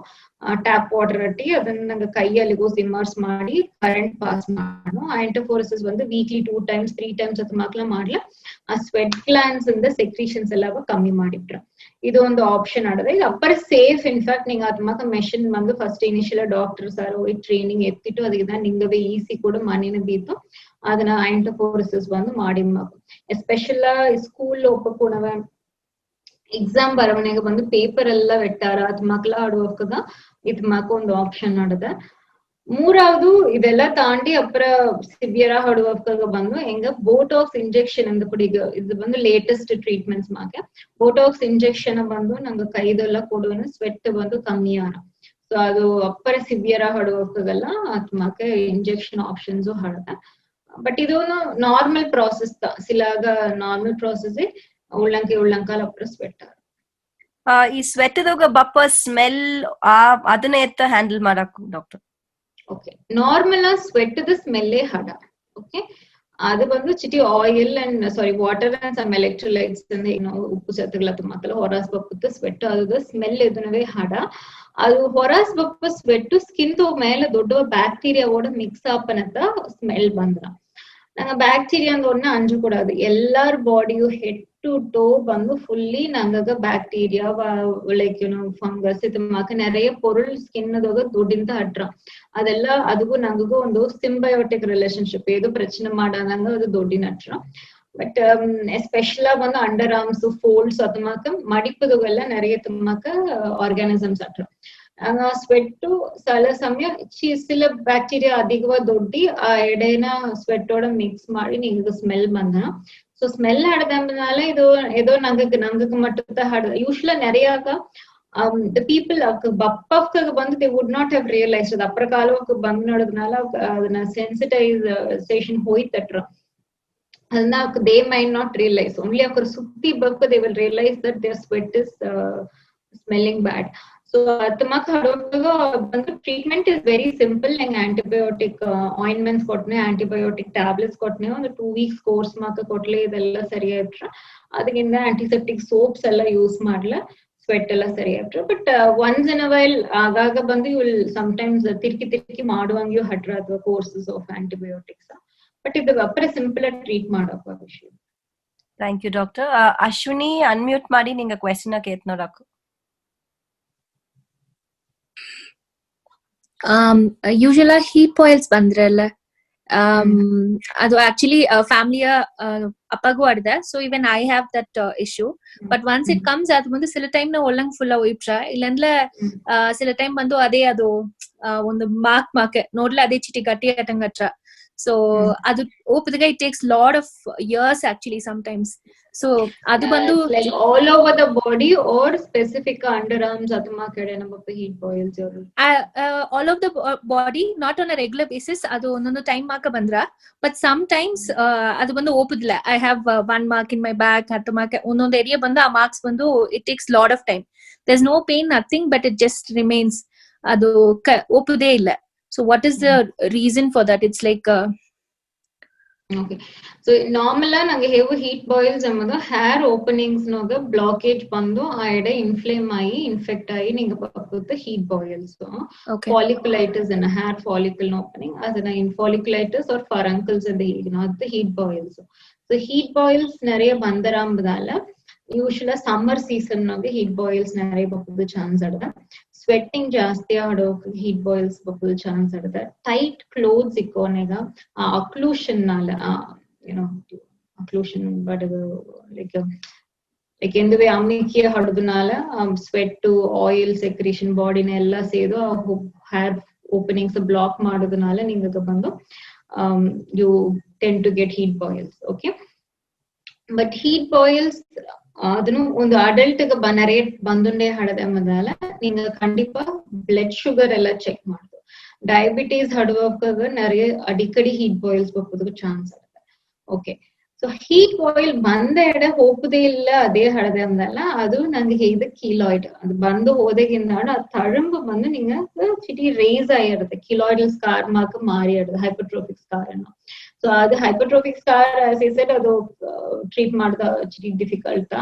ಟ್ಯಾಪ್ ವಾಟರ್ ಅಟ್ಟಿ ಅದನ್ನ ನಂಗೆ ಕೈಯಲ್ಲಿಗೂ ಸಿಮ್ಮರ್ಸ್ ಮಾಡಿ ಕರೆಂಟ್ ಪಾಸ್ ಮಾಡು. ಐಂಟೋಫೋರ್ಸಿಸ್ ಬಂದು ವೀಕ್ಲಿ 2 times 3 times ಅದು ಮಕ್ಳ ಮಾಡ್ಲ ಆ ಸ್ವೆಟ್ ಗ್ಲಾನ್ಸ್ ಇಂದ ಸೆಕ್ರೀಷನ್ಸ್ ಎಲ್ಲ ಕಮ್ಮಿ ಮಾಡಿಟ್ರ. ಇದು ಒಂದು ಆಪ್ಷನ್ ಆಡದ. ಇದು ಅಪ್ಪರ್ ಸೇಫ್. ಇನ್ಫ್ಯಾಕ್ಟ್ ನಿಂಗೆ ಅದ್ ಮಕ್ಕ ಮೆಷಿನ್ ಬಂದು ಫಸ್ಟ್ ಇನಿಷಿಯಲ್ ಡಾಕ್ಟರ್ಸ್ ಆರು ಹೋಗಿ ಟ್ರೈನಿಂಗ್ ಎತ್ತಿಟ್ಟು ಅದಕ್ಕೆ ನಿಂಗವೇ ಈಸಿ ಕೂಡ ಮನೇನ ಬೀತು ಅದನ್ನ ಐಂಟೋಫೋರ್ಸಿಸ್ ಬಂದು ಮಾಡಿ ಎಸ್ಪೆಷಲ್ ಸ್ಕೂಲ್ ಒಪ್ಪಕೂಣವ ಎಕ್ಸಾಮ್ ಬರವನೆಗೆ ಬಂದು ಪೇಪರ್ ಎಲ್ಲ வெட்டார ಅದು ಮಕ್ಳ ಆಡುವಕ್ಕಗ ಇದು ಮಕ್ಕ ಒಂದು ಆಪ್ಷನ್ ಆಡದ. ಮೂರಾவது ಇದೆಲ್ಲ ತಾಂಡಿ ಅಪ್ಪರ ಸಿವಿಯರ್ ಹಾಡುವಕ್ಕಗ ಬಂದು ಹೆಂಗ ಬೋಟಾಕ್ಸ್ ಇಂಜೆಕ್ಷನ್ ಅಂತ ಕೂಡ ಈಗ ಇದು ಬಂದು latest treatments Maa Ke Botox injection ಬಂದು ನಂಗೆ ಕೈದೆಲ್ಲ ಕೊಡುವನು ಸ್ವೆಟ್ ಬಂದು ಕಮ್ಮಿ ಆರ. ಸೊ ಅದು ಅಪ್ಪರ ಸಿವಿಯರ್ ಹಾಡುವಕ್ಕಗಲ್ಲ ಅದು ಮಾಕೆ ಇಂಜೆಕ್ಷನ್ ಆಪ್ಷನ್ಸ್ ಹಾಡದ. ಬಟ್ ಇದು ನಾರ್ಮಲ್ ಪ್ರಾಸೆಸ್ ಸಿಲಾಗ ನಾರ್ಮಲ್ ಪ್ರಾಸೆಸ್ ಉಳ್ಳಂಕಾಲ್ ಅಪ್ಪರ ಸ್ವೆಟ್ ಆರ. ಈ ಸ್ವೆಟ್ ಬಪ್ಪ ಸ್ಮೆಲ್ ಅದನ್ನ ಎತ್ತ ಹ್ಯಾಂಡಲ್ ಮಾಡಕ್ ಡಾಕ್ಟರ್? ಓಕೆ, ನಾರ್ಮಲ್ ಸ್ವೆಟ್ ಸ್ಮೆಲ್ಲೇ ಹಡ. ಓಕೆ, ಅದು ಬಂದು ಚಿಟಿ oil and water and some electrolytes ಉಪ್ಪು ಸತ್ತುಗಳ ಮಕ್ಕಳು ಹೊರಾಸ್ ಬಪ್ಪುತ್ತ ಸ್ವೆಟ್ ಅದು ಸ್ಮೆಲ್ ಇದನ್ನವೇ ಹಡ. ಅದು ಹೊರಾಸ್ ಬಪ್ಪ ಸ್ವೆಟ್ ಸ್ಕಿನ್ ಮೇಲೆ ದೊಡ್ಡ ಬ್ಯಾಕ್ಟೀರಿಯಾ ಓಡ ಮಿಕ್ಸ್ ಆಪನಂತ ಸ್ಮೆಲ್ ಬಂದ್ರ ನಂಗೆ ಬ್ಯಾಕ್ಟೀರಿಯಾ ಅಂದ್ ஒண்ணு அஞ்சு கூடாது. எல்லார் பாடியும் ஹெட் டு டோ வந்து ஃபுல்லி நாங்க பாக்டீரியா லைக் ஃபங்கஸ் இது மாக்க நிறைய பொருள் ஸ்கின்னதோக துடிந்த அட்றோம். அதெல்லாம் அதுக்கும் நாங்களுக்கும் ಒಂದು ಸಿಂಬಯೋಟಿಕ್ ರಿಲೇಶನ್ಶಿಪ್ ஏதோ பிரச்சனை ಮಾಡಾದಂಗ ಅದು ದೊಡ್ಡಿನ ಅಟ್றோம். ಬಟ್ ಎಸ್ಪೆಷಲಾ ಬಂದು ಅಂಡರ್ ಆರ್ಮ್ಸ್ ಫೋಲ್ಡ್ಸ್ ಅತಮಾಕ ಮಡಿಪದವೆಲ್ಲ நிறைய ತಮ್ಮಕ ಆರ್ಗಾನಿಸಮ್ಸ್ ಅಟ್றோம். ಸ್ವೆಟ್ ಸಲ ಸಮಯ ಸಿಲ ಬ್ಯಾಕ್ಟೀರಿಯಾ ಅಧಿಕವ ದೊಡ್ಡಿ ಆ ಎಡೆನ ಸ್ವೆಟ್ಟೋಡ ಮಿಕ್ಸ್ ಮಾಡಿ ನಿಂಗೆ ಸ್ಮೆಲ್ ಬಂದ. ಸೊ ಸ್ಮೆಲ್ ಹಡದನಾல ಇದು ஏதோ நங்குக்கு மட்டும் தான் ஹட. யூஸ்வலா நிறையாக the people ಬಪ್ಪಕ್ಕ ಬಂದು they would not have realized ಅದು ಅಪ್ರ ಕಾಲಕ್ಕೆ ಬಂದ್ ನೋಡಿದ್ನಾಲ ಅದನ್ನ sensitization ಹೋಯ್ತಟ್ರ ಅದನ್ನ they might not realize only after ಸುತ್ತಿ ಬಕ್ಕ they will realize that their sweat is smelling bad. So atmak hadoga bandu treatment is very simple like antibiotic ointments kotne antibiotic tablets kotne ಒಂದು 2 weeks course ಮಾಕ ಕೊಟ್ಲೆ ಇದೆಲ್ಲ ಸರಿ ಆಯ್ತ್ರ ಅದಕ್ಕಿಂತ antiseptic soaps ಎಲ್ಲ use ಮಾಡ್ಲ sweat ಎಲ್ಲ ಸರಿ ಆಯ್ತ್ರ but once in a while ಆಗಾಗ ಬಂದು you will sometimes ತಿರ್ಕಿ ಮಾಡುವಂಗಿಯೂ ಹಟ್ರ ಅಥವಾ courses of antibiotics but ಇದು ಅಪ್ರೆ ಸಿಂಪಲ್ ಟ್ರೀಟ್ ಮಾಡಪ್ಪ ವಿಷಯ. Thank you doctor. Ashwini unmute ಮಾಡಿ ನಿಂಗೆ ಕ್ವೆಶ್ಚನ್ ಕೇತ್ ನೋಡಾಕು. ಯೂಶುವಲ್ ಹೀಟ್ ಬಾಯ್ಲ್ಸ್ ಬಂದ್ರಲ್ಲ ಅದು ಆಕ್ಚುಲಿ ಫ್ಯಾಮಿಲಿಯ ಅಪ್ಪಗೂ ಆಡ್ದೆ so even I have that issue but once it comes ಅದು ಮುಂದೆ ಸಿಲ ಟೈಮ್ ನ ಒಳ್ಳಂಗ್ ಫುಲ್ ಒಯ್ಟ್ರ ಇಲ್ಲಂದ್ರೆ ಸಿಲ ಟೈಮ್ ಬಂದು ಅದೇ ಅದು ಒಂದು ಮಾರ್ಕ್ ನೋಡ್ಲೆ ಅದೇ ಚಿಟಿ ಗಟ್ಟಿ ಅಟಂಗಟ್ರ ಸೊ ಅದು ಓಪದಗ it takes lot of years actually sometimes so ಅದು ಬಂದು like all over the body or specific underarms aduma kade namakku heat boils all of the body not on a regular basis adu onno time mark bandra but sometimes adu bandu opudla I have one mark in my back hattu mark onno area bandu a marks bandu it takes lot of time there's no pain nothing but it just remains adu opude illa so what is the reason for that it's like okay so normally nange heavy heat boils ಅನ್ನೋದು hair openings ನೋಗ blockage ಬಂದು ಆ ಎಡೆ inflame ಆಗಿ infect ಆಗಿ ನಿಂಗೆ ಬರುತ್ತೆ heat boils folliculitis in a hair follicle opening ಅದನ್ನ folliculitis or furuncles ಅಂತ ಹೇಳಿ ಅದು heat boils so heat boils நிறைய ಬಂದರಾಂಬದಲ್ಲ ಯೂಶುವಲಿ ಸಮ್ಮರ್ ಸೀಸನ್ ನಾಗ heat boils நிறைய ಬಪ್ಪದ ಚಾನ್ಸ್ ಅದ ಸ್ವೆಟ್ಟಿಂಗ್ ಜಾಸ್ತಿ ಆಡೋಕೆ heat boils ಬಪ್ಪದ ಚಾನ್ಸ್ ಅದ ಟೈಟ್ ಕ್ಲೋತ್ಸ್ ಇಕ್ಕೋನೆಗ ಅಕ್ಲೂಷನ್ ನಾಲ ಅಕ್ಲೂಷನ್ ಬಟ್ ಲೈಕ್ ಎಂದುವೆ ಅಮ್ಮಿಕೆ ಹಡದನಾಲ ಸ್ವೆಟ್ ಆಯಿಲ್ ಸೆಕ್ರೇಷನ್ ಬಾಡಿನ ಎಲ್ಲ ಸೇದು ಹೇರ್ ಓಪನಿಂಗ್ಸ್ ಬ್ಲಾಕ್ ಮಾಡೋದನಾಲ ನಿಂಗ ಬಂದು you tend to get heat boils okay but heat boils ಅದನ್ನು ಒಂದು ಅಡಲ್ಟ್ ನರೇಟ್ ಬಂದುಂಡೆ ಹಡದೆ ಮೊದಲ ನಿಂಗ ಖಂಡಿತ ಬ್ಲಡ್ ಶುಗರ್ ಎಲ್ಲ ಚೆಕ್ ಮಾಡುದು ಡಯಾಬಿಟೀಸ್ ಹಡುವಾಗ நிறைய ಅಡಿಕಡಿ heat boils ಬಪ್ಪುದಕ್ಕೆ ಚಾನ್ಸ್ ಇದೆ ಓಕೆ ಸೊ heat boil ಬಂದ ಎಡೆ ಹೋಗುದೇ ಇಲ್ಲ ಅದೇ ಹಡದೆ ಅಂದಲ್ಲ ಅದು ನಂಗೆ ಹೇಳಿದ ಕೀಲಾಯ್ಡ್ ಅದು ಬಂದು ಹೋದಗಿಂದ ಆ ತಳಂಬು ಬಂದು ನಿಂಗ ಚಿಟಿ ರೇಸ್ ಆಗಿರುತ್ತೆ ಕೀಲಾಯ್ಡಲ್ ಸ್ಕಾರ್ ಮಾಕ ಮಾರಿ ಇಡುದು ಹೈಪರ್ಟ್ರೋಫಿಕ್ ಸ್ಕಾರ್ ಅನ್ನು ಸೊ ಅದು ಹೈಪರ್ಟ್ರೋಫಿಕ್ ಸ್ಕಾರ್ ಸೆಟ್ ಅದು ಟ್ರೀಟ್ ಮಾಡ್ದ ಚಿಟಿ ಡಿಫಿಕಲ್ಟ್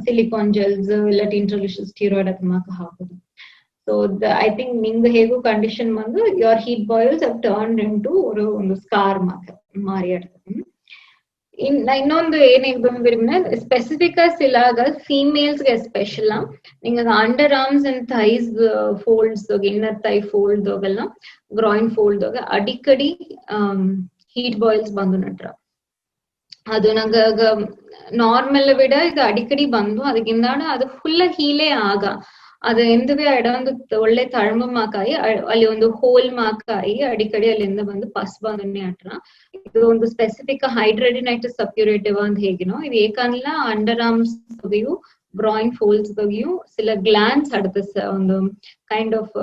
ಸಿಲಿಕಾನ್ ಜೆಲ್ಸ್ ಇಲ್ಲ ಇಂಟ್ರಲ್ಯೂಷನ್ ಸ್ಟೀರಾಯ್ಡ್ ಅದ್ ಮಾಕ ಹಾಕುದು ಸೊ ಐ ಥಿಂಕ್ ನಿಂಗ ಹೇಗೂ ಕಂಡೀಷನ್ ಬಂದು your heat boils have turned into ಒಂದು ಸ್ಕಾರ್ ಮಾಕ ಮಾರಿ ಇಡ್ತದೆ ಇನ್ನೊಂದು ಏನಾಗ ಸ್ಪೆಸಿಫಿಕ್ ಇಲ್ಲಾಗ ಫೀಮೇಲ್ಸ್ ಗೆ ಎಸ್ಪೆಷಲ್ ನಿಂಗ underarms and thighs folds inner thigh fold ಎಲ್ಲ ಗ್ರಾಯಿನ್ ಫೋಲ್ಡ್ ಅಡಿಕಡಿ heat boils ಬಂದು ನಟ್ರ ಅದು ನಂಗ ನಾರ್ಮಲ್ ಬಿಡ ಈಗ ಅಡಿಕಡಿ ಬಂದು ಅದಕ್ಕಿಂದಾಣ ಅದು ಫುಲ್ ಹೀಲೇ ಆಗ ಅದು ಎಂದುವೆ ಎಡ ಒಂದು ಒಳ್ಳೆ ತಳಂಬ ಮಾಕಾಯಿ ಅಲ್ಲಿ ಒಂದು ಹೋಲ್ ಮಾಕಾಯಿ ಅಡಿಕಡಿ ಅಲ್ಲಿಂದ ಬಂದು ಪಸ್ ಬಂದನ್ನೇ ಅಟ್ರ ಇದು ಒಂದು ಸ್ಪೆಸಿಫಿಕ್ ಹೈಡ್ರೆಡಿನೈಟಿಸ್ ಸಪ್ಯೂರೇಟಿವ್ ಅಂತ ಹೇಗಿನೋ ಇದು ಏಕಂದ್ಲ ಅಂಡರ್ ಆರ್ಮ್ಸ್ ಬಗ್ಗೆಯೂ ಗ್ರಾಯಿನ್ ಫೋಲ್ಡ್ಸ್ ಬಗ್ಗೆಯೂ ಸಿಲ ಗ್ಲ್ಯಾಂಡ್ಸ್ ಹಡದ ಒಂದು ಕೈಂಡ್ ಆಫ್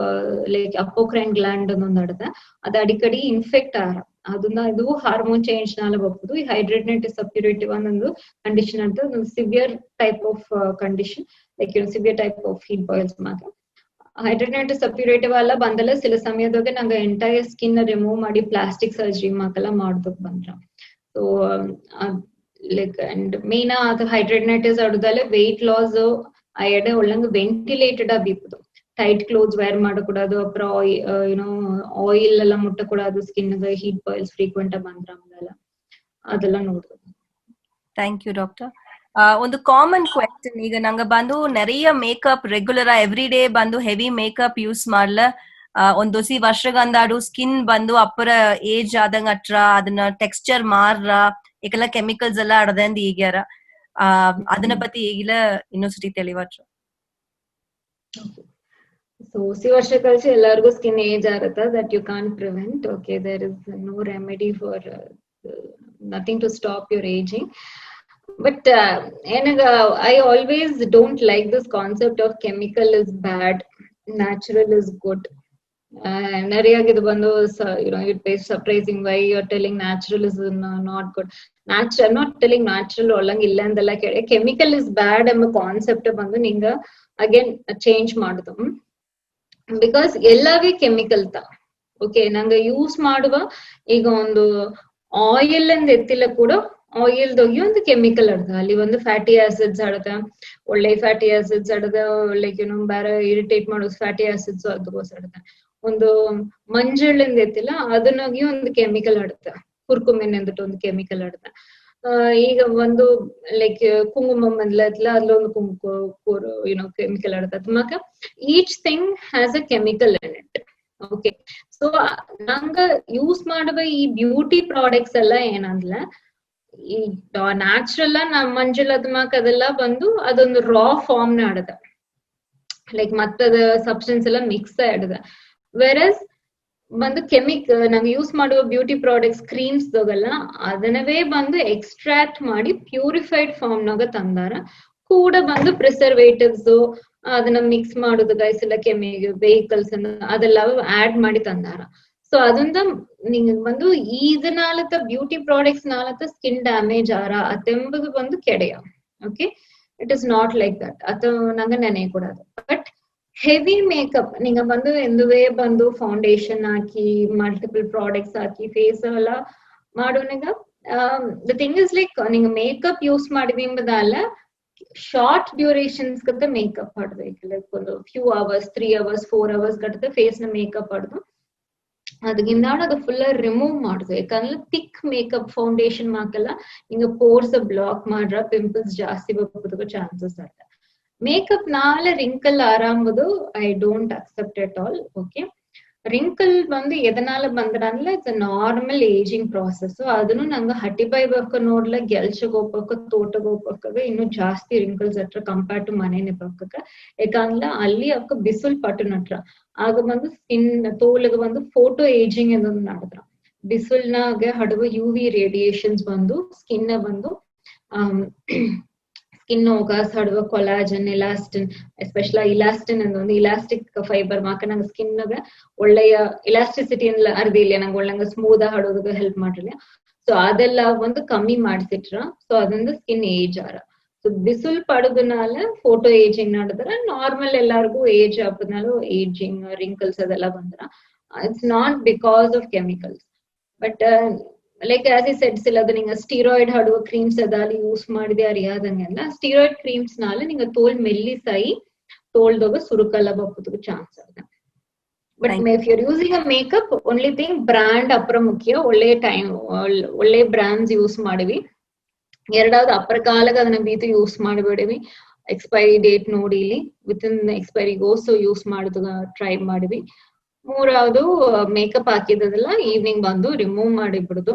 ಲೈಕ್ ಅಪೋಕ್ರೈನ್ ಗ್ಲ್ಯಾಂಡ್ ಅನ್ನೊಂದು ಹಡದ ಅದು ಅಡಿಕಡಿ ಇನ್ಫೆಕ್ಟ್ ಆರ ಅದನ್ನ ಇದು ಹಾರ್ಮೋನ್ ಚೇಂಜ್ ನಾಲ ಬಪ್ಪುದು ಈ ಹೈಡ್ರೆಡಿನೈಟಿಸ್ ಸಪ್ಯೂರೇಟಿವ್ ಅನ್ನೊಂದು ಕಂಡೀಷನ್ ಅಂತ ಒಂದು severe type of condition like severe type of heat boils ಮಾಗ ಹೈಡ್ರೆಡಿನೈಟಿಸ್ ಸಪ್ಯೂರೇಟಿವ್ ಎಲ್ಲ ಬಂದಲ್ಲ ಸಿಲ ಸಮಯದಾಗ ನಂಗೆ ಎಂಟೈರ್ ಸ್ಕಿನ್ ರಿಮೂವ್ ಮಾಡಿ ಪ್ಲಾಸ್ಟಿಕ್ ಸರ್ಜರಿ ಮಾಕೆಲ್ಲ ಮಾಡೋದಕ್ ಬಂದ್ರ ಸೊ ಲೈಕ್ ಅಂಡ್ ಮೇನ್ ಅದು ಹೈಡ್ರೆಡಿನೈಟಿಸ್ ಆಡುದಲ್ಲ ವೆಯ್ಟ್ ಲಾಸ್ ಆ ಎಡೆ ಒಳ್ಳಂಗ ವೆಂಟಿಲೇಟೆಡ್ ಬೀಪುದು ಟೈಟ್ ಕ್ಲೋತ್ಸ್ ವೇರ್ ಮಾಡಕೂಡದು ಅಪ್ರ ಆಯಿಲ್ ಎಲ್ಲ ಮುಟ್ಟಕೂಡದು ಸ್ಕಿನ್ heat boils ಫ್ರೀಕ್ವೆಂಟ್ ಬಂದ್ರಲ್ಲ ಅದೆಲ್ಲ ನೋಡ್ಬೋದು. Thank you doctor. ಒಂದು ಕಾಮನ್ ಕ್ವೆಶ್ಚನ್ ಈಗ ನಂಗೆ ಬಂದು நிறைய ಮೇಕಪ್ ರೆಗ್ಯುಲರ್ ಎವ್ರಿ ಡೇ ಬಂದು ಹೆವಿ ಮೇಕಪ್ ಯೂಸ್ ಮಾಡ್ಲ ಒಂದು ವರ್ಷಗಂದಾಡು ಸ್ಕಿನ್ ಬಂದು ಅಪ್ಪರ ಏಜ್ ಆದಂಗ ಅಟ್ರ ಅದನ್ನ ಟೆಕ್ಸ್ಚರ್ ಮಾರ್ರ ಈಗೆಲ್ಲ ಕೆಮಿಕಲ್ಸ್ ಎಲ್ಲ ಅಡದಂದು ಈಗ್ಯಾರ ಅದನ್ನ ಪತಿ ಈಗಿಲ್ಲ ಇನ್ನೊಂದ್ಸತಿ ತಿಳಿವಟ್ರ. ಸೊ ವರ್ಷ ಕಳಿಸಿ ಎಲ್ಲರಿಗೂ ಸ್ಕಿನ್ ಏಜ್ ಆಗುತ್ತೆ that you can't prevent okay there is no remedy for nothing to stop your ageing But I always don't like this concept of chemical is bad, natural is good. Nariyaga ಇದು ಬಂದು it is surprising why you're telling natural is not good. I'm not telling natural ಒಳ್ಳಂಗ್ ಇಲ್ಲ ಅಂದಲ್ಲ ಕೇಳಿ chemical is bad ಎಂಬ concept ಬಂದು ನಿಂಗ again change ಮಾಡುದು because ಎಲ್ಲವೇ chemical ತ ಓಕೆ ನಂಗೆ ಯೂಸ್ ಮಾಡುವ ಈಗ ಒಂದು ಆಯಿಲ್ ಅಂದ್ ಎತ್ತಿಲ್ಲ ಕೂಡ ಆಯಿಲ್ ದೊಗಿ ಒಂದು ಕೆಮಿಕಲ್ ಅಡ್ದ ಅಲ್ಲಿ ಒಂದು ಫ್ಯಾಟಿ ಆಸಿಡ್ಸ್ ಆಡದ ಒಳ್ಳೆ ಫ್ಯಾಟಿ ಆಸಿಡ್ಸ್ ಆಡದ ಲೈಕ್ ಬೇರೆ ಇರಿಟೇಟ್ ಮಾಡೋ ಫ್ಯಾಟಿ ಆಸಿಡ್ಸ್ ಅದಕ್ಕೋಸ್ಕರ ಆಡದ ಒಂದು ಮಂಜುಳಿಂದ ಎತ್ತಿಲ್ಲ ಅದನ್ನಾಗಿ ಒಂದು ಕೆಮಿಕಲ್ ಆಡುತ್ತೆ ಕುರ್ಕುಮಿನ್ ಅಂದ್ಬಿಟ್ಟು ಒಂದು ಕೆಮಿಕಲ್ ಆಡುತ್ತೆ ಈಗ ಒಂದು ಲೈಕ್ ಕುಂಕುಮ ಮೊದ್ಲತ್ಲ ಅಲ್ಲೊಂದು ಕೆಮಿಕಲ್ ಆಡುತ್ತೆ ತುಮಕ each thing has a chemical in it okay so ನಂಗ ಯೂಸ್ ಮಾಡುವ ಈ ಬ್ಯೂಟಿ ಪ್ರಾಡಕ್ಟ್ಸ್ ಎಲ್ಲ ಏನಂದ್ಲ ಈ ನ್ಯಾಚುರಲ್ ನಮ್ ಮಂಜುಳ ತುಮಕ ಅದೆಲ್ಲ ಬಂದು ಅದೊಂದು ರಾ ಫಾರ್ಮ್ ನ ಆಡದ ಲೈಕ್ ಮತ್ತದ ಸಬ್ಸ್ಟೆನ್ಸ್ ಎಲ್ಲ ಮಿಕ್ಸ್ ಆಡದ ವೆರಸ್ ಬಂದು ನಂಗೆ ಯೂಸ್ ಮಾಡುವ ಬ್ಯೂಟಿ ಪ್ರಾಡಕ್ಟ್ಸ್ ಕ್ರೀಮ್ಸ್ ದೋಗಲ್ಲ ಅದನ್ನವೇ ಬಂದು ಎಕ್ಸ್ಟ್ರಾಕ್ಟ್ ಮಾಡಿ ಪ್ಯೂರಿಫೈಡ್ ಫಾರ್ಮ್ ನಾಗ ತಂದಾರ ಕೂಡ ಬಂದು ಪ್ರಿಸರ್ವೇಟಿವ್ಸ್ ಅದನ್ನ ಮಿಕ್ಸ್ ಮಾಡುದು ಗೈಸ್ ಎಲ್ಲ ವೆಹಿಕಲ್ಸ್ ಅದೆಲ್ಲ ಆಡ್ ಮಾಡಿ ತಂದಾರ ಸೊ ಅದೊಂದ ನಿಂಗ ಬಂದು ಇದನಾಲತ್ತ ಬ್ಯೂಟಿ ಪ್ರಾಡಕ್ಟ್ಸ್ ನಾಲತ್ತ ಸ್ಕಿನ್ ಡ್ಯಾಮೇಜ್ ಆರ ಅತೆಂಬುದು ಬಂದು ಕೆಡೆಯ okay it is not like that ಅಥವಾ ನಂಗೆ ನೆನೆ ಕೊಡೋದು ಬಟ್ ಹೆವಿ ಮೇಕಪ್ ನೀங்க ಬಂದು ಎಂದುವೇ ಬಂದು ಫೌಂಡೇಶನ್ ಹಾಕಿ ಮಲ್ಟಿಪಲ್ ಪ್ರಾಡಕ್ಟ್ಸ್ ಹಾಕಿ ಫೇಸ್ ಎಲ್ಲ ಮಾಡೋನಾಗ ದ ಥಿಂಗ್ ಇಸ್ ಲೈಕ್ ನೀங்க ಮೇಕಪ್ ಯೂಸ್ ಮಾಡಿವಿ ಎಂಬುದಲ್ಲ ಶಾರ್ಟ್ ಡ್ಯೂರೇಷನ್ಸ್ ಗಂತ ಮೇಕಪ್ ಆಡ್ಬೇಕು ಲೈಕ್ ಒಂದು ಫ್ಯೂ ಅವರ್ಸ್ 3 hours 4 hours ಗಂಟ ಫೇಸ್ ನ ಮೇಕಪ್ ಆಡ್ದು ಅದಕ್ಕಿಂತ ಅದು ಫುಲ್ ರಿಮೂವ್ ಮಾಡುದು ಯಾಕಂದ್ರೆ ಥಿಕ್ ಮೇಕಪ್ ಫೌಂಡೇಶನ್ ಮಾಕಲ್ಲ ನಿಂಗ ಪೋರ್ಸ್ ಬ್ಲಾಕ್ ಮಾಡ್ರ ಪಿಂಪಲ್ಸ್ ಜಾಸ್ತಿ ಬರೋದಕ್ಕೆ ಚಾನ್ಸಸ್ ಆಯ್ತು ಮೇಕಪ್ ನಾಳೆ ರಿಂಕಲ್ ಆರಾಮದು I don't accept at all okay wrinkle ಬಂದು ಎದನಾಲ ಬಂದ್ರಂದ್ರೆ ಇಟ್ಸ್ ನಾರ್ಮಲ್ ಏಜಿಂಗ್ ಪ್ರಾಸೆಸ್ ಅದನ್ನು ನಂಗೆ ಹಟ್ಟಿಬೈಬೇಕು ನೋಡ್ಲ ಗೆಲ್ಸಗೋಗ್ಬೇಕು ತೋಟಗೋಗ್ಬೇಕಾಗ ಇನ್ನು ಜಾಸ್ತಿ ರಿಂಕಲ್ಸ್ ಹತ್ರ ಕಂಪೇರ್ ಟು ಮನೆ ನಿಪ್ಪಕ್ಕ ಯಾಕಂದ್ರೆ ಅಲ್ಲಿ ಅವಕ್ಕ ಬಿಸಿಲ್ ಪಟ್ಟು ನಟ್ರ ಆಗ ಬಂದು ಸ್ಕಿನ್ ತೋಲಿಗೆ ಬಂದು ಫೋಟೋ ಏಜಿಂಗ್ എന്നൊന്ന് ನಡೆದ್ರ ಬಿಸಿಲ್ನಾಗ ಹಡುವ ಯು ವಿ ರೇಡಿಯೇಷನ್ಸ್ ಬಂದು ಸ್ಕಿನ್ ಬಂದು ಸ್ಕಿನ್ ಹೋಗಾಸ್ ಹಡುವ ಕೊಲಾಜನ್ ಇಲಾಸ್ಟಿನ್ ಎಸ್ಪೆಷಲಿ ಇಲಾಸ್ಟಿನ್ ಅನ್ನೊಂದು ಇಲಾಸ್ಟಿಕ್ ಫೈಬರ್ ಮಾಕ ನಂಗೆ ಸ್ಕಿನ್ ಒಳ್ಳೆಯ ಇಲಾಸ್ಟಿಸಿಟಿ ಅರ್ದಿಲ್ಲ ನಂಗೆ ಒಳ್ಳೆ ಸ್ಮೂತ್ ಹಡೋದಕ್ಕೆ ಹೆಲ್ಪ್ ಮಾಡಿರ್ಲಿ ಸೊ ಅದೆಲ್ಲ ಒಂದು ಕಮ್ಮಿ ಮಾಡ್ಸಿಟ್ರ ಸೊ ಅದೊಂದು ಸ್ಕಿನ್ ಏಜ್ ಆರ ಸೊ ಬಿಸಿಲ್ ಪಡೋದನಾಲ ಫೋಟೋ ಏಜಿಂಗ್ ನಡೆದ್ರ ನಾರ್ಮಲ್ ಎಲ್ಲಾರ್ಗು ಏಜ್ ಆಪದ್ನಾಲು ಏಜಿಂಗ್ ರಿಂಕಲ್ಸ್ ಅದೆಲ್ಲ ಬಂದ್ರ it's not because of chemicals but like as E sets ಇಲ್ಲ ಅದು ನಿಂಗೆ ಸ್ಟೀರಾಯ್ಡ್ ಹಡುವ ಕ್ರೀಮ್ಸ್ ಅದಲ್ಲಿ ಯೂಸ್ ಮಾಡಿದೆ ಅರಿಯಾದಂಗೆಲ್ಲ ಸ್ಟೀರಾಯ್ಡ್ ಕ್ರೀಮ್ಸ್ ನಾಲ ನಿಂಗೆ ತೋಲ್ ಮೆಲ್ಲಿಸಾಯಿ ತೋಳ್ದಾಗ ಸುರುಕಲ್ಲ ಬಪ್ಪುದಕ್ಕೆ ಚಾನ್ಸ್ ಆಗ but if your using a makeup only thing brand ಅಪ್ರ ಮುಖ್ಯ ಒಳ್ಳೆ ಬ್ರ್ಯಾಂಡ್ಸ್ ಯೂಸ್ ಮಾಡಿವಿ ಎರಡಾவது ಅಪ್ರ ಕಾಲಗ ಅದನ್ನ ಬೀತು ಯೂಸ್ ಮಾಡಬೇಡಿವಿ ಎಕ್ಸ್ಪೈರಿ ಡೇಟ್ ನೋಡಿ ಇಲ್ಲಿ with in expiry goes use ಮಾಡುದು ಟ್ರೈ ಮಾಡಿವಿ ಮೂರಾவது ಮೇಕಪ್ ಹಾಕಿದಲ್ಲ ಈವ್ನಿಂಗ್ ಬಂದು ರಿಮೂವ್ ಮಾಡಿ ಬಿಡುದು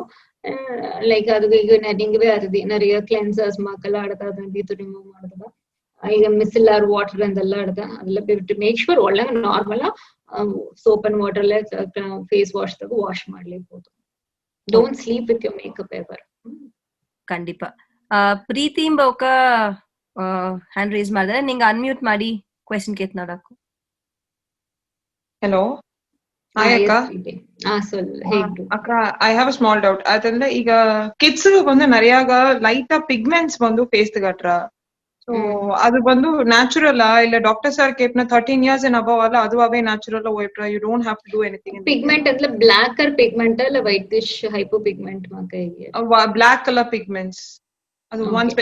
ಲೈಕ್ ಅದು ಈಗ ನಿಂಗವೇ ಅರ್ದಿ ನರಿಯ ಕ್ಲೆನ್ಸರ್ಸ್ ಮಕ್ಕಳ ಆಡದ ಅದನ್ನ ಬೀತು ರಿಮೂವ್ ಮಾಡುದ ಈಗ ಮಿಸಿಲಾರ್ ವಾಟರ್ ಅಂದೆಲ್ಲ ಆಡದ ಅದೆಲ್ಲ ಬಿಟ್ಟು ಮೇಕ್ ಶೂರ್ ಒಳ್ಳೆ normal soap and water face wash ತಗೋ ವಾಶ್ ಮಾಡ್ಲೇಬಹುದು don't sleep with your makeup ever ಖಂಡಿತ ಪ್ರೀತಿ ಎಂಬ ఒక ಹ್ಯಾಂಡ್ ರೇಸ್ ಮಾಡಿದ್ರೆ ನಿಂಗೆ ಅನ್ಮ್ಯೂಟ್ ಮಾಡಿ ಕ್ವೆಶ್ಚನ್ ಕೇತ್ ನೋಡಕು Hello. Hi Akka. ಅಕ್ಕ I have a small doubt. ಅದಂದ್ರೆ ಈಗ kids ಬಂದು ನರಿಯಾಗ ಲೈಟ್ ಪಿಗ್ಮೆಂಟ್ಸ್ ಬಂದು ಫೇಸ್ ಗಟ್ರ ಸೊ ಅದು ಬಂದು ನ್ಯಾಚುರಲ್ ಇಲ್ಲ ಡಾಕ್ಟರ್ ಸರ್ ಕೇಪ್ನ 13 years and above ಅಲ್ಲ ಅದು ಅವೇ ನ್ಯಾಚುರಲ್ ಹೋಯ್ಟ್ರ you don't have to do anything pigment ಅಂದ್ರೆ ಬ್ಲಾಕರ್ ಪಿಗ್ಮೆಂಟ್ ಅಲ್ಲ ವೈಟಿಶ್ ಹೈಪೋ ಪಿಗ್ಮೆಂಟ್ ಮಕ್ಕಳಿಗೆ ಬ್ಲಾಕ್ ಕಲರ್ ಪಿಗ್ಮೆಂಟ್ಸ್ ಅದು ಒನ್ಸ್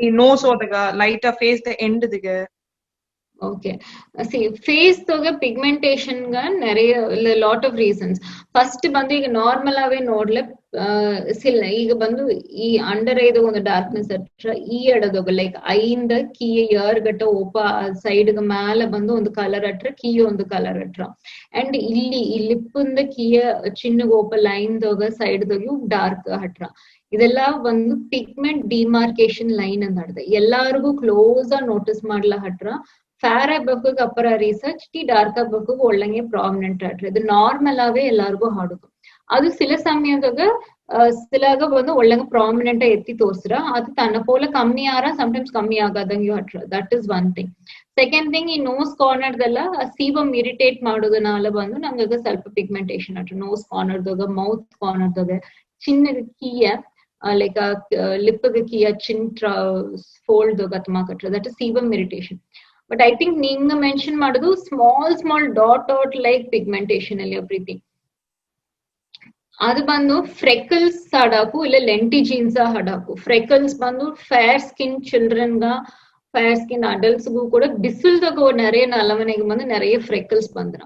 ಈ ನೋಸ್ ಹೋದಾಗ ಲೈಟ್ ಫೇಸ್ ದ ಎಂಡ್ ದಿಗೆ ಓಕೆ ಸಿ ಫೇಸ್ ತೋಗ ಪಿಗ್ಮೆಂಟೇಶನ್ ಗ ನೆರೆಯ ಲಾಟ್ ಆಫ್ ರೀಸನ್ಸ್ ಫಸ್ಟ್ ಬಂದು ಈಗ ನಾರ್ಮಲ್ ಅವೇ ನೋಡ್ಲೆ ಸಿಲ್ಲ ಈಗ ಬಂದು ಈ ಅಂಡರ್ ಐದ ಒಂದು ಡಾರ್ಕ್ನೆಸ್ ಹತ್ರ ಈ ಎಡದೋಗ ಲೈಕ್ ಐಯಿಂದ ಕೀಯ ಇಯರ್ ಗಟ್ಟ ಓಪ ಸೈಡ್ ಮ್ಯಾಲ ಬಂದು ಒಂದು ಕಲರ್ ಹತ್ರ ಕೀಯ ಒಂದು ಕಲರ್ ಹತ್ರ ಅಂಡ್ ಇಲ್ಲಿ ಈ ಲಿಪ್ಪಿಂದ ಕೀಯ ಚಿನ್ನಗ ಓಪ ಲೈನ್ ದೋಗ ಸೈಡ್ ದೋಗಿ ಡಾರ್ಕ್ ಹತ್ರ ಇದೆಲ್ಲ ಒಂದು ಪಿಗ್ಮೆಂಟ್ ಡಿಮಾರ್ಕೇಶನ್ ಲೈನ್ ಅಂತ ನಡೆದ ಎಲ್ಲಾರ್ಗು ಕ್ಲೋಸ್ ಆಗಿ ನೋಟಿಸ್ ಮಾಡ್ಲ ಹತ್ರ ಫೇರ್ ಆಗ್ಬೇಕು ಅಪ್ಪರ ರಿಸರ್ಚ್ ಟಿ ಡಾರ್ಕ್ ಆಗ್ಬೇಕು ಒಳ್ಳಂಗೆ ಪ್ರಾಮಿನೆಂಟ್ ಆಟ್ರಿ ಇದು ನಾರ್ಮಲ್ ಅವೇ ಎಲ್ಲಾರ್ಗು ಹಾಡುದು ಅದು ಸಿಲ ಸಮಯದಾಗ ಸಿಲಾಗ ಬಂದು ಒಳ್ಳೆ ಪ್ರಾಮಿನೆಂಟ್ ಎತ್ತಿ ತೋರ್ಸ್ರ ಅದು ತನ್ನ ಪೋಲ ಕಮ್ಮಿ ಆರ ಸಮ್ಟೈಮ್ಸ್ ಕಮ್ಮಿ ಆಗದಂಗೆ ಹಟ್ರ. That is one thing. Second thing, ಈ ನೋಸ್ ಕಾರ್ನರ್ದೆಲ್ಲ ಸೀಬಮ್ ಇರಿಟೇಟ್ ಮಾಡೋದನಾಲ ಬಂದು ನಂಗಾಗ ಸ್ವಲ್ಪ ಪಿಗ್ಮೆಂಟೇಶನ್ ಹಟ್ರ. ನೋಸ್ ಕಾರ್ನರ್ದಾಗ, ಮೌತ್ ಕಾರ್ನರ್ದಾಗ, ಚಿನ್ನದ ಕೀಯ ಲೈಕ್ ಲಿಪ್ ಕೀಯ ಚಿನ್ ಫೋಲ್ಡ್ ಗತ್ಮಾಕಟ್ರ. That is sebum irritation. But I think ನಿಂಗ ಮೆನ್ಷನ್ ಮಾಡೋದು ಸ್ಮಾಲ್ ಡಾಟ್ ಲೈಕ್ ಪಿಗ್ಮೆಂಟೇಶನ್ ಅಲ್ಲಿ ಪ್ರೀತಿ. ಅದು ಬಂದು ಫ್ರೆಕಲ್ಸ್ ಹಡಾಕು ಇಲ್ಲ ಲೆಂಟಿಜೀನ್ಸ್ ಹಡಾಕು. ಫ್ರೆಕಲ್ಸ್ ಬಂದು ಫೇರ್ ಸ್ಕಿನ್ ಚಿಲ್ಡ್ರನ್ಗ, ಫೇರ್ ಸ್ಕಿನ್ ಅಡಲ್ಟ್ಸ್ಗೂ ಕೂಡ ಬಿಸಿಲ್ದಾಗ நிறைய நலவனைக்கு வந்து நிறைய ಫ್ರೆಕಲ್ಸ್ ಬಂದ್ರ.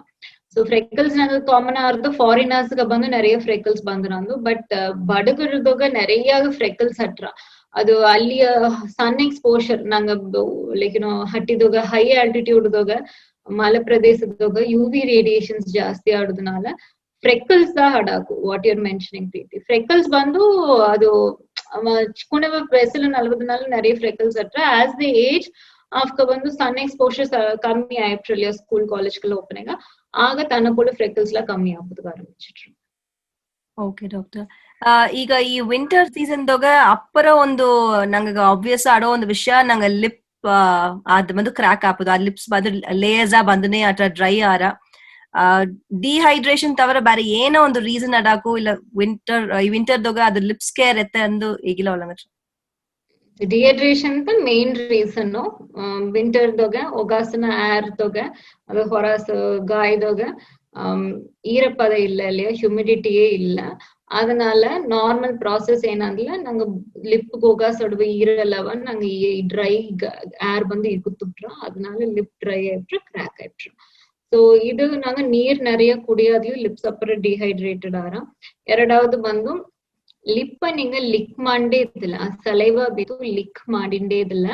ಸೊ ಫ್ರೆಕಲ್ಸ್ ಕಾಮನ್ ಆರ್ದು ಫಾರಿನರ್ಸ್ ಬಂದು நிறைய ಫ್ರೆಕಲ್ಸ್ ಬಂದ್ರಂದು. ಬಟ್ ಬಡಗರದಾಗ நிறைய ಫ್ರೆಕಲ್ಸ್ ಹಟ್ರ. ಅದು ಅಲ್ಲಿಯ ಸನ್ ಎಕ್ಸ್ಪೋಷರ್ ನಂಗ ಲೈಕ್ ಏನೋ ಹಟ್ಟಿದಾಗ ಹೈ ಆಲ್ಟಿಟ್ಯೂಡ್ದಾಗ ಮಲ ಪ್ರದೇಶದಾಗ UV ರೇಡಿಯೇಷನ್ಸ್ ಜಾಸ್ತಿ ಆಡೋದನಾಲ ಫ್ರೆಕಲ್ಸ್ ಹಡಾಕು. ವಾಟ್ ಯುರ್ ಮೆನ್ಷನಿಂಗ್ ಪ್ರೀತಿ. ಫ್ರೆಕಲ್ಸ್ ಬಂದು ಅದು ಚಿಕ್ಕುಣವ ವಯಸ್ಸಲ್ಲಿ 40 நிறைய ಫ್ರೆಕಲ್ಸ್ ಹಟ್ರ. ಆಸ್ ದ ಏಜ್ ಆಫ್ಕ ಬಂದು ಸನ್ ಎಕ್ಸ್ಪೋಷರ್ ಕಮ್ಮಿ ಆಯ್ತು ಸ್ಕೂಲ್ ಕಾಲೇಜ್ಗೆಲ್ಲ ಓಪನಿಂಗ್ ಆಗ ತನ್ನ ಕೂಡ ಫ್ರೆಕಲ್ಸ್ ಎಲ್ಲ ಕಮ್ಮಿ ಆಗೋದಕ್ಕೆ ಆರಂಭಿಸಿಟ್ರು. Okay doctor. ಈಗ ಈ ವಿಂಟರ್ ಸೀಸನ್ ದಾಗ ಅಪ್ಪರ ಒಂದು ನಂಗೆ ಆಬ್ವಿಯಸ್ ಆಡೋ ಒಂದು ವಿಷಯ ನಂಗೆ ಲಿಪ್ ಅದ್ ಬಂದು ಕ್ರಾಕ್ ಆಪುದು. ಆ ಲಿಪ್ಸ್ ಬಂದು ಲೇಯರ್ಸ್ ಬಂದನೆ ಅಟ ಡ್ರೈ ಆರ ಡಿಹೈಡ್ರೇಷನ್ ತವರ ಬೇರೆ ಏನೋ ಒಂದು ರೀಸನ್ ಅಡಾಕು ಇಲ್ಲ ಈ ವಿಂಟರ್ ದಾಗ ಅದು ಲಿಪ್ಸ್ ಕೇರ್ ಎತ್ತೆ ಅಂದು ಈಗಿಲ್ಲ ಒಳಗ ಡಿಹೈಡ್ರೇಷನ್ ಅಂತ ಮೇನ್ ರೀಸನ್. ವಿಂಟರ್ ದಾಗ ಒಗಾಸನ ಏರ್ ದಾಗ ಅದು ಹೊರಸ ಗಾಯದಾಗ ಈರಪದ ಇಲ್ಲ, ಅಲ್ಲಿ ಹ್ಯೂಮಿಡಿಟಿಯೇ ಇಲ್ಲ. அதனால நார்மல் ப்ராசஸ் ಏನಂದಿಲ್ಲ ನಂಗೆ லிப் ಹೋಗ ಸೊಡವೆ ಈರಲ್ಲವ ನಂಗೆ ಈ ಡ್ರೈ ಏರ್ ಬಂದು ಇಗುತ್ತುಟ್ರ அதனால லிப் ಡ್ರೈ ಆಯ್ತು, ಕ್ರ್ಯಾಕ್ ಆಯ್ತು. ಸೊ ಇದು ನಂಗೆ ನೀರ್ நிறைய ಕುಡಿಯೋದ್ಲಿ ಲಿಪ್ಸ್ ಅಪ್ಪರ ಡಿಹೈಡ್ರೇಟೆಡ್ ಆರ. ಎರಡಾவது ಬಂದು ಲಿಪ್ ನಿಂಗ ಲಿಕ್ ಮಾಡೇ ಇದ್ದಿಲ್ಲ, ಆ ಸಲೈವ ಬಿದ್ದು ಲಿಕ್ ಮಾಡಿಂಡೇ ಇದಿಲ್ಲ.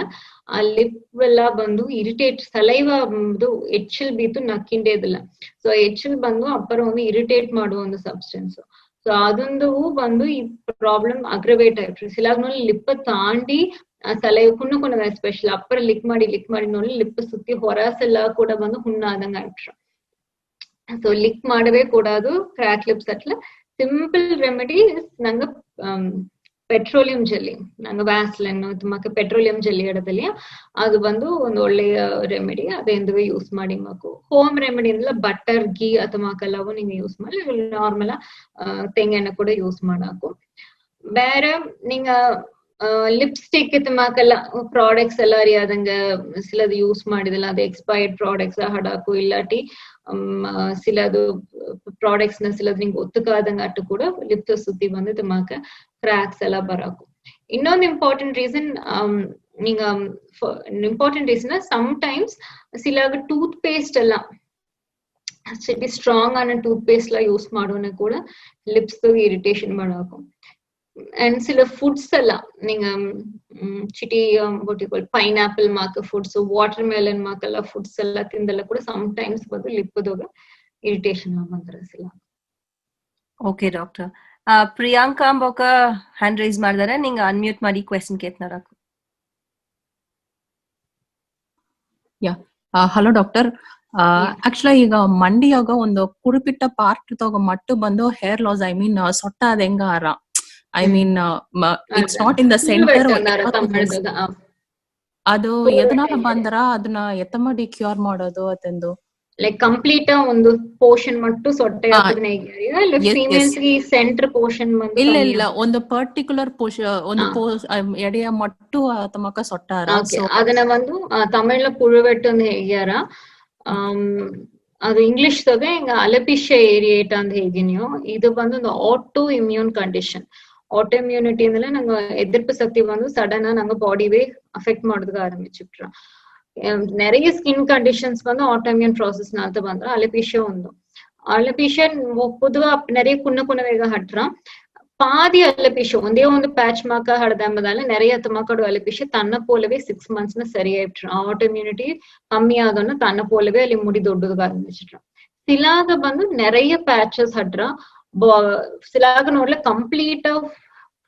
ಆ ಲಿಪ್ ಎಲ್ಲ ಬಂದು ಇರಿಟೇಟ್, ಸಲೈವ ಎಚ್ಚಲ್ ಬಿದ್ದು ನಕ್ಕಿಂಡೇ ಇದಿಲ್ಲ. ಸೊ ಎಚ್ಚಲ್ ಬಂದು ಅಪ್ಪರ ಒಂದು ಇರಿಟೇಟ್ ಮಾಡುವ ಒಂದು ಸಬ್ಸ್ಟೆನ್ಸ್. ಸೊ ಅದೊಂದು ಬಂದು ಈ ಪ್ರಾಬ್ಲಮ್ ಅಗ್ರವೇಟ್ ಆಯ್ತು. ಸಿಲಾಗ ನೋಡಿ ಲಿಪ್ ತಾಂಡಿ ಸಲೈವ ಹುಣ್ಣು ಎಸ್ಪೆಷಲ್ ಅಪ್ಪರ ಲಿಕ್ ಮಾಡಿ ನೋಡಿ ಲಿಪ್ ಸುತ್ತಿ ಹೊರಸೆಲ್ಲ ಕೂಡ ಬಂದು ಹುಣ್ಣಾದಂಗ ಆಯ್ತು. ಸೊ ಲಿಕ್ ಮಾಡವೇ ಕೂಡದು ಕ್ರ್ಯಾಕ್ ಲಿಪ್ಸ್ ಅಟ್ಲ ಸಿಂಪಲ್ ರೆಮಿಡಿ ನಂಗೆ ಪೆಟ್ರೋಲಿಯಂ ಜೆಲ್ಲಿ, ನಂಗೆ ವ್ಯಾಸ್ಲಿನ್ ತುಮಕ್ಕೆ ಪೆಟ್ರೋಲಿಯಂ ಜೆಲ್ಲಿ ಇಡದಲ್ಲಿ ಅದು ಬಂದು ಒಂದು ಒಳ್ಳೆಯ ರೆಮಿಡಿ. ಅದೆಂದುವೆ ಯೂಸ್ ಮಾಡಿ ಮಗು. ಹೋಮ್ ರೆಮಿಡಿ ಅಂದ್ರೆ ಬಟರ್ ಗೀ ಅಥವಾ ಕಲ್ಲವು ನೀವು ಯೂಸ್ ಮಾಡಿ, ನಾರ್ಮಲ್ ತೆಂಗೆಣ್ಣೆ ಕೂಡ ಯೂಸ್ ಮಾಡಾಕು. ಬೇರೆ ನಿಂಗ ಲಿಪ್ಸ್ಟಿಕ್ ತುಮಕಲ್ಲ ಪ್ರಾಡಕ್ಟ್ಸ್ ಎಲ್ಲ ಅರಿಯಾದಂಗ ಸಿಲದು ಯೂಸ್ ಮಾಡಿದಿಲ್ಲ, ಅದು ಎಕ್ಸ್ಪೈರ್ಡ್ ಪ್ರಾಡಕ್ಟ್ಸ್ ಹಡಾಕು. ಇಲ್ಲಾಟಿ ಸಿಲದು ಪ್ರಾಡಕ್ಟ್ಸ್ ನ ಸಿಲದು ನಿಂಗೆ ಒತ್ತುಕಾದಂಗ ಅಟ್ಟು ಕೂಡ ಲಿಪ್ ಸುತ್ತಿ ಬಂದು ತುಮಕ ಕ್ರ್ಯಾಕ್ಸ್ ಎಲ್ಲ ಬರಾಕು. ಇನ್ನೊಂದು ಇಂಪಾರ್ಟೆಂಟ್ ರೀಸನ್ ಸಮ್ಟೈಮ್ಸ್ ಸಿಲಾಗ ಟೂತ್ ಪೇಸ್ಟ್ ಎಲ್ಲ ಸ್ಟ್ರಾಂಗ್ ಆನ ಟೂತ್ ಪೇಸ್ಟ್ ಎಲ್ಲ ಯೂಸ್ ಮಾಡೋಣ ಕೂಡ ಲಿಪ್ಸ್ ಇರಿಟೇಷನ್ ಮಾಡಾಕು. ಅಂಡ್ ಸಿಲ ಫುಡ್ಸ್ ಎಲ್ಲ ನಿಂಗ ಚಿಟಿ ಪೈನಾಪಲ್ ಮಾಕ ಫುಡ್ಸ್, ವಾಟರ್ ಮೆಲನ್ ಮಾಕೆಲ್ಲ ಫುಡ್ಸ್ ಎಲ್ಲ ತಿಂದೆಲ್ಲ ಕೂಡ ಸಮ್ಟೈಮ್ಸ್ ಬಂದು ಲಿಪ್ಪದಾಗ ಇರಿಟೇಷನ್ ಬಂದ್ರ ಸಿಲ. Okay doctor. ಪ್ರಿಯಾಂಕಾ ಅಂಬೋಕ ಹ್ಯಾಂಡ್ ರೈಸ್ ಮಾಡಿದಾರೆ, ನಿಂಗೆ ಅನ್ಮ್ಯೂಟ್ ಮಾಡಿ ಕ್ವೆಶ್ಚನ್ ಕೇಳ್ತಾರಾಕು. Hello doctor. ಆಕ್ಚುಲಿ ಈಗ ಮಂಡಿಯಾಗ ಒಂದು ಕುರುಪಿಟ್ಟ ಪಾರ್ಟ್ ತಗ ಮಟ್ಟು ಬಂದು ಹೇರ್ ಲಾಸ್, ಐ ಮೀನ್ ಸೊಟ್ಟ ಅದ ಹೆಂಗಾರ, I mean it's not in the centre. ಅದು ಎದನಾಲ ಬಂದ್ರ ಅದನ್ನ ಎತ್ತ ಮಾಡಿ ಕ್ಯೂರ್ ಮಾಡೋದು ಅದಂದು ಲೈಕ್ ಕಂಪ್ಲೀಟ್ ಒಂದು ಪೋರ್ಷನ್ ಮಟ್ಟು ಸೊಟ್ಟೆ ಫೀಮೇಲ್ಸ್ ಗೆ ಸೆಂಟರ್ ಪೋರ್ಷನ್ ಇಲ್ಲ ಒಂದು ಪರ್ಟಿಕ್ಯುಲರ್ ಒಂದು ಎಡೆಯ ಮಟ್ಟು ತಮಕ ಸೊಟ್ಟಾರ. ಅದನ್ನ ಒಂದು ತಮಿಳ್ನ ಪುಳುವೆಟ್ಟು ಅಂತ ಹೇಗ್ಯಾರ. ಅದು ಇಂಗ್ಲಿಷ್ ದಾಗ ಹಿಂಗ ಅಲಪಿಷಿಯಾ ಏರಿಯೇಟ್ ಅಂತ ಹೇಗಿನಿಯೋ. ಇದು ಬಂದು ಒಂದು auto immune condition. Auto immunity ಅಂದ್ರೆ ನಂಗೆ ಎದಿರ್ಪು ಶಕ್ತಿ ಬಂದು ಸಡನ್ ನಂಗೆ ಬಾಡಿವೇ ಅಫೆಕ್ಟ್ ಮಾಡೋದಕ್ಕೆ ಆರಂಭಿಸಿಟ್ರ. நிறைய ஸ்கின் கண்டிஷன்ஸ் வந்து ஆட்டோமியூன் ப்ராசஸ்னால தான் வந்துடும். அலபீஷியா ஒன்று அலபீஷியா பொதுவாக நிறைய குன்ன வேக ஹட்டுறான். பாதி அலபீஷியா ಒಂದೇ ಒಂದು ಪ್ಯಾಚ್ ಮಾಕ ಹಡದಂಬದಾல நிறைய ತುಮಕಡು ಅಲಪೀಷಿಯಾ ತನ್ನ ಪೋಲವೇ 6 months ಸರಿಯಾಯಿಟ್ರು. ಆಟೋಮ್ಯೂನಿಟಿ ಕಮ್ಮಿ ಆದನ್ನು ತನ್ನ ಪೋಲವೇ ಅಲ್ಲಿ ಮುಡಿ ದೊಡ್ಡದಾಗ ಆರಂಭಿಸಿಟ್ರು. ಸಿಲಾಗ ಬಂದು நிறைய ಪ್ಯಾಚಸ್ ಹಟ್ರ. ಸಿಲಾಗ ನೋಡ್ಲೆ ಕಂಪ್ಲೀಟ್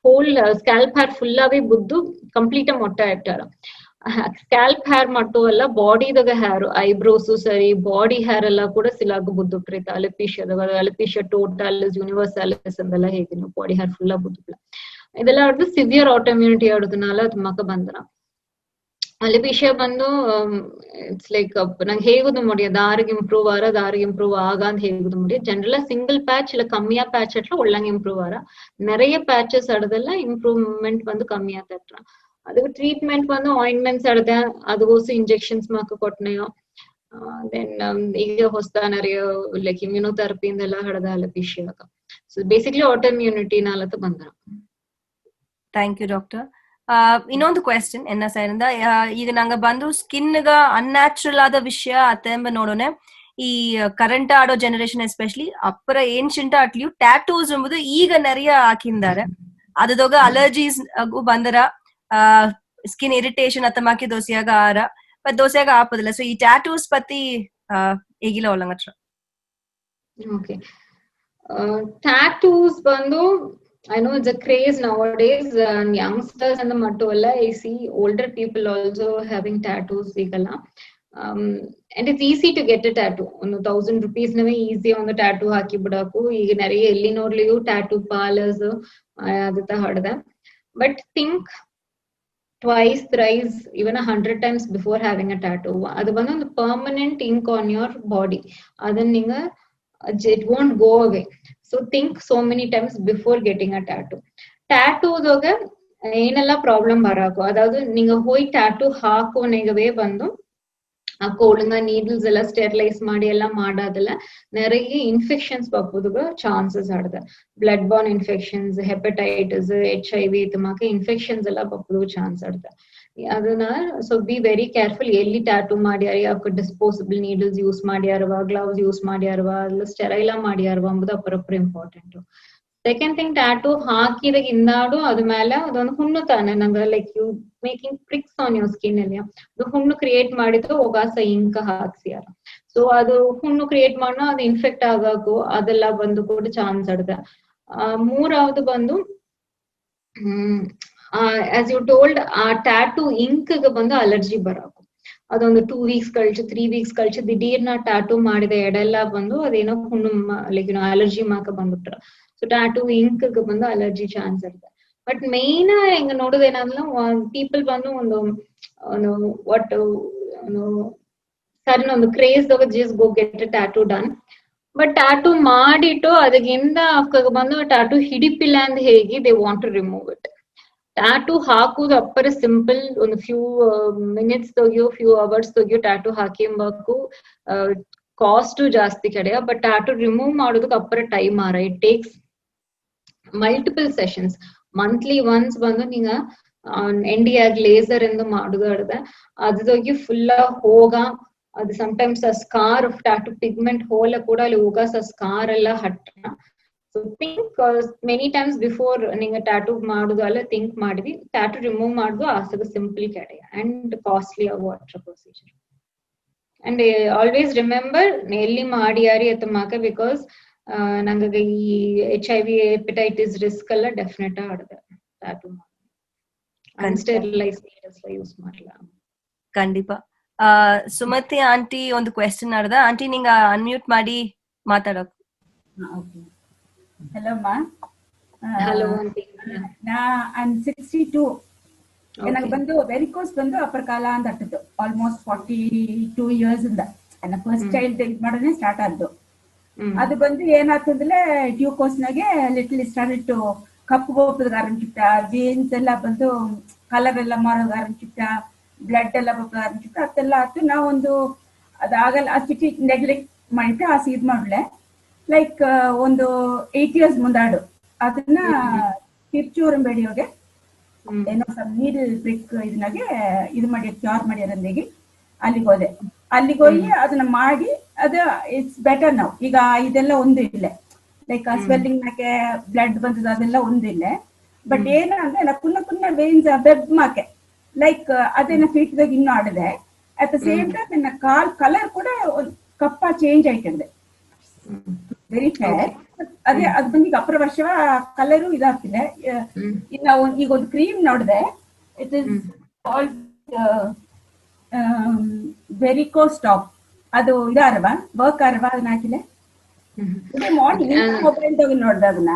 ಹೋಲ್ ಸ್ಕ್ಯಾಲ್ಪ್ ಹೇರ್ ಫುಲ್ಲಾವೇ ಬುದ್ದು ಕಂಪ್ಲೀಟ್ ಮೊಟ್ಟೆ ಇಟ್ಟಾರ. ಸ್ಕ್ಯಾಲ್ಪ್ ಹೇರ್ ಮಟ್ಟು ಅಲ್ಲ ಬಾಡಿದಾಗ ಹೇರ್ ಐಬ್ರೋಸು ಸರಿ ಬಾಡಿ ಹೇರ್ ಎಲ್ಲ ಕೂಡ ಸಿಲಾಗ ಬುದ್ದು ಪ್ರೀತ ಅಲಪಿಷಿಯಾ ಟೋಟಾಲಿಸ್ ಯೂನಿವರ್ಸಾಲಿಸ್ ಅಂದೆಲ್ಲ ಹೇಗೆ ಬಾಡಿ ಹೇರ್ ಫುಲ್ಲ ಬುದ್ದು ಇದೆಲ್ಲ ಆಡಿದ್ರೆ ಸಿವಿಯರ್ ಆಟೋಮ್ಯೂನಿಟಿ ಆಡೋದನ್ನಾಲ ತುಮಕ ಬಂದ್ರ ಅಲಪಿಷಿಯಾ ಬಂದು ಇಟ್ಸ್ ಲೈಕ್ ನಂಗೆ ಹೇಗುದು ಮುಡಿಯ ದಾರಿಗೆ ಇಂಪ್ರೂವ್ ಆಗ ಅಂತ ಹೇಗುದು ಮುಡಿಯ ಜನರಲ್ಲ ಸಿಂಗಲ್ ಪ್ಯಾಚ್ ಇಲ್ಲ ಕಮ್ಮಿಯಾ ಪ್ಯಾಚ್ ಅಟ್ಲ ಒಳ್ಳಂಗೆ ಇಂಪ್ರೂವ್ ಆರ நிறைய ಪ್ಯಾಚಸ್ ಆಡದೆಲ್ಲ ಇಂಪ್ರೂವ್ಮೆಂಟ್ ಬಂದು ಕಮ್ಮಿ ಆತಟ್ರ ಅದಕ್ಕೆ ಟ್ರೀಟ್ಮೆಂಟ್ ಬಂದು ಆಯಿಂಟ್ಮೆಂಟ್ಸ್ ಆಡದೆ ಅದಕ್ಕೋಸ್ಕರ ಇಂಜೆಕ್ಷನ್ಸ್ ಮಾಕ ಕೊಟ್ಟನೆಯೋ ದೆನ್ ಈಗ ಹೊಸ நிறைய ಲೈಕ್ ಇಮ್ಯುನೋಥೆರಪಿ ಇಂದೆಲ್ಲ ಹಡದ ಅಲಪಿಷಿಯಾಗ ಸೊ ಬೇಸಿಕ್ಲಿ ಆಟೋಮ್ಯೂನಿಟಿ ನಾಲತ್ತ ಬಂದ್ರ ಥ್ಯಾಂಕ್ ಯು ಡಾಕ್ಟರ್. ಇನ್ನೊಂದು ಕ್ವೆಶ್ಚನ್ ಎನ್ನ ಸೈಡಿಂದ ಈಗ ನಂಗ ಬಂದು ಸ್ಕಿನ್ಗ ಅನ್ಯಾಚುರಲ್ ಆದ ವಿಷಯ ಅತ್ತೆಂಬ ನೋಡೋಣ ಈ ಕರೆಂಟ್ ಆಡೋ ಜನರೇಷನ್ ಎಸ್ಪೆಷಲಿ ಅಪ್ಪರ ಏನ್ಷಿಯಂಟ್ ಅಟ್ಲಿಯೂ ಟ್ಯಾಟೂಸ್ ಎಂಬುದು ಈಗ ನೆರೆಯ ಹಾಕಿಂದಾರೆ ಅದದೋಗ ಅಲರ್ಜೀಸ್ ಬಂದರ ಸ್ಕಿನ್ ಇರಿಟೇಷನ್ ಅತ್ತಮಾಕಿ ದೋಸೆಯಾಗ ಆರ ಬಟ್ ದೋಸೆಯಾಗ ಆಪದಿಲ್ಲ ಸೊ ಈ ಟ್ಯಾಟೂಸ್ ಪತ್ತಿ ಹೇಗಿಲ್ಲ ಒಳ್ಳಂಗತ್ರ. ಓಕೆ ಟ್ಯಾಟೂಸ್ ಬಂದು I know it's a craze nowadays and youngsters and the mattualla I see older people also having tattoos igala and it's easy to get a tattoo on 1000 rupees nave easy on the tattoo haki bidaku ಈಗ nariya elli nodliyu tattoo parlors adata hadda but think twice thrice even 100 times before having a tattoo adu bandu ಒಂದು permanent ink on your body adan ninga it won't go away. So think so many times before getting a tattoo. Tattoo ದೋಗ ಏನೆಲ್ಲ problem ಬರಾಕು ಅದಾவது நீங்க ಹೋಗಿ tattoo ಹಾಕೋನೆಗವೇ ಬಂದು ಒಳಗ needles ಎಲ್ಲ sterilise ಮಾಡಿ ಎಲ್ಲ ಮಾಡೋದಲ್ಲ நிறைய ಇನ್ಫೆಕ್ಷನ್ಸ್ ಬಪ್ಪುದುಗ ಚಾನ್ಸಸ್ ಆಡ್ದ blood borne infections hepatitis HIV ತಮಾಕ ಇನ್ಫೆಕ್ಷನ್ಸ್ ಎಲ್ಲ ಬಪ್ಪುದುಗ ಚಾನ್ಸ್ ಆಡ್ದ ಅದನ್ನ ಸೊ ಬಿ ವೆರಿ ಕೇರ್ಫುಲ್ ಎಲ್ಲಿ ಟ್ಯಾಟೂ ಮಾಡ್ಯಾರ ಅವಕ್ಕೆ ಡಿಸ್ಪೋಸಬಲ್ ನೀಡಲ್ಸ್ ಯೂಸ್ ಮಾಡ್ಯಾರವ ಗ್ಲೌಸ್ ಯೂಸ್ ಮಾಡ್ಯಾರವ ಅಲ್ಲ ಸ್ಟೆರೈಲ ಮಾಡ್ಯಾರವ ಅಂಬುದು ಅಪರಪ್ರ ಇಂಪಾರ್ಟೆಂಟ್. ಸೆಕೆಂಡ್ ಥಿಂಗ್ ಟ್ಯಾಟೂ ಹಾಕಿದಾಗ ಇಂದಾಡು ಅದ ಮೇಲೆ ಅದೊಂದು ಹುಣ್ಣು ತಾನೆ ನಂಗ like you making pricks on your skin ಅಲ್ಲಿ ಅದು ಹುಣ್ಣು ಕ್ರಿಯೇಟ್ ಮಾಡಿದ್ದು ಒಗಾಸ ಇಂಕ ಹಾಕ್ಸಿಯಾರ ಸೊ ಅದು ಹುಣ್ಣು ಕ್ರಿಯೇಟ್ ಮಾಡೋ ಅದು ಇನ್ಫೆಕ್ಟ್ ಆಗಕು ಅದೆಲ್ಲ ಬಂದು ಕೂಡ ಚಾನ್ಸ್ ಆಡ್ದ. ಮೂರವದು ಬಂದು ಆಸ್ ಯು ಟೋಲ್ಡ್ ಆ ಟ್ಯಾಟೂ ಇಂಕ್ ಬಂದು ಅಲರ್ಜಿ ಬರಾಕು ಅದೊಂದು 2 weeks ಕಳ್ಸಿ 3 weeks ಕಳ್ಸಿ ದಿಢೀರ್ನ ಟ್ಯಾಟೂ ಮಾಡಿದ ಎಡೆಲ್ಲ ಬಂದು ಅದೇನೋ ಹುಣ್ಣು ಲೈಕ್ ಅಲರ್ಜಿ ಮಾಕ ಬಂದ್ಬಿಟ್ರ ಸೊ ಟ್ಯಾಟೂ ಇಂಕ್ ಬಂದು ಅಲರ್ಜಿ ಚಾನ್ಸ್ ಇರುತ್ತೆ. ಬಟ್ ಮೇನ್ ಹೆಂಗ ನೋಡೋದೇನಂದ್ರೆ ಪೀಪಲ್ ಬಂದು ಒಂದು ಒಟ್ಟು ಸಡನ್ ಒಂದು craze just go get a tattoo done but tattoo ಮಾಡಿಟ್ಟು ಅದಕ್ಕಿಂತ ಬಂದು ಟ್ಯಾಟೂ ಹಿಡಿಪಿಲ್ಲ ಅಂತ ಹೇಗೆ they want to remove it. Tattoo ಹಾಕುದು ಅಪ್ಪರ ಸಿಂಪಲ್ ಒಂದು ಫ್ಯೂ ಮಿನಿಟ್ಸ್ ತೆಗಿಯೋ ಫ್ಯೂ ಅವರ್ಸ್ ತೆಗಿಯೋ ಟ್ಯಾಟೂ ಹಾಕಿಂಬಕು ಕಾಸ್ಟ್ ಜಾಸ್ತಿ ಕಡೆಯ ಬಟ್ ಟ್ಯಾಟೂ ರಿಮೂವ್ ಮಾಡೋದಕ್ಕೆ ಅಪ್ಪರ ಟೈಮ್ ಆರ it takes multiple sessions monthly once ಬಂದು ನೀಗ ಎಂಡಿಯಾಗಿ ಲೇಸರ್ ಎಂದು ಮಾಡುದು ಅಡ್ದ ಅದ್ರೊಳಗೆ ಫುಲ್ಲ ಹೋಗ ಅದು ಸಮಟೈಮ್ಸ್ ಆ ಸ್ಕಾರ್ ಟ್ಯಾಟೂ ಪಿಗ್ಮೆಂಟ್ ಹೋಲ ಕೂಡ ಅಲ್ಲಿ ಹೋಗ ಸ್ಕಾರ್ ಎಲ್ಲ ಹಟ್ಟ so think many times before ನಿಂಗೆ ಟ್ಯಾಟೂ ಮಾಡುದು ಅಲ್ಲ ಥಿಂಕ್ ಮಾಡಿದ್ವಿ ಟ್ಯಾಟೂ ರಿಮೂವ್ ಮಾಡುದು ಆಸಗ ಸಿಂಪಲ್ ಕಡೆ ಅಂಡ್ ಕಾಸ್ಟ್ಲಿ ಆಗೋ ಅಟ್ರ ಪ್ರೊಸೀಜರ್ ಅಂಡ್ ಆಲ್ವೇಸ್ ರಿಮೆಂಬರ್ ಎಲ್ಲಿ ಮಾಡಿಯಾರಿ ಅತ್ತಮಾಕ ಬಿಕಾಸ್ ನಂಗೆ ಈ HIV ಹೆಪಟೈಟಿಸ್ ರಿಸ್ಕ್ ಎಲ್ಲ ಡೆಫಿನೆಟ್ ಆಡದ ಟ್ಯಾಟೂ ಅನ್ಸ್ಟೆರಿಲೈಸ್ ನೀಡಲ್ಸ್ ಯೂಸ್ ಮಾಡಲ್ಲ ಖಂಡಿತ. ಸುಮತಿ ಆಂಟಿ ಒಂದು ಕ್ವೆಶ್ಚನ್ ಆಡ್ದ ಆಂಟಿ ನಿಂಗ ಅನ್ಮ್ಯೂಟ್ ಮಾಡಿ ಮಾತಾಡೋದು. Hello ma. Hello aunty. I'm 62. ನನಗೆ ಬಂದು ವೆರಿಕೋಸ್ ಬಂದು ಅಪ್ಪರ್ ಕಾಲ ಅಂತ ಅಟ್ಟದ್ದು ಆಲ್ಮೋಸ್ಟ್ 42 years ಇಂದ ನನ್ನ ಫಸ್ಟ್ ಚೈಲ್ಡ್ ಮಾಡೋದೇ ಸ್ಟಾರ್ಟ್ ಆದ್ದು. ಅದು ಬಂದು ಏನಾಗ್ತಂದ್ರೆ ಟ್ಯೂಕೋಸ್ನಾಗೆ ಲಿಟಲ್ ಸ್ಟಾರ್ಟೆಡ್ ಟು ಕಪ್ಪು ಬೋಪದ ಆರಂಭಿಸಿಟ್ಟ ವೇನ್ಸ್ ಎಲ್ಲ ಬಂದು ಕಲರ್ ಎಲ್ಲ ಮಾರೋದು ಆರಂಭಿಸಿಟ್ಟ ಬ್ಲಡ್ ಎಲ್ಲ ಬೋಪದ ಆರಂಭಿಸಿಟ್ಟ ಅದೆಲ್ಲ ಆಯ್ತು. ನಾವೊಂದು ಅದಾಗಲ್ಲ ಆ ಚಿಟಿ ನೆಗ್ಲೆಕ್ಟ್ ಮಾಡಿಟ್ಟು ಆ ಸೀದ್ ಮಾಡ್ಲೆ ಲೈಕ್ ಒಂದು 8 years ಮುಂದಾಡು ಅದನ್ನ ತಿರ್ಚೂರಂಬೇಡಿಯೋಗೆ ಏನೋ ಸಮ್ ನೀಡಲ್ ಪ್ರಿಕ್ ಇದನ್ನಾಗೆ ಇದು ಮಾಡಿ ಕ್ಯೂರ್ ಮಾಡ್ಯಾರಂದಿಗೆ ಅಲ್ಲಿಗೆ ಹೋದೆ. ಅಲ್ಲಿಗೆ ಹೋಗಿ ಅದನ್ನ ಮಾಡಿ ಅದು ಇಟ್ಸ್ ಬೆಟರ್ ನಾವು. ಈಗ ಇದೆಲ್ಲ ಒಂದು ಇಲ್ಲ ಲೈಕ್ ಸ್ವೆಲ್ಲಿಂಗ್ ನಾಕೆ ಬ್ಲಡ್ ಬಂದದ ಅದೆಲ್ಲ ಒಂದಿಲ್ಲ ಬಟ್ ಏನಂದ್ರೆ ನಾ ಪುನಃ ವೇನ್ಸ್ ಬೆಬ್ ಮಾಕೆ ಲೈಕ್ ಅದೇನ ಫೀಟ್ದಾಗ ಇನ್ನೂ ಆಡಿದೆ ಅಟ್ ದ ಸೇಮ್ ಟೈಮ್ ನನ್ನ ಕಾಲ್ ಕಲರ್ ಕೂಡ ಕಪ್ಪ ಚೇಂಜ್ ಆಯ್ತಂದೆ ವೆರಿ ಫೇರ್. ಅದೇ ಅದು ಬಂದು ಈಗ ಅಪರ ವರ್ಷ ಕಲರು ಇದಾಗ್ತಿದೆ. ಈಗ ಒಂದು ಕ್ರೀಮ್ ನೋಡಿದೆ ಇಟ್ ಇಸ್ ವೆರಿಕೋಸ್ ಟಾಪ್ ಅದು ಇದಾರವಾ ವರ್ಕ್ ಅರವಾ ಅದನ್ನ ಹಾಕಿಲೆ ಮಾರ್ನಿಂಗ್ ಮೊಬೈಲ್ ತಗೊಂಡು ನೋಡ್ದೆ ಅದನ್ನ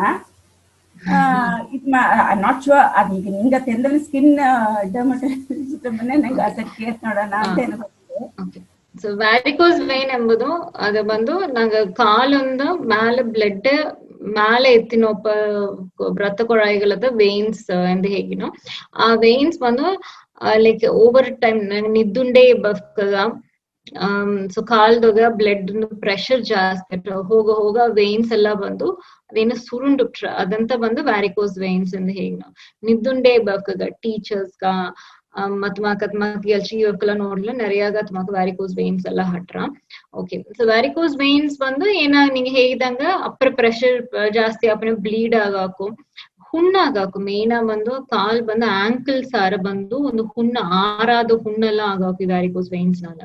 ನಾಟ್ ಶೂರ್ ಅದೀಗ ನಿಂಗೆ ತೆಂದಲ್ಲಿ ಸ್ಕಿನ್ ಡರ್ಮಟಾಲಜಿಸ್ಟ್ ನಂಗೆ ಅದಕ್ಕೆ ಕೇಸ್ ನೋಡೋಣ ಅಂತ ಅನ್ಕೊಂಡಿದ್ದೆ. ಸೊ ವ್ಯಾರಿಕೋಸ್ ವೇನ್ ಎಂಬುದು ಅದು ಬಂದು ನಂಗೆ ಕಾಲೊಂದು ಮೇಲೆ ಬ್ಲಡ್ ಮೇಲೆ ಎತ್ತಿನೊಪ್ಪ ರಕ್ತ ಕೊಳಾಯಿಗಳದ ವೇನ್ಸ್ ಎಂದು ಹೇಗಿನೋ ಆ ವೇನ್ಸ್ ಬಂದು ಲೈಕ್ ಓವರ್ ಟೈಮ್ ನಿದ್ದುಂಡೆ ಬಕ್ಕದ ಸೊ ಕಾಲ್ದಾಗ ಬ್ಲಡ್ ಪ್ರೆಷರ್ ಜಾಸ್ತಿ ಹೋಗ ವೇನ್ಸ್ ಎಲ್ಲ ಬಂದು ಅದೇನು ಸುರುಂಡುಟ್ರ ಅದಂತ ಬಂದು ವ್ಯಾರಿಕೋಸ್ ವೇನ್ಸ್ ಎಂದು ಹೇಗಿನೋ ನಿದ್ದುಂಡೆ ಬಕ್ಕದ ಟೀಚರ್ಸ್ಗ எல்லாம் நோடல நிறைய வேரிகோஸ் வெயின்ஸ் எல்லாம் ஹட்றா. ஓகே ಸೊ ವ್ಯಾರಿಕೋಸ್ ವೆಯಿನ್ಸ್ ಬಂದು ಏನ ನಿಂಗೆ ಹೇಗಿದಂಗ ಅಪ್ಪರ ಪ್ರೆಷರ್ ಜಾಸ್ತಿ ಅಪ್ಪನ ಬ್ಲೀಡ್ ಆಗಾಕು ಹುಣ್ಣಾಗಾಕು ಮೇನ ಬಂದು ಕಾಲ್ ಬಂದು ಆಂಕಲ್ ಸಾರ ಬಂದು ಒಂದು ಹುಣ್ಣ ಆರಾದ ಹುಣ್ಣೆಲ್ಲ ಆಗಾಕು ವ್ಯಾರಿಕೋಸ್ ವೆಯಿನ್ಸ್ ನಾಲ.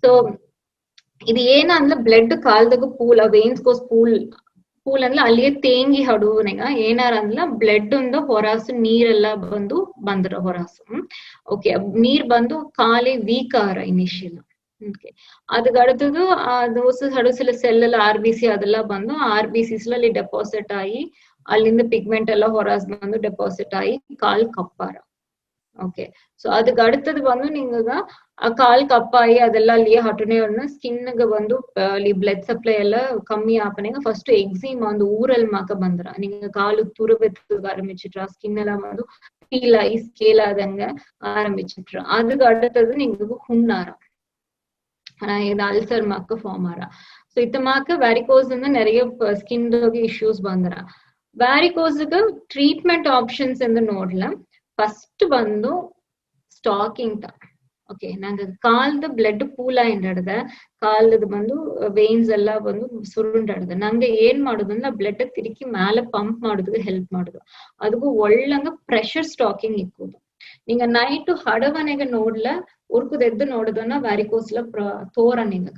ಸೊ ಇದು ಏನ ಅಂದ್ರೆ ಬ್ಲಡ್ ಕಾಲ್ದಾಗ ಪೂಲ್ ಆ ವೆಯಿನ್ಸ್ಗೋಸ್ ಪೂಲ್ ಅಂದ್ರೆ ಅಲ್ಲಿಯೇ ತೇಂಗಿ ಹಡುವನೆಗ ಏನಾರ ಅಂದ್ಲ ಬ್ಲಡ್ ಒಂದು ಹೊರಾಸು ನೀರೆಲ್ಲ ಬಂದ್ರ ಹೊರಾಸು. ಓಕೆ ನೀರ್ ಬಂದು ಕಾಲೇ ವೀಕ್ ಆರ ಇನಿಷಿಯಲ್. ಓಕೆ ಅದಕ್ಕೆ அடுத்தது ಹಡುಸಿಲ ಸೆಲ್ ಎಲ್ಲ RBC ಅದೆಲ್ಲ ಬಂದು RBCs ಅಲ್ಲಿ ಡೆಪಾಸಿಟ್ ಆಗಿ ಅಲ್ಲಿಂದ ಪಿಗ್ಮೆಂಟ್ ಎಲ್ಲ ಹೊರಾಸ್ ಬಂದು ಡೆಪಾಸಿಟ್ ಆಗಿ ಕಾಲ್ ಕಪ್ಪಾರ. ಓಕೆ ಸೊ ಅದಕ್ಕೆ அடுத்தது ಬಂದು ನಿಂಗ ಆ ಕಾಲ್ ಕಪ್ಪಾಯಿ ಅದೆಲ್ಲ ಅಲ್ಲಿಯೇ ಹಟುನೆಯನ್ನ ಸ್ಕಿನ್ಗೆ ಬಂದು ಅಲ್ಲಿ ಬ್ಲಡ್ ಸಪ್ಲೈ ಎಲ್ಲ ಕಮ್ಮಿ ಆಪನೆಗ ಫಸ್ಟ್ ಎಕ್ಸಿಮ್ ಒಂದು ಊರಲ್ಲಿ ಮಾಕ ಬಂದ್ರ ನಿಂಗ ಕಾಲು ತುರುಬೆತ್ತು ಆರಂಭಿಸಿಟ್ರ ಸ್ಕಿನ್ ಎಲ್ಲ ಬಂದು ಫೀಲ್ ಆಗಿ ಸ್ಕೇಲ್ ಆದಂಗ ಆರಂಭಿಸಿಟ್ರ ಅದಕ್ಕೆ அடுத்தது ನಿಂಗ ಹುಣ್ಣಾರ இது அல்சர் மாக்க ஃபார்ம் ஆறா. சோ இத்த மாக்க வேரிகோஸ் நிறைய ஸ்கின் இஷ்யூஸ் ಬಂದ್ರ ವ್ಯಾರಿಕೋಸ್ಗೆ ಟ್ರೀಟ್ಮೆಂಟ್ ಆಪ್ಷನ್ಸ್ ಎಂದು ನೋಡ್ಲ ಫಸ್ಟ್ ಬಂದು ಸ್ಟಾಕಿಂಗ್ ತ. ಓಕೆ ನಂಗೆ ಕಾಲ್ದ ಬ್ಲಡ್ ಪೂಲ್ ಆಯ್ಡದ ಕಾಲ್ದ ಬಂದು ವೇನ್ಸ್ ಎಲ್ಲ ಬಂದು ಸುರುಂಡಾಡ್ದ ನಂಗೆ ಏನ್ ಮಾಡುದಂದ್ರೆ ಬ್ಲಡ್ ತಿರುಗಿ ಮೇಲೆ ಪಂಪ್ ಮಾಡುದಕ್ಕೆ ಹೆಲ್ಪ್ ಮಾಡುದು ಅದಕ್ಕೂ ಒಳ್ಳಂಗ ಪ್ರೆಷರ್ ಸ್ಟಾಕಿಂಗ್ ಇಕ್ಕುದು. ನಿಂಗ ನೈಟ್ ಹಡವನೆಗೆ ನೋಡ್ಲ ಉರ್ಕುದೆದ್ದು ನೋಡುದನ್ನ ವ್ಯಾರಿಕೋಸ್ಲ ತೋರ ನಿಂಗ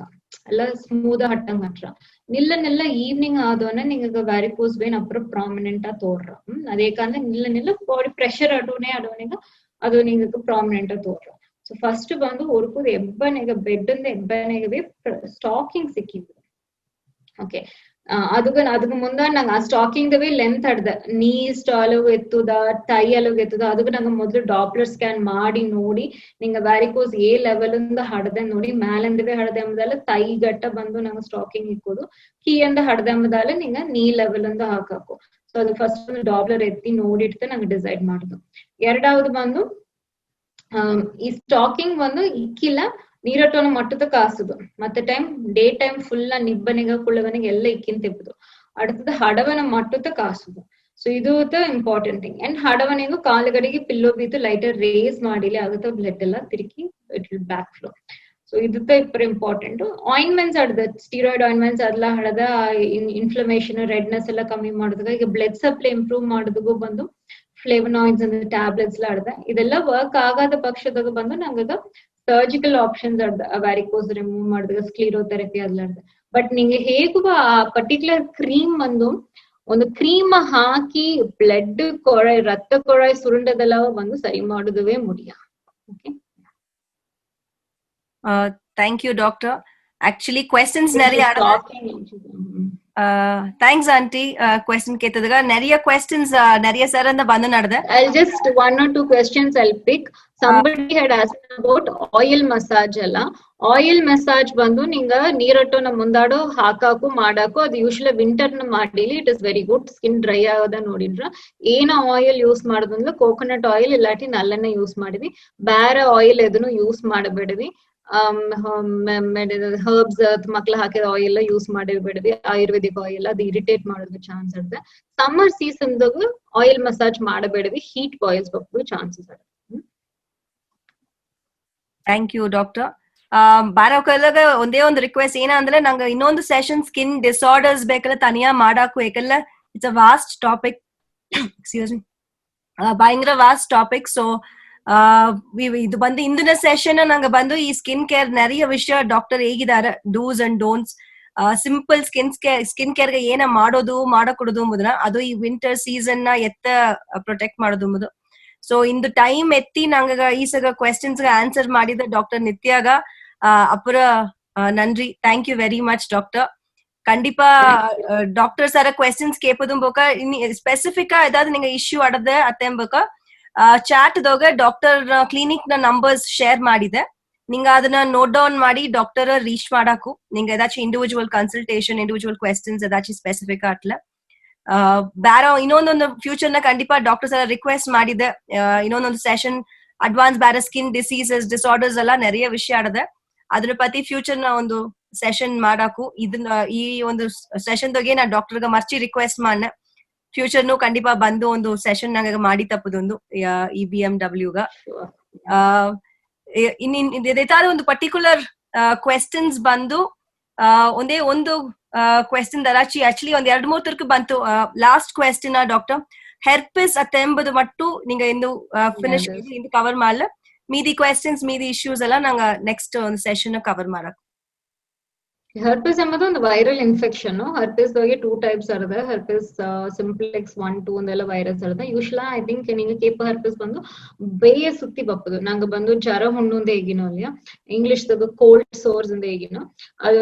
ಎಲ್ಲ ಸ್ಮೂತ್ ಹಟ್ಟಂಗ್ ಹಟ್ರ ನಿಲ್ಲ ಈವ್ನಿಂಗ್ ಆದವನ್ನ ನಿಂಗ ವ್ಯಾರಿಕೋಸ್ ವೇನ್ ಅಪ್ರ ಪ್ರಾಮಿನೆಂಟ್ ಆ ತೋರ್ರ. ಅದೇಕಂದ್ರೆ ನಿಲ್ಲ ಬಾಡಿ ಪ್ರೆಷರ್ ಅಡವನೆಗ ಅದು ನಿಂಗ ಪ್ರಾಮಿನೆಂಟ್ ಆ ತೋರ್ರ. ಸೊ ಫಸ್ಟ್ ಬಂದು ಉರ್ಕುದ್ ಎಬ್ಬನೆಗ ಬೆಡ್ ಅಂದ ಎಬ್ಬನೆಗೆ ಸ್ಟಾಕಿಂಗ್ ಸಿಕ್ಕಿದ್ದು. ಓಕೆ ಅದಕ್ಕೆ ಮುಂದ ನಂಗೆ ಆ ಸ್ಟಾಕಿಂಗ್ ದವೇ ಲೆಂತ್ ಹಡ್ದ ನೀ ಸ್ಟಾಲವು ಎತ್ತುದ ಟೈ ಅಲವು ಎತ್ತುದ ಅದಕ್ಕೆ ನಂಗೆ ಮೊದ್ಲು ಡಾಪ್ಲರ್ ಸ್ಕ್ಯಾನ್ ಮಾಡಿ ನೋಡಿ ನಿಂಗ ವ್ಯಾರಿಕೋಸ್ ಏ ಲೆವೆಲ್ ಇಂದ ಹಡ್ದೆ ನೋಡಿ ಮ್ಯಾಲಿಂದವೇ ಹಡ್ದೆ ಎಂಬುದಲ್ಲ ತೈ ಗಟ್ಟ ಬಂದು ನಂಗೆ ಸ್ಟಾಕಿಂಗ್ ಇಕ್ಕೋದು ಕೀ ಅಂದ ಹಡ್ದೆ ಎಂಬುದಲ್ಲ ನಿಂಗ ನೀ ಲೆವೆಲ್ ಇಂದ ಹಾಕಾಕು. ಸೊ ಅದು ಫಸ್ಟ್ ಒಂದು ಡಾಪ್ಲರ್ ಎತ್ತಿ ನೋಡಿಡ್ತೆ ನಂಗೆ ಡಿಸೈಡ್ ಮಾಡುದು. ಎರಡಾவது ಬಂದು ಈ ಸ್ಟಾಕಿಂಗ್ ಒಂದು ಇಕ್ಕಿಲ್ಲ ನೀರಟ್ಟೋನ ಮಟ್ಟದ ಕಾಸುದು ಮತ್ತೆ ಡೇ ಟೈಮ್ ಫುಲ್ ನಿಬ್ಬನಿಗ ಕುಳ್ಳವನಿಗೆ ಎಲ್ಲ ಇಕ್ಕಿಂತ ತಿಪ್ಪುದು அடுத்தது ಹಡವನ ಮಟ್ಟದ ಕಾಸುದು. ಸೊ ಇದು ಇಂಪಾರ್ಟೆಂಟ್ ಥಿಂಗ್. ಅಂಡ್ ಹಡವನಿಗೂ ಕಾಲುಗಡೆಗೆ ಪಿಲ್ಲೋ ಬೀತು ಲೈಟರ್ ರೇಸ್ ಮಾಡಿಲಿ ಆಗುತ್ತೆ ಬ್ಲಡ್ ಎಲ್ಲ ತಿರುಗಿ it will back flow. So ಇದು ಇಪ್ಪರ ಇಂಪಾರ್ಟೆಂಟ್. ಆಯಿಂಟ್ಮೆಂಟ್ಸ್ ಹಡ್ದ ಸ್ಟೀರಾಯ್ಡ್ ಆಯಿಂಟ್ಮೆಂಟ್ಸ್ ಅದೆಲ್ಲ ಹಡದ ಇನ್ಫ್ಲಮೇಷನ್ ರೆಡ್ನೆಸ್ ಎಲ್ಲ ಕಮ್ಮಿ ಮಾಡುದಾಗ ಈಗ ಬ್ಲಡ್ ಸಪ್ಲೈ ಇಂಪ್ರೂವ್ ಮಾಡೋದಕ್ಕೂ ಬಂದು ಫ್ಲೇವನಾಯ್ಡ್ಸ್ ಅಂದ್ರೆ ಟ್ಯಾಬ್ಲೆಟ್ಸ್ ಎಲ್ಲ ಹಡ್ದ ಇದೆಲ್ಲ ವರ್ಕ್ ಆಗಾದ ಪಕ್ಷದಾಗ ಬಂದು ನಂಗದ ಸರ್ಜಿಕಲ್ ಆಪ್ಷನ್ಸ್ ವ್ಯಾರಿಕೋಸ್ ರಿಮೂವ್ ಮಾಡಿದಾಗ ಸ್ಕ್ಲೀರೋಥೆರಪಿ ಅದೆಲ್ಲ. ಬಟ್ ನಿಂಗೆ ಹೇಗೂ ಆ ಪರ್ಟಿಕ್ಯುಲರ್ ಕ್ರೀಮ್ ಒಂದು ಕ್ರೀಮ್ ಹಾಕಿ ಬ್ಲಡ್ ಕೊಳಾಯ್ ರಕ್ತ ಕೊಳಾಯ್ ಸುರುಂಡದೆಲ್ಲ ಒಂದು ಸರಿ ಮಾಡುದುವೇ ಮುಡಿಯ. Okay thank you doctor. actually questions nariya thanks aunty question ketadaga nariya questions nariya sir anda bandu nadade. I'll just one or two questions I'll pick. Somebody had asked about oil massage alla. Oil massage bandu ninga ನೀರಟ್ಟೋನ ಮುಂದಾಡೋ ಹಾಕಾಕು ಮಾಡಾಕು ಅದು usually winter ನ ಮಾಡಿಲಿ it is very good skin dry ಆಗದ ನೋಡಿದ್ರ ಏನ ಆಯಿಲ್ ಯೂಸ್ ಮಾಡೋದಂದ್ರೆ ಕೋಕೋನಟ್ ಆಯಿಲ್ ಇಲ್ಲಾಟಿ ನಲ್ಲನ್ನ ಯೂಸ್ ಮಾಡಿದ್ವಿ ಬೇರೆ ಆಯಿಲ್ ಎದನ್ನು ಯೂಸ್ ಮಾಡಬೇಡವಿ. ಹರ್ಬ್ಸ್ ಮಕ್ಳು ಹಾಕಿದ ಆಯಿಲ್ ಯೂಸ್ ಮಾಡಿಬಿಡ್ವಿ ಆಯುರ್ವೇದಿಕ್ ಆಯಿಲ್ ಅದು ಇರಿಟೇಟ್ ಮಾಡೋದಕ್ಕೆ ಚಾನ್ಸ್ ಇರುತ್ತೆ. ಸಮ್ಮರ್ ಸೀಸನ್ದಾಗ ಆಯಿಲ್ ಮಸಾಜ್ ಮಾಡಬೇಡವಿ ಹೀಟ್ ಬಾಯ್ಲ್ಸ್ ಬಪ್ಪು ಚಾನ್ಸಸ್ ಇರುತ್ತೆ. Thank you doctor. ಬಾರೋಕಲ್ಲಾಗ ಒಂದೇ ಒಂದು ರಿಕ್ವೆಸ್ಟ್ ಏನಂದ್ರೆ ನಂಗೆ ಇನ್ನೊಂದು ಸೆಷನ್ ಸ್ಕಿನ್ ಡಿಸಾರ್ಡರ್ಸ್ ಬೇಕಲ್ಲ ತನಿಯಾ ಮಾಡಾಕು ಯಾಕಲ್ಲ it's a vast topic excuse me ಭಯಂಕರ ವಾಸ್ಟ್ ಟಾಪಿಕ್. ಸೊ ಇದು ಬಂದು ಇಂದಿನ ಸೆಷನ್ ನಂಗೆ ಬಂದು ಈ ಸ್ಕಿನ್ ಕೇರ್ ನೆರೆಯ ವಿಷಯ ಡಾಕ್ಟರ್ ಹೇಗಿದ್ದಾರೆ do's and don'ts simple skin ಕೇರ್ಗೆ ಏನ ಮಾಡೋದು ಮಾಡಕೊಡುದು ಎಂಬುದನ್ನ ಅದು ಈ ವಿಂಟರ್ ಸೀಸನ್ ನ ಎತ್ತ ಪ್ರೊಟೆಕ್ಟ್ ಮಾಡೋದು ಎಂಬುದು. ಸೊ ಇಂದು ಟೈಮ್ ಎತ್ತಿ ನಂಗ ಈಸಗ ಕ್ವೆಶ್ಚನ್ಸ್ ಆನ್ಸರ್ ಮಾಡಿದ ಡಾಕ್ಟರ್ ನಿತ್ಯಾಗ ಅಪುರ ನನ್ರಿ. Thank you very much doctor. கண்டிப்பா டாக்டர் சார ಕ್ವೆಶ್ಚನ್ಸ್ ಕೇಪದುಂ ಬೋಕ ಸ್ಪೆಸಿಫಿಕ್ ಅದಾದ ನಿಂಗ ಇಶ್ಯೂ ಅಡದ ಅತ್ತೇಂ ಬೋಕ ಚಾಟ್ ದೋಗ ಡಾಕ್ಟರ್ ಕ್ಲಿನಿಕ್ ನ ನಂಬರ್ಸ್ ಶೇರ್ ಮಾಡಿದೆ. ನಿಂಗ ಅದನ್ನ ನೋಟ್ ಡೌನ್ ಮಾಡಿ ಡಾಕ್ಟರ್ ರೀಚ್ ಮಾಡಾಕು. ನಿಂಗ ಏದಾಚಿ ಇಂಡಿವಿಜುವಲ್ ಕನ್ಸಲ್ಟೇಷನ್, ಇಂಡಿವಿಜುವಲ್ ಕ್ವೆಶ್ಚನ್ಸ್ ಏದಾಚಿ ಸ್ಪೆಸಿಫಿಕ್ ಅಟ್ಲ ಬ್ಯಾರೋ ಇನ್ನೊಂದೊಂದು ಫ್ಯೂಚರ್ ನ ಖಂಡಿತ ಡಾಕ್ಟರ್ ಸರ ರಿಕ್ವೆಸ್ಟ್ ಮಾಡಿದೆ. ಇನ್ನೊಂದೊಂದು ಸೆಷನ್ ಅಡ್ವಾನ್ಸ್ ಬ್ಯಾರ ಸ್ಕಿನ್ ಡಿಸೀಸಸ್ ಡಿಸಾರ್ಡರ್ಸ್ ಎಲ್ಲ ನೆರೆಯ ವಿಷಯ ಆಡದೆ. ಅದ್ರ ಪತಿ ಫ್ಯೂಚರ್ ನ ಒಂದು ಸೆಷನ್ ಮಾಡಾಕು. ಇದನ್ನ ಈ ಒಂದು ಸೆಷನ್ ದಾಗೆ ನಾ ಡಾಕ್ಟರ್ಗ ಮರ್ಚಿ ರಿಕ್ವೆಸ್ಟ್ ಮಾಡ್ನೆ ಫ್ಯೂಚರ್ ನು ಖಂಡಿತ ಬಂದು ಒಂದು ಸೆಷನ್ ನಂಗ ಮಾಡಿ ತಪ್ಪದೊಂದು ಈ BMW ಗ ಇದೇತಾದ ಒಂದು ಪರ್ಟಿಕ್ಯುಲರ್ ಕ್ವೆಶ್ಚನ್ಸ್ ಬಂದು ಒಂದೇ ಒಂದು ಕ್ವೆಶ್ಚನ್ ದರಾಚಿ ಆಕ್ಚುಲಿ ಒಂದ್ 2-3 ತರ್ಕ ಬಂತು. ಲಾಸ್ಟ್ ಕ್ವೆಶ್ಚನ್ ಡಾಕ್ಟರ್ ಹೆರ್ಪಿಸ್ ಅತ್ತೆಂಬುದು ಮಟ್ಟು ನಿಂಗ ಇಂದು ಫಿನಿಶ್ ಇಂದು ಕವರ್ ಮಾಡಲ. ಮೀದಿ ಕ್ವೆಶ್ಚನ್ಸ್ ಮೀದಿ ಇಶ್ಯೂಸ್ ಎಲ್ಲ ನಂಗ ನೆಕ್ಸ್ಟ್ ಒಂದು ಸೆಷನ್ ಕವರ್ ಮಾಡಕ್. herpes ಎಂಬುದು ಒಂದು ವೈರಲ್ ಇನ್ಫೆಕ್ಷನ್. herpes ದಾಗೆ 2 ಟೈಪ್ಸ್ ಅರದ. herpes ಸಿಂಪ್ಲೆಕ್ಸ್ 1, 2 ಅಂದೆಲ್ಲ ವೈರಸ್ ಅರದ. ಯೂಶುವಲಿ ಐ ಥಿಂಕ್ ನಿಂಗೆ ಕೇಪ herpes ಬಂದು ಬೇಯ ಸುತ್ತಿ ಬಪ್ಪದು. ನಂಗೆ ಬಂದು ಜ್ವರ ಹುಣ್ಣುಂದ ಹೇಗಿನೋ ಅಲ್ಲ, ಇಂಗ್ಲಿಷ್ ದಾಗ ಕೋಲ್ಡ್ ಸೋರ್ಸ್ ಅಂತ ಹೇಗಿನೋ ಅದು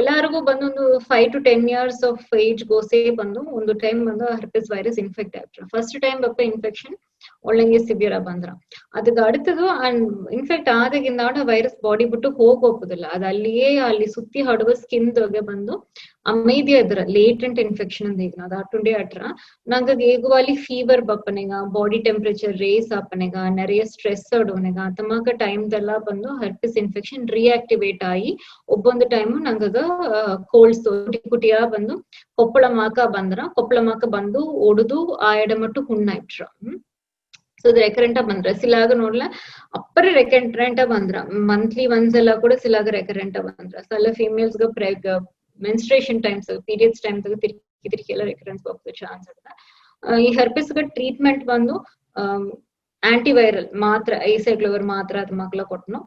ಎಲ್ಲರಿಗೂ ಬಂದು ಒಂದು 5 to 10 years ಆಫ್ ಏಜ್ ಗೋಸೆ ಬಂದು ಒಂದು ಟೈಮ್ ಬಂದು herpes ವೈರಸ್ ಇನ್ಫೆಕ್ಟ್ ಆಗ್ತಾರೆ. ಫಸ್ಟ್ ಟೈಮ್ ಬಪ್ಪ ಇನ್ಫೆಕ್ಷನ್ ಒಳ್ಳೆಂಗೆ ಸಿವಿಯರ್ ಬಂದ್ರ ಅದಕ್ಕೆ அடுத்தது ಇನ್ಫೆಕ್ಟ್ ಆದಾಗಿಂದ ವೈರಸ್ ಬಾಡಿ ಬಿಟ್ಟು ಹೋಗೋಗುದಿಲ್ಲ. ಅದು ಅಲ್ಲಿಯೇ ಅಲ್ಲಿ ಸುತ್ತಿ ಹರಡುವ ಸ್ಕಿನ್ ದಾಗೆ ಬಂದು ಅಮೇದಿಯ ಇದ್ರ ಲೇಟೆಂಟ್ ಇನ್ಫೆಕ್ಷನ್ ಅಂತ ಈಗ ಅದು ಅಟ್ಟುಂಡೆ ಅಟ್ರ ನಂಗೆ ಏಗುವಾಲಿ ಫೀವರ್ ಬಪ್ಪನೆಗ, ಬಾಡಿ ಟೆಂಪರೇಚರ್ ರೇಸ್ ಆಪನೆಗ, ನೆರೆಯ ಸ್ಟ್ರೆಸ್ ಆಡೋನೆಗ ತಮಕ ಟೈಮ್ದೆಲ್ಲ ಬಂದು herpes ಇನ್ಫೆಕ್ಷನ್ ರಿಯಾಕ್ಟಿವೇಟ್ ಆಗಿ ಒಬ್ಬೊಂದು ಟೈಮ್ ನಂಗಗ ಕೋಲ್ಡ್ ಕುಟಿಯ ಬಂದು ಕೊಪ್ಪಳ ಮಾಕ ಬಂದು ಒಡೆದು ಆ ಎಡಮಟ್ಟು ಹುಣ್ಣಾಯ್ಟ್ರ. ಸೊ ಅದು ರೆಕರೆಂಟ್ ಬಂದ್ರ ಸಿಲಾಗ ನೋಡ್ಲ ಅಪ್ಪರ ರೆಕರೆಂಟ್ ಬಂದ್ರ ಮಂತ್ಲಿ ಒನ್ಸ್ ಎಲ್ಲ ಕೂಡ ಸಿಲಾಗ ರೆಕರೆಂಟ್ ಬಂದ್ರ. ಸಲ females menstruation times periods time ತಿರ್ಗಿ ಎಲ್ಲ ರೆಕರೆನ್ಸ್ ಹೋಗ್ತದೆ ಚಾನ್ಸ್ ಅದ. ಈ herpes ಗ ಟ್ರೀಟ್ಮೆಂಟ್ ಬಂದು ಆಂಟಿವೈರಲ್ ಮಾತ್ರ ಐಸೈಕ್ಲೋವರ್ ಮಾತ್ರ ಅದು ಮಕ್ಳ ಕೊಟ್ಟನು.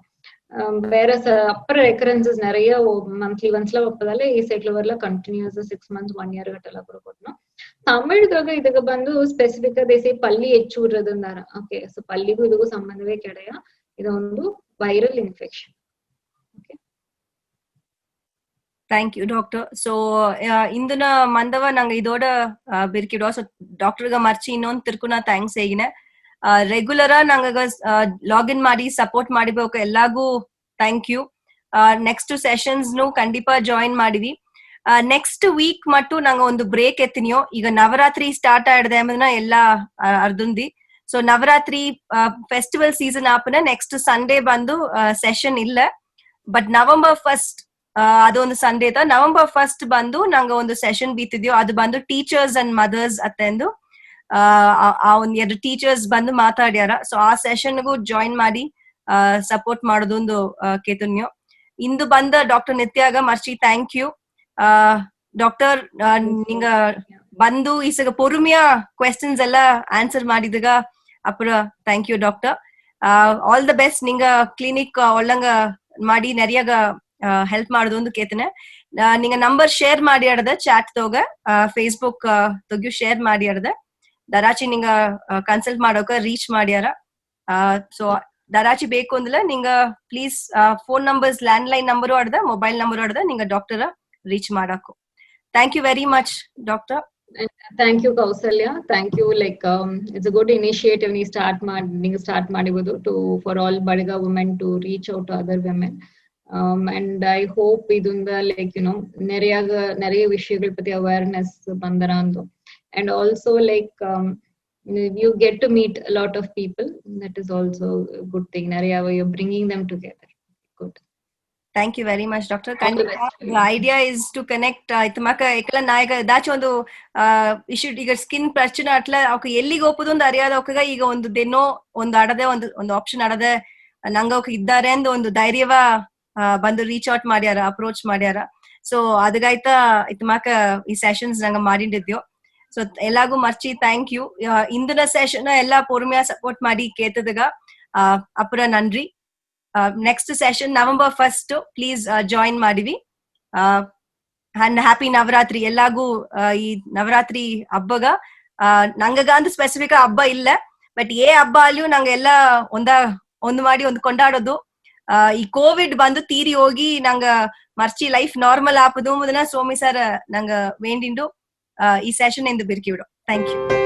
ಬೇರೆ ಅಪ್ಪರ ರೆಕರೆನ್ಸಸ್ நிறைய ಮಂತ್ಲಿ ಒನ್ಸ್ಲ ಒಪ್ಪದಲ್ಲ ಐಸೈಕ್ಲೋವರ್ಲ ಕಂಟಿನ್ಯೂಸ್ 6 months 1 year ಗಟ್ಟೆಲ್ಲ ಕೂಡ ಕೊಟ್ಟನು. ತಮಿಳ್ದಾಗ ಇದಕ್ಕೆ ಬಂದು ಸ್ಪೆಸಿಫಿಕ್ ದೇಸಿ ಪಲ್ಲಿ ಹೆಚ್ಚು ಇರೋದಂದಾರ. ಓಕೆ, ಸೊ ಪಲ್ಲಿಗೂ ಇದಕ್ಕೂ ಸಂಬಂಧವೇ ಕೆಡೆಯ. ಇದೊಂದು viral infection. Okay, thank you doctor. So ಇಂದಿನ ಮಂದವ ನಂಗೆ ಇದೋಡ ಬಿರ್ಕಿಡೋ. ಸೊ ಡಾಕ್ಟರ್ಗ ಮರ್ಚಿ ಇನ್ನೊಂದು ತಿರ್ಕುನ ಥ್ಯಾಂಕ್ಸ್ ಹೇಗಿನ ರೆಗ್ಯುಲರ ನಂಗ ಲಾಗಿನ್ ಮಾಡಿ ಸಪೋರ್ಟ್ ಮಾಡಿಬೇಕು ಎಲ್ಲಾಗೂ ಥ್ಯಾಂಕ್ ಯು. ನೆಕ್ಸ್ಟ್ ಸೆಷನ್ಸ್ ನು ಖಂಡಿತ ಜಾಯಿನ್ ಮಾಡಿವಿ. ನೆಕ್ಸ್ಟ್ ವೀಕ್ ಮಟ್ಟು ನಂಗೆ ಒಂದು ಬ್ರೇಕ್ ಎತ್ತಿನಿಯೋ. ಈಗ ನವರಾತ್ರಿ ಸ್ಟಾರ್ಟ್ ಆಡ್ದೆ ಎಂಬುದನ್ನ ಎಲ್ಲ ಅರ್ದುಂದಿ. ಸೊ ನವರಾತ್ರಿ ಫೆಸ್ಟಿವಲ್ ಸೀಸನ್ ಆಪನ ನೆಕ್ಸ್ಟ್ ಸಂಡೇ ಬಂದು ಸೆಷನ್ ಇಲ್ಲ. ಬಟ್ November 1st ಅದೊಂದು ಸಂಡೇ November 1st ಬಂದು ನಂಗೆ ಒಂದು ಸೆಷನ್ ಬೀತಿದ್ಯೋ. ಅದು ಬಂದು ಟೀಚರ್ಸ್ ಅಂಡ್ ಮದರ್ಸ್ ಅತ್ತೆಂದು ಆ ಒಂದ್ 2 ಟೀಚರ್ಸ್ ಬಂದು ಮಾತಾಡ್ಯಾರ. ಸೊ ಆ ಸೆಷನ್ಗೂ ಜಾಯಿನ್ ಮಾಡಿ ಸಪೋರ್ಟ್ ಮಾಡೋದೊಂದು ಕೇತನ್ಯೋ. ಇಂದು ಬಂದ ಡಾಕ್ಟರ್ ನಿತ್ಯಾಗ ಮರ್ಚಿ ಥ್ಯಾಂಕ್ ಯು ಡಾಕ್ಟರ್. ನಿಂಗ ಬಂದು ಈಸಗ ಪೊರುಮಿಯ ಕ್ವೆಶ್ಚನ್ಸ್ ಎಲ್ಲ ಆನ್ಸರ್ ಮಾಡಿದಾಗ ಅಪುರ thank you doctor. All the best. ನಿಂಗ ಕ್ಲಿನಿಕ್ ಒಳ್ಳಂಗ ಮಾಡಿ ನೆರೆಯಾಗ ಹೆಲ್ಪ್ ಮಾಡೋದೊಂದು ಕೇತನೆ. ನಿಂಗ ನಂಬರ್ ಶೇರ್ ಮಾಡಿ ಆಡದ ಚಾಟ್ ತೋಗ ಫೇಸ್ಬುಕ್ ತೊಗ್ಯು ಶೇರ್ ಮಾಡಿ ಆಡದ ದರಾಚಿ ನಿಂಗ ಕನ್ಸಲ್ಟ್ ಮಾಡೋಕ ರೀಚ್ ಮಾಡ್ಯಾರ. ಸೊ ದರಾಚಿ ಬೇಕು ಅಂದ್ಲ ನಿಂಗ please phone numbers landline number ಆಡ್ದ ಮೊಬೈಲ್ ನಂಬರು ಆಡ್ದ ನಿಂಗ ಡಾಕ್ಟರ್ ರೀಚ್ ಮಾಡಾಕು. Thank you very much doctor. Thank you Kausalya. Thank you. Like it's a good initiative ni start ಮಾಡಿಬಹುದು to for all Badaga women to reach out to other women. And I hope idunda like நிறைய விஷயಗಳ ಪತಿ awareness ಬಂದರ ಅಂದು. And also like you get to meet a lot of people. That is also a good thing. You're bringing them together. Good. Thank you very much doctor. The idea is to connect itmaka ekala nayaga dachi ಒಂದು issue ಈಗ skin ಪ್ರಶ್ನೆ ಅಟ್ಲ ಅವಕ್ಕೆ ಎಲ್ಲಿಗೆ ಹೋಗೋದು ಒಂದು ಅರಿಯಾದ ಅವಕಾಗ ಈಗ ಒಂದು ದೇನೋ ಒಂದು ಆಡದೆ ಒಂದು ಆಪ್ಷನ್ ಆಡದೆ ನಂಗ ಅವಕ್ಕೆ ಇದ್ದಾರೆ ಅಂತ ಒಂದು ಧೈರ್ಯವ ಬಂದು ರೀಚ್ ಔಟ್ ಮಾಡ್ಯಾರ, ಅಪ್ರೋಚ್ ಮಾಡ್ಯಾರ. ಸೊ ಅದಗಾಯ್ತಾ ಇತ್ಮಕ ಈ ಸೆಷನ್ಸ್ ನಂಗ ಮಾಡಿದ್ಯೋ. ಸೊ ಎಲ್ಲಾಗೂ ಮರ್ಚಿ ಥ್ಯಾಂಕ್ ಯು. ಇಂದಿನ ಸೆಷನ್ ಎಲ್ಲಾ ಪೂರ್ಮಿಯಾ ಸಪೋರ್ಟ್ ಮಾಡಿ ಕೇತದಾಗ ಅಪುರ ನನ್ರಿ. Next session November 1st please join ಮಾಡಿವಿ. ಅಂಡ್ ಹ್ಯಾಪಿ ನವರಾತ್ರಿ ಎಲ್ಲಾಗೂ. ಈ ನವರಾತ್ರಿ ಹಬ್ಬಗ ನಂಗಗ ಅಂತ ಸ್ಪೆಸಿಫಿಕ್ ಹಬ್ಬ ಇಲ್ಲ, ಬಟ್ ಏ ಹಬ್ಬ ಅಲ್ಲಿಯೂ ನಂಗೆ ಎಲ್ಲ ಒಂದು ಮಾಡಿ ಒಂದು ಕೊಂಡಾಡೋದು. ಈ ಕೋವಿಡ್ ಬಂದು ತೀರಿ ಹೋಗಿ ನಂಗ ಮರ್ಚಿ ಲೈಫ್ ನಾರ್ಮಲ್ ಆಪದು ಮುದನ ಸೋಮಿ ಸರ್ ನಂಗ ವೇಂಡಿಂಡು ಈ ಸೆಷನ್ ಎಂದು ಬಿರ್ಕಿ ವಿಡು. Thank you.